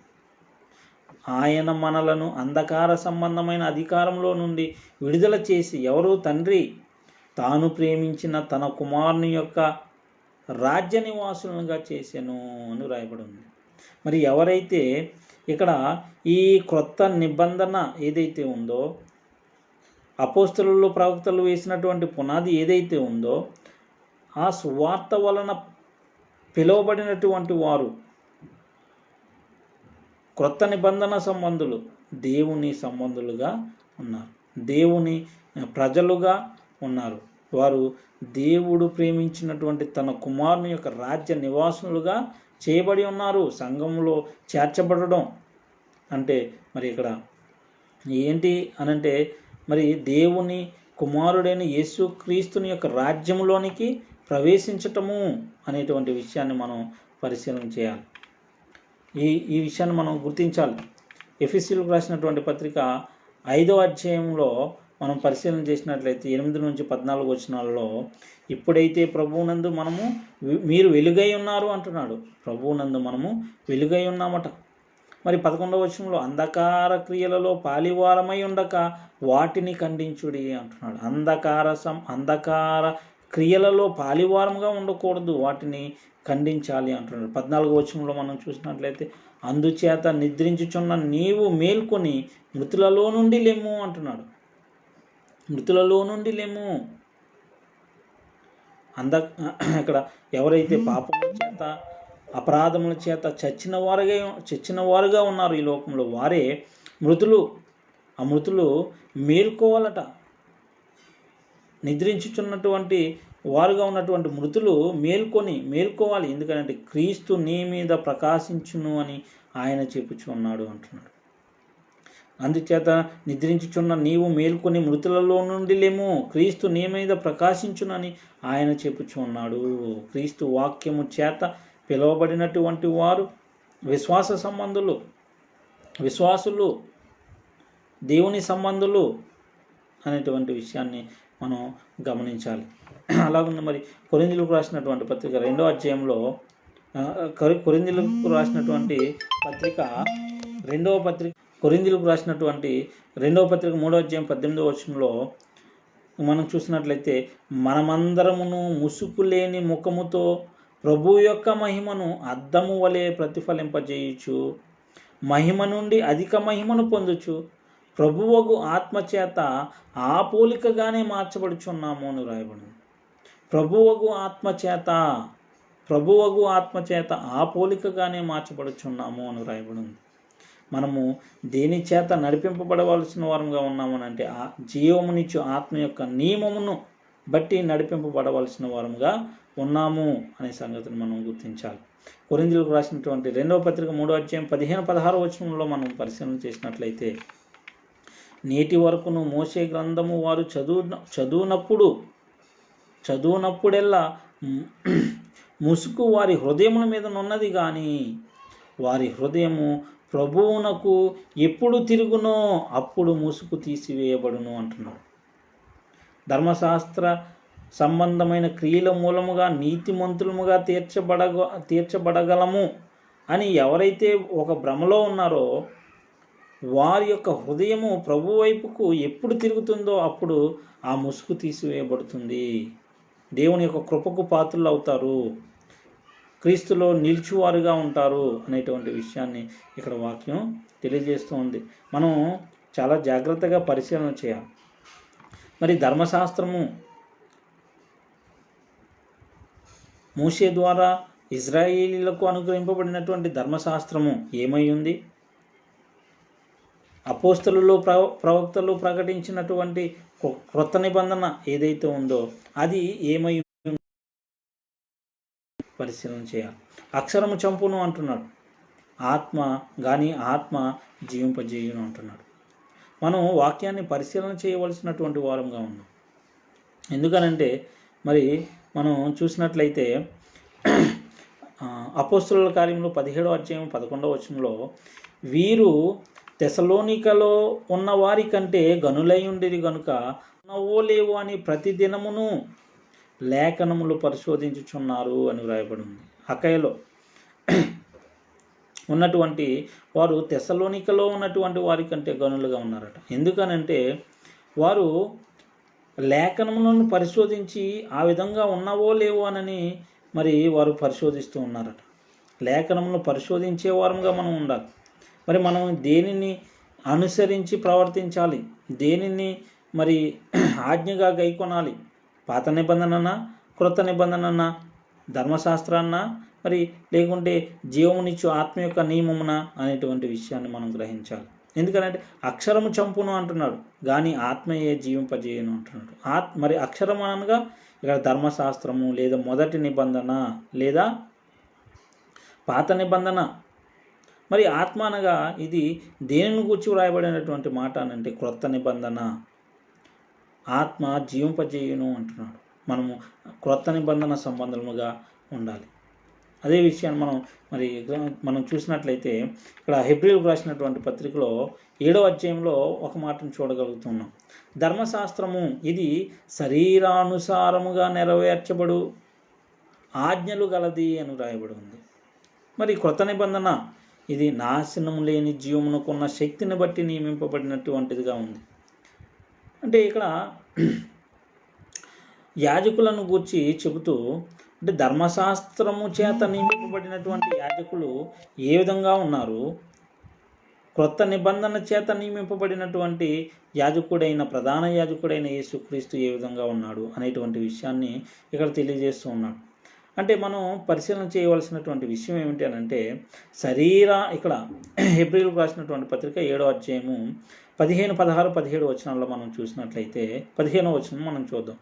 ఆయన మనలను అంధకార సంబంధమైన అధికారంలో నుండి విడుదల చేసి తండ్రి తాను ప్రేమించిన తన కుమారుని యొక్క రాజ్య నివాసులుగా చేశాను అని రాయబడి ఉంది. మరి ఎవరైతే ఇక్కడ ఈ క్రొత్త నిబంధన ఏదైతే ఉందో, అపోస్తలులు ప్రవక్తలు వేసినటువంటి పునాది ఏదైతే ఉందో, ఆ సువార్త వలన పిలువబడినటువంటి వారు క్రొత్త నిబంధన సంబంధులు దేవుని సంబంధులుగా ఉన్నారు, దేవుని ప్రజలుగా ఉన్నారు. వారు దేవుడు ప్రేమించినటువంటి తన కుమారుని యొక్క రాజ్య నివాసులుగా చేయబడి ఉన్నారు. సంఘంలో చేర్చబడడం అంటే మరి ఇక్కడ ఏంటి అనంటే, మరి దేవుని కుమారుడైన యేసుక్రీస్తుని యొక్క రాజ్యంలోనికి ప్రవేశించటము అనేటువంటి విషయాన్ని మనం పరిశీలన చేయాలి. ఈ విషయాన్ని మనం గుర్తించాలి. ఎఫెసీయులకు రాసినటువంటి పత్రిక 5వ అధ్యాయంలో మనం పరిశీలన చేసినట్లయితే 8-14 వచనాలలో, ఇప్పుడైతే ప్రభువునందు మీరు వెలుగై ఉన్నారు అంటున్నాడు. ప్రభువునందు మనము వెలుగై ఉన్నామట. మరి 11వ వచనంలో, అంధకార క్రియలలో పాలివారమై ఉండక వాటిని ఖండించుడి అంటున్నాడు. అంధకార క్రియలలో పాలివారంగా ఉండకూడదు, వాటిని ఖండించాలి అంటున్నాడు. 14వ వచనంలో మనం చూసినట్లయితే, అందుచేత నిద్రించుచున్న నీవు మేల్కొని మృతులలో నుండి లెమ్ము అంటున్నాడు. మృతులలో నుండి లెమ్ము. ఇక్కడ ఎవరైతే పాపముల చేత అపరాధముల చేత చచ్చిన వారుగా ఉన్నారు ఈ లోకంలో, వారే మృతులు. ఆ మృతులు మేల్కోవాలట. నిద్రించుచున్నటువంటి వారుగా ఉన్నటువంటి మృతులు మేల్కోవాలి. ఎందుకంటే క్రీస్తు నీ మీద ప్రకాశించును అని ఆయన చెప్పుచు ఉన్నాడు అంటున్నాడు. అందుచేత నిద్రించుచున్న నీవు మేల్కొని మృతులలో నుండి లేము, క్రీస్తు నీ మీద ప్రకాశించునని ఆయన చెప్పుచు ఉన్నాడు. క్రీస్తు వాక్యము చేత పిలువబడినటువంటి వారు విశ్వాసులు, దేవుని సంబంధులు అనేటువంటి విషయాన్ని మనం గమనించాలి. అలాగే మరి కొరింథీయులకు రాసినటువంటి పత్రిక 2వ అధ్యాయంలో, కొరింథీయులకు రాసినటువంటి పత్రిక 2వ పత్రిక 3వ అధ్యాయం 18వ వచనంలో మనం చూసినట్లయితే, మనమందరమును ముసుకులేని ముఖముతో ప్రభు యొక్క మహిమను అద్దము వలె ప్రతిఫలింపజేయుచు మహిమ నుండి అధిక మహిమను పొందుచు ప్రభువగు ఆత్మచేత ఆ పోలికగానే మార్చబడుచున్నాము అని రాయబడింది. ప్రభువగు ఆత్మచేత ఆ పోలికగానే మార్చబడుచున్నాము అని రాయబడింది. మనము దేని చేత నడిపింపబడవలసిన వారంగా ఉన్నామనంటే, ఆ జీవమునిచ్చు ఆత్మ యొక్క నియమమును బట్టి నడిపింపబడవలసిన వారముగా ఉన్నాము అనే సంగతిని మనం గుర్తించాలి. కొరింథీయులకు రాసినటువంటి 2వ పత్రిక 3వ అధ్యాయం 15-16 వచనంలో మనం పరిశీలన చేసినట్లయితే, నేటి వరకును మోషే గ్రంథము వారు చదువునప్పుడెల్లా ముసుగు వారి హృదయముల మీద నున్నది కానీ వారి హృదయము ప్రభువునకు ఎప్పుడు తిరుగునో అప్పుడు ముసుగు తీసివేయబడును అంటున్నాడు. ధర్మశాస్త్ర సంబంధమైన క్రియల మూలముగా నీతిమంతులముగా తీర్చబడగలము అని ఎవరైతే ఒక భ్రమలో ఉన్నారో వారి యొక్క హృదయము ప్రభు వైపుకు ఎప్పుడు తిరుగుతుందో అప్పుడు ఆ ముసుగు తీసివేయబడుతుంది. దేవుని యొక్క కృపకు పాత్రలు అవుతారు, క్రీస్తులో నిలిచివారుగా ఉంటారు అనేటువంటి విషయాన్ని ఇక్కడ వాక్యం తెలియజేస్తూ ఉంది. మనం చాలా జాగ్రత్తగా పరిశీలన చేయాలి. మరి ధర్మశాస్త్రము మోషే ద్వారా ఇజ్రాయేలీలకు అనుగ్రహింపబడినటువంటి ధర్మశాస్త్రము ఏమై ఉంది? అపోస్తలులు ప్రవక్తలు ప్రకటించినటువంటి క్రొత్త నిబంధన ఏదైతే ఉందో అది ఏమై పరిశీలన చేయాలి. అక్షరము చంపును అంటున్నాడు, ఆత్మ జీవింపజేయును అంటున్నాడు. మనం వాక్యాన్ని పరిశీలన చేయవలసినటువంటి వారంగా ఉన్నాం. ఎందుకనంటే మరి మనం చూసినట్లయితే అపోస్తలుల కార్యములు 17వ అధ్యాయం 11వ వచనంలో, వీరు తెసలోనికలో ఉన్న వారి కంటే గనులై ఉండిరి గనుక ఉన్నవో లేవో అని ప్రతిదినమును లేఖనములు పరిశోధించుచున్నారు అని వ్రాయబడి ఉంది. అకయలో ఉన్నటువంటి వారు తెసలోనికలో ఉన్నటువంటి వారి కంటే గనులుగా ఉన్నారట. ఎందుకనంటే వారు లేఖనములను పరిశోధించి ఆ విధంగా ఉన్నవో లేవో అని మరి వారు పరిశోధిస్తూ ఉన్నారట. లేఖనములను పరిశోధించే వారంగా మనం ఉండాలి. మరి మనం దేనిని అనుసరించి ప్రవర్తించాలి, దేనిని మరి ఆజ్ఞగా గైకొనాలి? పాత నిబంధననా, క్రొత్త నిబంధననా, ధర్మశాస్త్రాన్నా, మరి లేకుంటే జీవమునిచ్చు ఆత్మ యొక్క నియమమున అనేటువంటి విషయాన్ని మనం గ్రహించాలి. ఎందుకంటే అక్షరము చంపును అంటున్నాడు కానీ ఆత్మయే జీవింపజేయను అంటున్నాడు. మరి అక్షరం అనగా ఇక్కడ ధర్మశాస్త్రము లేదా మొదటి నిబంధన లేదా పాత నిబంధన. మరి ఆత్మ అనగా ఇది దేనిని గూర్చి వ్రాయబడినటువంటి మాట అనంటే క్రొత్త నిబంధన. ఆత్మ జీవింపజేయును అంటున్నాడు. మనము క్రొత్త నిబంధన సంబంధముగా ఉండాలి. అదే విషయాన్ని మనం చూసినట్లయితే ఇక్కడ హెబ్రీయులకు రాసినటువంటి పత్రికలో 7వ అధ్యాయంలో ఒక మాటను చూడగలుగుతున్నాం. ధర్మశాస్త్రము ఇది శరీరానుసారముగా నెరవేర్చబడు ఆజ్ఞలు గలది అని రాయబడి ఉంది. మరి క్రొత్త నిబంధన ఇది నాశనం లేని జీవమునకున్న శక్తిని బట్టి నియమింపబడినటువంటిదిగా ఉంది. అంటే ఇక్కడ యాజకులను గూర్చి చెబుతూ, అంటే ధర్మశాస్త్రము చేత నియమింపబడినటువంటి యాజకులు ఏ విధంగా ఉన్నారు, క్రొత్త నిబంధన చేత నియమింపబడినటువంటి ప్రధాన యాజకుడైన యేసుక్రీస్తు ఏ విధంగా ఉన్నాడు అనేటువంటి విషయాన్ని ఇక్కడ తెలియజేస్తూ ఉన్నాడు. అంటే మనం పరిశీలన చేయవలసినటువంటి విషయం ఏమిటి అనంటే ఇక్కడ హెబ్రీయులకు రాసినటువంటి పత్రిక 7వ అధ్యాయము 15, 16, 17 వచనాల్లో మనం చూసినట్లయితే 15వ వచనం మనం చూద్దాం.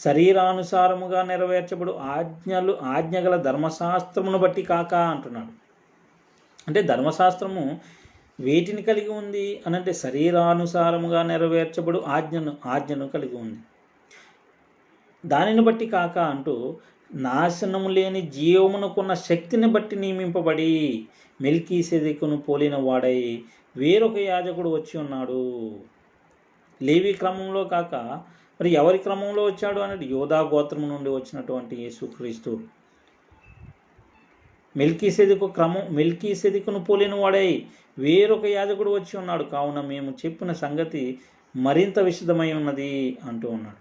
శరీరానుసారముగా నెరవేర్చబడు ఆజ్ఞగల ధర్మశాస్త్రమును బట్టి కాక అంటున్నాడు. అంటే ధర్మశాస్త్రము వేటిని కలిగి ఉంది అనంటే శరీరానుసారముగా నెరవేర్చబడు ఆజ్ఞను కలిగి ఉంది. దానిని బట్టి కాక అంటూ నాశనము లేని జీవమునకున్న శక్తిని బట్టి నియమింపబడి మెల్కీసెదెకును పోలిన వాడై వేరొక యాజకుడు వచ్చి ఉన్నాడు. లేవి క్రమంలో కాక మరి ఎవరి క్రమంలో వచ్చాడు అనేది యోధా గోత్రము నుండి వచ్చినటువంటి యేసుక్రీస్తు మెల్కీసెదెకును పోలిన వాడై వేరొక యాజకుడు వచ్చి ఉన్నాడు. కావున మేము చెప్పిన సంగతి మరింత విశదమై ఉన్నది అంటూ ఉన్నాడు.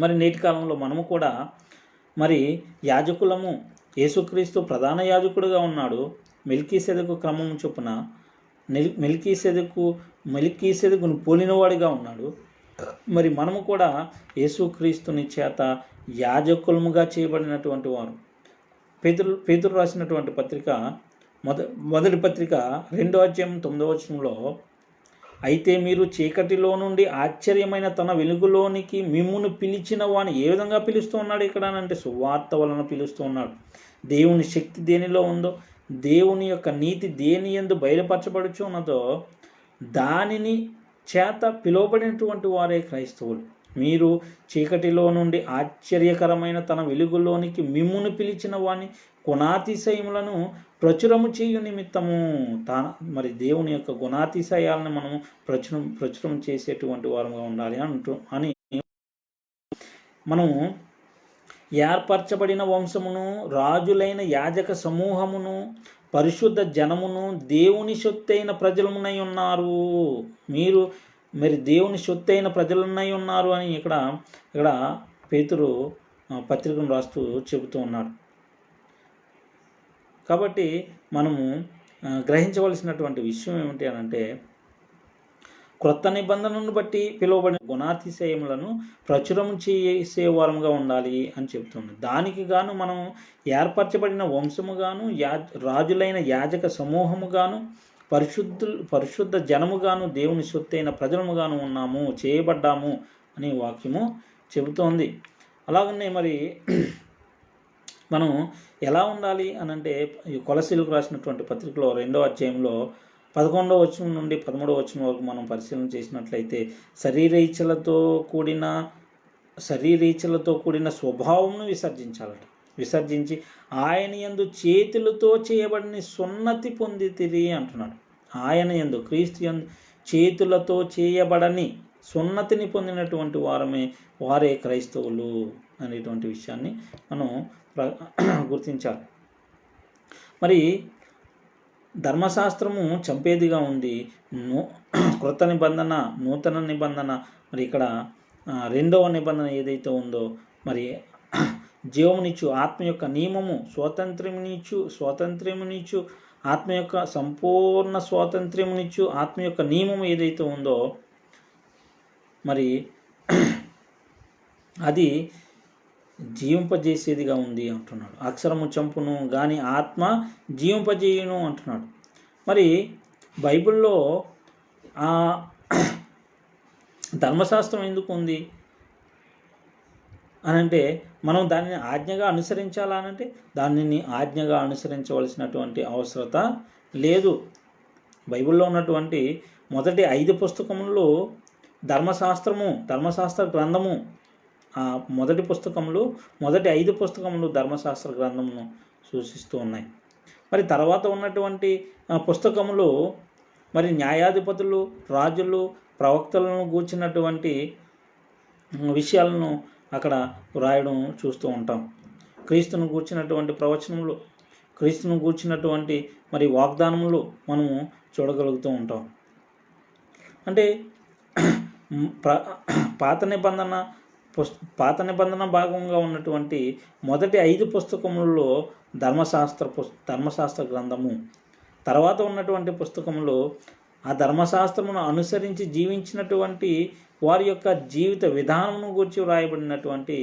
మరి నేటి కాలంలో మనము కూడా మరి యాజకులము. యేసుక్రీస్తు ప్రధాన యాజకుడుగా ఉన్నాడు. మెల్కీసెదెకు క్రమం చొప్పున మెల్కీసెదెకును పోలినవాడిగా ఉన్నాడు. మరి మనము కూడా యేసుక్రీస్తుని చేత యాజకులముగా చేయబడినటువంటి వారు. పేతురు రాసినటువంటి పత్రిక మొదటి పత్రిక 2వ అధ్యాయం 9వ వచనంలో అయితే మీరు చీకటిలో నుండి ఆశ్చర్యమైన తన వెలుగులోనికి మిమ్మును పిలిచిన వాని ఏ విధంగా పిలుస్తూ ఉన్నాడు ఇక్కడ అంటే సువార్త వలన పిలుస్తూ ఉన్నాడు. దేవుని శక్తి దేనిలో ఉందో, దేవుని యొక్క నీతి దేని యందు బయలుపరచబడుచు ఉన్నదో దానిని చేత పిలువబడినటువంటి వారే క్రైస్తవులు. మీరు చీకటిలో నుండి ఆశ్చర్యకరమైన తన వెలుగులోనికి మిమ్మును పిలిచిన వాని గుణాతిశయములను ప్రచురము చేయు నిమిత్తము మరి దేవుని యొక్క గుణాతిశయాలను మనము ప్రచురం చేసేటువంటి వారంగా ఉండాలి అని మనము ఏర్పరచబడిన వంశమును, రాజులైన యాజక సమూహమును, పరిశుద్ధ జనమును, దేవుని సొత్తైన ప్రజలమునై ఉన్నారు. మరి దేవుని సొత్తైన ప్రజలున్నై ఉన్నారు అని ఇక్కడ పేతురు పత్రికను రాస్తూ చెబుతూ ఉన్నాడు. కాబట్టి మనము గ్రహించవలసినటువంటి విషయం ఏమిటి అనంటే, క్రొత్త నిబంధనను బట్టి పిలువబడిన గుణాతిశయములను ప్రచురం చేసేవారంగా ఉండాలి అని చెబుతుంది. దానికి గాను మనం ఏర్పరచబడిన వంశముగాను, రాజులైన యాజక సమూహముగాను, పరిశుద్ధ జనముగాను, దేవుని సొత్తైన ప్రజలముగాను ఉన్నాము, చేయబడ్డాము అని వాక్యము చెబుతోంది. అలాగనే మరి మనం ఎలా ఉండాలి అనంటే, ఈ కొలసీలకు రాసినటువంటి పత్రికలో 2వ అధ్యాయంలో 11వ వచనం నుండి 13వ వచనం వరకు మనం పరిశీలన చేసినట్లయితే, శరీరేచ్ఛలతో కూడిన స్వభావంను విసర్జించి ఆయన యందు చేతులతో చేయబడిన సున్నతి పొందితిరి అంటున్నాడు. ఆయన యందు, క్రీస్తు యందు చేతులతో చేయబడని సున్నతిని పొందినటువంటి వారే క్రైస్తవులు అనేటువంటి విషయాన్ని మనం గుర్తించాలి. మరి ధర్మశాస్త్రము చంపేదిగా ఉంది. క్రొత్త నిబంధన, నూతన నిబంధన, మరి ఇక్కడ 2వ నిబంధన ఏదైతే ఉందో, మరి జీవమునిచ్చు ఆత్మ యొక్క నియమము, స్వాతంత్ర్యమునిచ్చు ఆత్మ యొక్క సంపూర్ణ స్వాతంత్ర్యమునిచ్చు ఆత్మ యొక్క నియమము ఏదైతే ఉందో, మరి అది జీవింపజేసేదిగా ఉంది అంటున్నాడు. అక్షరము చంపును గాని ఆత్మ జీవింపజేయును అంటున్నాడు. మరి బైబిల్లో ఆ ధర్మశాస్త్రం ఎందుకు ఉంది అనంటే, మనం దానిని ఆజ్ఞగా అనుసరించాలా అనంటే దానిని ఆజ్ఞగా అనుసరించవలసినటువంటి అవసరత లేదు. బైబిల్లో ఉన్నటువంటి మొదటి 5 పుస్తకములు ధర్మశాస్త్ర గ్రంథము, మొదటి 5 పుస్తకములు ధర్మశాస్త్ర గ్రంథమును సూచిస్తూ ఉన్నాయి. మరి తర్వాత ఉన్నటువంటి పుస్తకములు మరి న్యాయాధిపతులు, రాజులు, ప్రవక్తలను గూర్చినటువంటి విషయాలను అక్కడ వ్రాయడం చూస్తూ ఉంటాం. క్రీస్తును గూర్చినటువంటి ప్రవచనములు, క్రీస్తును గూర్చినటువంటి మరి వాగ్దానములు మనము చూడగలుగుతూ ఉంటాం. అంటే పాత నిబంధన భాగంగా ఉన్నటువంటి మొదటి 5 పుస్తకములలో ధర్మశాస్త్ర గ్రంథము, తర్వాత ఉన్నటువంటి పుస్తకములు ఆ ధర్మశాస్త్రమును అనుసరించి జీవించినటువంటి వారి యొక్క జీవిత విధానమును గురించి వ్రాయబడినటువంటి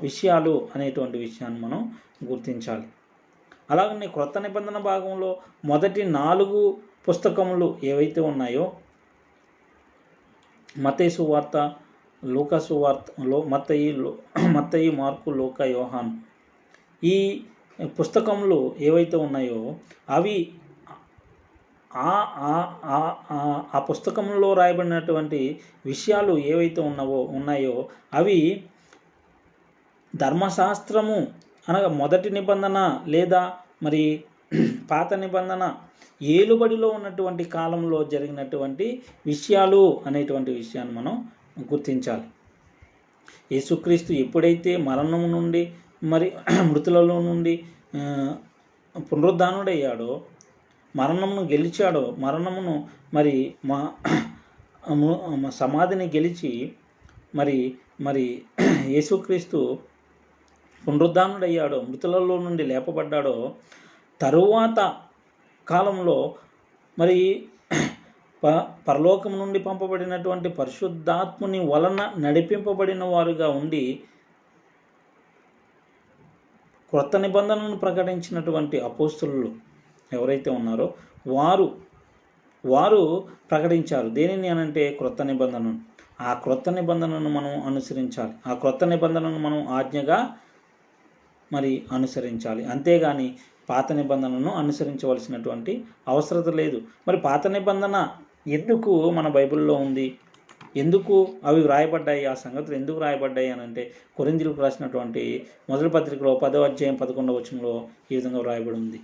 విషయాలు అనేటువంటి విషయాన్ని మనం గుర్తించాలి. అలాగనే క్రొత్త నిబంధన భాగంలో మొదటి 4 పుస్తకములు ఏవైతే ఉన్నాయో, మత్తయి సువార్త, లూకా సువార్త, మత్తయి, మార్కు, లూకా, యోహాను, ఈ పుస్తకములు ఏవైతే ఉన్నాయో అవి ఆ పుస్తకంలో రాయబడినటువంటి విషయాలు ఏవైతే ఉన్నాయో అవి ధర్మశాస్త్రము అనగా మొదటి నిబంధన లేదా మరి పాత నిబంధన ఏలుబడిలో ఉన్నటువంటి కాలంలో జరిగినటువంటి విషయాలు అనేటువంటి విషయాన్ని మనం గుర్తించాలి. యేసుక్రీస్తు ఎప్పుడైతే మరణము నుండి మరి మృతులలో నుండి పునరుద్ధానుడయ్యాడో, మరణమును గెలిచాడో, మరణమును మరి సమాధిని గెలిచి మరి యేసుక్రీస్తు పునరుద్ధానుడయ్యాడో, మృతులలో నుండి లేపబడ్డాడో, తరువాత కాలంలో మరి పరలోకం నుండి పంపబడినటువంటి పరిశుద్ధాత్ముని వలన నడిపింపబడిన వారుగా ఉండి క్రొత్త నిబంధనను ప్రకటించినటువంటి అపోస్తలులు ఎవరైతే ఉన్నారో వారు వారు ప్రకటించారు. దేనిని అనంటే క్రొత్త నిబంధనను. ఆ క్రొత్త నిబంధనను మనం అనుసరించాలి. ఆ క్రొత్త నిబంధనను మనం ఆజ్ఞగా మరి అనుసరించాలి. అంతేగాని పాత నిబంధనను అనుసరించవలసినటువంటి అవసరత లేదు. మరి పాత నిబంధన ఎందుకు మన బైబిల్లో ఉంది? ఎందుకు అవి వ్రాయబడ్డాయి? ఆ సంగతులు ఎందుకు వ్రాయబడ్డాయి అని అంటే కొరింథీయులకు రాసినటువంటి మొదటి పత్రికలో 10వ అధ్యాయం 11వ వచనంలో ఈ విధంగా వ్రాయబడి ఉంది.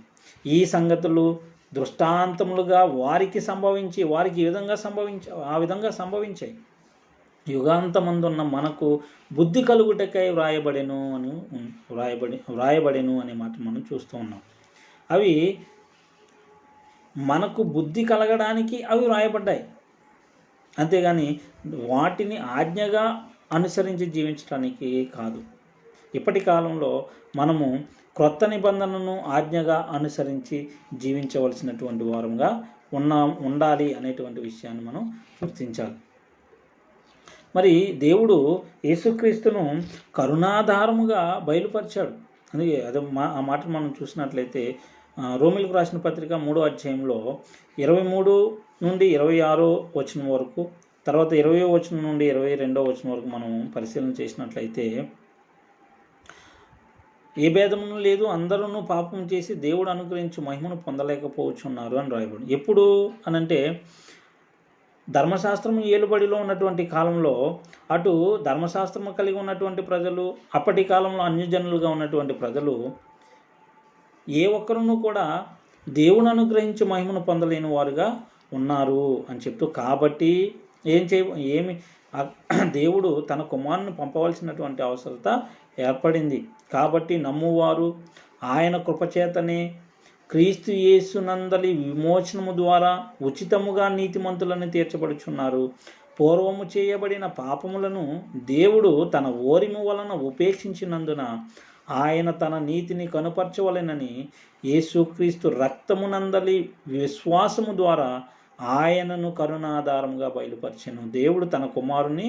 ఈ సంగతులు దృష్టాంతములుగా వారికి ఆ విధంగా సంభవించాయి. యుగాంతమందున్న మనకు బుద్ధి కలుగుటకై వ్రాయబడెను అనే మాట మనం చూస్తూ ఉన్నాం. అవి మనకు బుద్ధి కలగడానికి అవి వ్రాయబడ్డాయి. అంతేగాని వాటిని ఆజ్ఞగా అనుసరించి జీవించడానికి కాదు. ఇప్పటి కాలంలో మనము క్రొత్త నిబంధనను ఆజ్ఞగా అనుసరించి జీవించవలసినటువంటి వారంగా ఉండాలి అనేటువంటి విషయాన్ని మనం గుర్తించాలి. మరి దేవుడు యేసుక్రీస్తును కరుణాధారముగా బయలుపరిచాడు. అందుకే ఆ మాట మనం చూసినట్లయితే రోమిలకు రాసిన పత్రిక 3వ అధ్యాయంలో 23 నుండి 26 వచనం వరకు, తర్వాత 20వ వచనం నుండి 22వ వచనం వరకు మనం పరిశీలన చేసినట్లయితే, ఏ భేదమును లేదు, అందరూ పాపం చేసి దేవుడు అనుగ్రహించి మహిమను పొందలేకపోతున్నారు అని రాయబడి. ఎప్పుడు అనంటే ధర్మశాస్త్రము ఏలుబడిలో ఉన్నటువంటి కాలంలో అటు ధర్మశాస్త్రము కలిగి ఉన్నటువంటి ప్రజలు, అప్పటి కాలంలో అన్యజనులుగా ఉన్నటువంటి ప్రజలు ఏ ఒక్కరును కూడా దేవుని అనుగ్రహించి మహిమను పొందలేని వారుగా ఉన్నారు అని చెప్తూ, కాబట్టి దేవుడు తన కుమారుని పంపవలసినటువంటి అవసరత ఏర్పడింది. కాబట్టి నమ్మువారు ఆయన కృపచేతనే క్రీస్తు యేసునందలి విమోచనము ద్వారా ఉచితముగా నీతిమంతులను తీర్చబడుచున్నారు. పూర్వము చేయబడిన పాపములను దేవుడు తన ఓరిము వలన ఉపేక్షించినందున ఆయన తన నీతిని కనుపరచవలెనని యేసుక్రీస్తు రక్తమునందలి విశ్వాసము ద్వారా ఆయనను కరుణాధారముగా బయలుపరిచెను. దేవుడు తన కుమారుని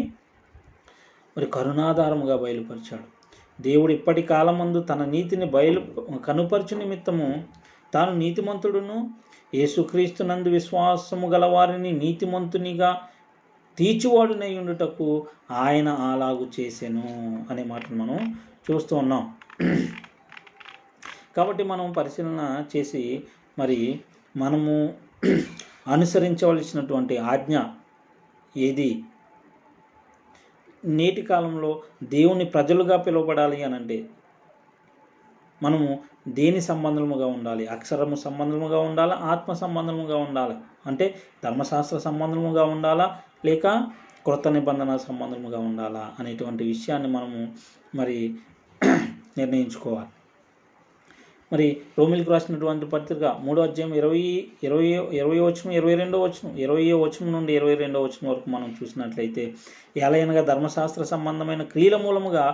కరుణాధారముగా బయలుపరిచాడు. దేవుడు ఇప్పటి కాలమందు తన నీతిని కనుపరచు నిమిత్తము తాను నీతిమంతుడును యేసుక్రీస్తునందు విశ్వాసము గలవారిని నీతిమంతునిగా తీర్చువాడునై ఉండుటకు ఆయన అలాగు చేసెను అనే మాటను మనం చూస్తూ ఉన్నాం. కాబట్టి మనం పరిశీలన చేసి మరి మనము అనుసరించవలసినటువంటి ఆజ్ఞ ఏది? నేటి కాలంలో దేవుని ప్రజలుగా పిలువబడాలి అనంటే మనము దేని సంబంధముగా ఉండాలి? అక్షరము సంబంధముగా ఉండాలా, ఆత్మ సంబంధముగా ఉండాలా? అంటే ధర్మశాస్త్ర సంబంధముగా ఉండాలా, లేక క్రొత్త నిబంధన సంబంధముగా ఉండాలా అనేటువంటి విషయాన్ని మనము మరి నిర్ణయించుకోవాలి. మరి రోమిలకు రాసినటువంటి పత్రిక 3వ అధ్యాయం 20 వచనం 22వ వచనం 20వ వచనం నుండి 22వ వచనం వరకు మనం చూసినట్లయితే, ఎలయనగా ధర్మశాస్త్ర సంబంధమైన క్రియల మూలముగా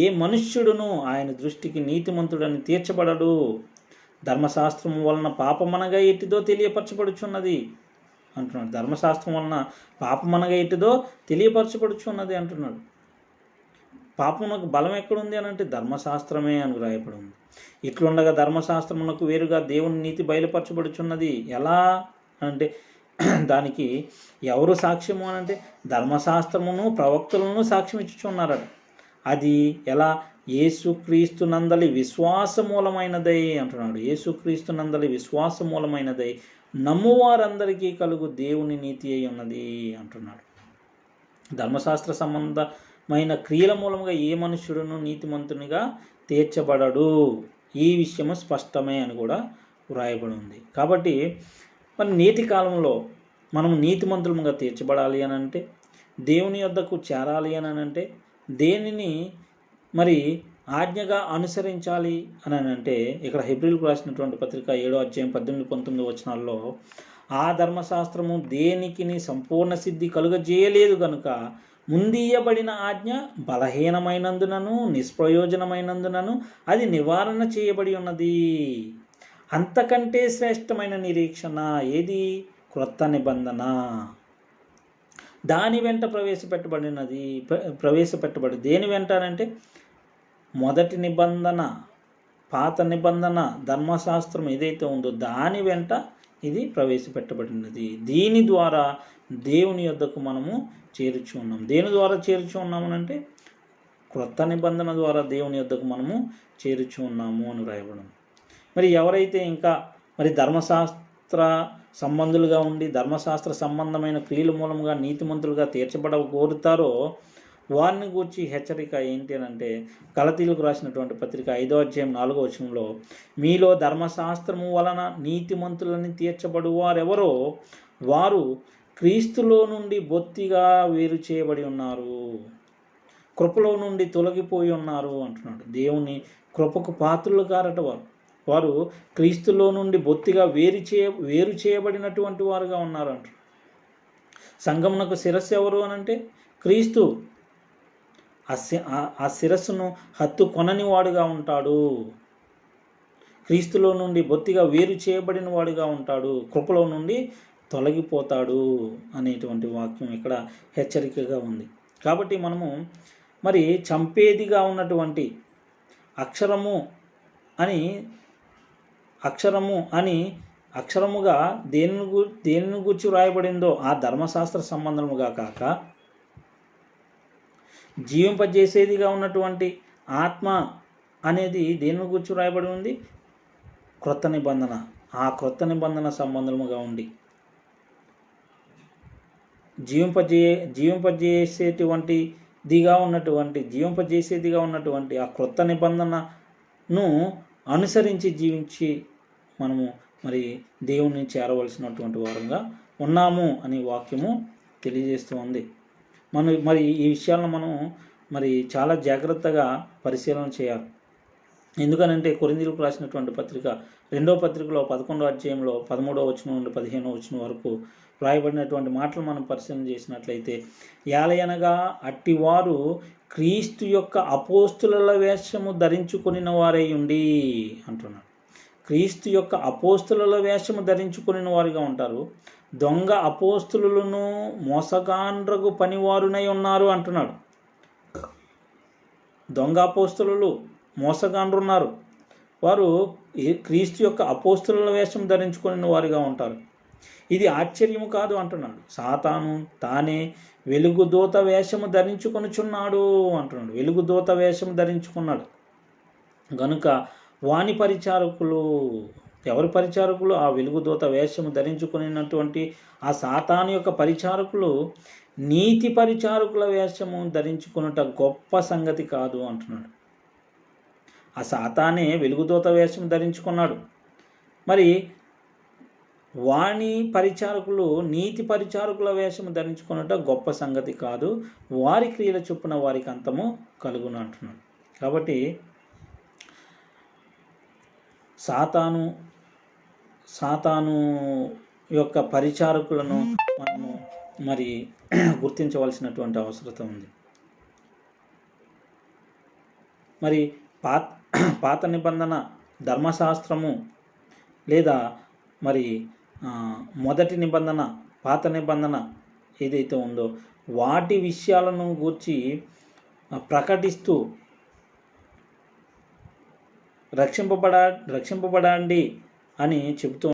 ఏ మనుష్యుడును ఆయన దృష్టికి నీతిమంతుడని తీర్చబడడు. ధర్మశాస్త్రము వలన పాపమనగా ఎట్టిదో తెలియపరచబడుచున్నది అంటున్నాడు. ధర్మశాస్త్రం వలన పాపమనగా ఎట్టిదో తెలియపరచబడుచున్నది అంటున్నాడు. పాపమునకు బలం ఎక్కడుంది అని అంటే ధర్మశాస్త్రమే అని రాయబడి ఉంది. ఇట్లుండగా ధర్మశాస్త్రమునకు వేరుగా దేవుని నీతి బయలుపరచబడుచున్నది. ఎలా అంటే దానికి ఎవరు సాక్ష్యము అని అంటే ధర్మశాస్త్రమును ప్రవక్తలను సాక్ష్యం ఇచ్చుచున్నారట. అది ఎలా? యేసుక్రీస్తునందలి విశ్వాసమూలమైనదై అంటున్నాడు. యేసుక్రీస్తునందలి విశ్వాసమూలమైనదై నమ్మువారందరికీ కలుగు దేవుని నీతి అయి ఉన్నది అంటున్నాడు. ధర్మశాస్త్ర సంబంధమైన క్రియల మూలంగా ఏ మనుష్యుడును నీతిమంతునిగా తీర్చబడడు. ఈ విషయము స్పష్టమే అని కూడా వ్రాయబడి ఉంది. కాబట్టి మరి నేటి కాలంలో మనం నీతిమంతులుగా తీర్చబడాలి అని అంటే, దేవుని యొద్దకు చేరాలి అని అంటే, దేనిని మరి ఆజ్ఞగా అనుసరించాలి అని అంటే, ఇక్కడ హెబ్రీలకు రాసినటువంటి పత్రిక 7వ అధ్యాయం 18-19 వచనాల్లో, ఆ ధర్మశాస్త్రము దేనికిని సంపూర్ణ సిద్ధి కలుగజేయలేదు కనుక ముందీయబడిన ఆజ్ఞ బలహీనమైనందునను నిష్ప్రయోజనమైనందునను అది నివారణ చేయబడి ఉన్నది. అంతకంటే శ్రేష్టమైన నిరీక్షణ ఏది? క్రొత్త నిబంధన. దాని వెంట ప్రవేశపెట్టబడి దేని వెంట అంటే మొదటి నిబంధన, పాత నిబంధన ధర్మశాస్త్రం ఏదైతే ఉందో దాని వెంట ఇది ప్రవేశపెట్టబడినది. దీని ద్వారా దేవుని యొద్దకు మనము చేర్చి ఉన్నాం. దేని ద్వారా చేర్చి ఉన్నామనంటే క్రొత్త నిబంధన ద్వారా దేవుని యొద్దకు మనము చేర్చి ఉన్నాము అని రాయబడం. మరి ఎవరైతే ఇంకా మరి ధర్మశాస్త్ర సంబంధులుగా ఉండి ధర్మశాస్త్ర సంబంధమైన క్రియల మూలంగా నీతిమంతులుగా తీర్చబడ కోరుతారో వారిని గూర్చి హెచ్చరిక ఏంటి అని అంటే గలతీయులకు రాసినటువంటి పత్రిక 5వ అధ్యాయం 4వ వచనంలో, మీలో ధర్మశాస్త్రము వలన నీతిమంతులని తీర్చబడు వారెవరో వారు క్రీస్తులో నుండి బొత్తిగా వేరు చేయబడి ఉన్నారు, కృపలో నుండి తొలగిపోయి ఉన్నారు అంటున్నాడు. దేవుని కృపకు పాత్రులు కారట వారు క్రీస్తులో నుండి బొత్తిగా వేరు చేయబడినటువంటి వారుగా ఉన్నారు అంటారు. సంఘమునకు శిరస్సు ఎవరు అనంటే క్రీస్తు. ఆ శిరస్సును హత్తు కొనని వాడుగా ఉంటాడు, క్రీస్తులో నుండి బొత్తిగా వేరు చేయబడిన వాడుగా ఉంటాడు, కృపలో నుండి తొలగిపోతాడు అనేటువంటి వాక్యం ఇక్కడ హెచ్చరికగా ఉంది. కాబట్టి మనము మరి చంపేదిగా ఉన్నటువంటి అక్షరముగా దేనిని గూర్చి వ్రాయబడిందో ఆ ధర్మశాస్త్ర సంబంధముగా కాక జీవింపజేసేదిగా ఉన్నటువంటి ఆత్మ అనేది దేనిని గూర్చి వ్రాయబడి ఉంది? క్రొత్త నిబంధన. ఆ క్రొత్త నిబంధన సంబంధముగా ఉండి జీవింపజేసేదిగా ఉన్నటువంటి ఆ క్రొత్త నిబంధనను అనుసరించి జీవించి మనము మరి దేవుణ్ణి చేరవలసినటువంటి వారంగా ఉన్నాము అనే వాక్యము తెలియజేస్తూ ఉంది. మరి ఈ విషయాలను మనం మరి చాలా జాగ్రత్తగా పరిశీలన చేయాలి. ఎందుకనంటే కొరింథీయులకు రాసినటువంటి పత్రిక 2వ పత్రికలో 11వ అధ్యాయంలో 13వ వచనం నుండి 15వ వచనం వరకు వ్రాయబడినటువంటి మాటలు మనం పరిశీలన చేసినట్లయితే, యాలయనగా అట్టివారు క్రీస్తు యొక్క అపోస్తుల వేషము ధరించుకొనిన వారై ఉండి అంటున్నాడు. క్రీస్తు యొక్క అపోస్తుల వేషము ధరించుకొనిన వారుగా ఉంటారు. దొంగ అపోస్తులను మోసగాండ్రగు పనివారునై ఉన్నారు అంటున్నాడు. దొంగ అపోస్తులు మోసగాండ్రు ఉన్నారు. వారు క్రీస్తు యొక్క అపోస్తుల వేషం ధరించుకుని వారుగా ఉంటారు. ఇది ఆశ్చర్యము కాదు అంటున్నాడు. సాతాను తానే వెలుగుదూత వేషము ధరించుకొనుచున్నాడు అంటున్నాడు. వెలుగుదూత వేషము ధరించుకున్నాడు గనుక వాని పరిచారకులు, ఎవరి పరిచారకులు? ఆ వెలుగుదూత వేషము ధరించుకున్నటువంటి ఆ సాతాను యొక్క పరిచారకులు నీతి పరిచారకుల వేషము ధరించుకున్నట గొప్ప సంగతి కాదు అంటున్నాడు. ఆ సాతానే వెలుగుదూత వేషం ధరించుకున్నాడు. మరి వాణి పరిచారకులు నీతి పరిచారకుల వేషము ధరించుకున్నట గొప్ప సంగతి కాదు, వారి క్రియల చొప్పున వారికి అంతము కలుగును అంటున్నాడు. కాబట్టి సాతాను యొక్క పరిచారకులను మనము మరి గుర్తించవలసినటువంటి అవసరం ఉంది. మరి పాత నిబంధన ధర్మశాస్త్రము లేదా మరి మొదటి నిబంధన పాత నిబంధన ఏదైతే ఉందో వాటి విషయాలను గూర్చి ప్రకటిస్తూ రక్షింపబడండి అని చెబుతూ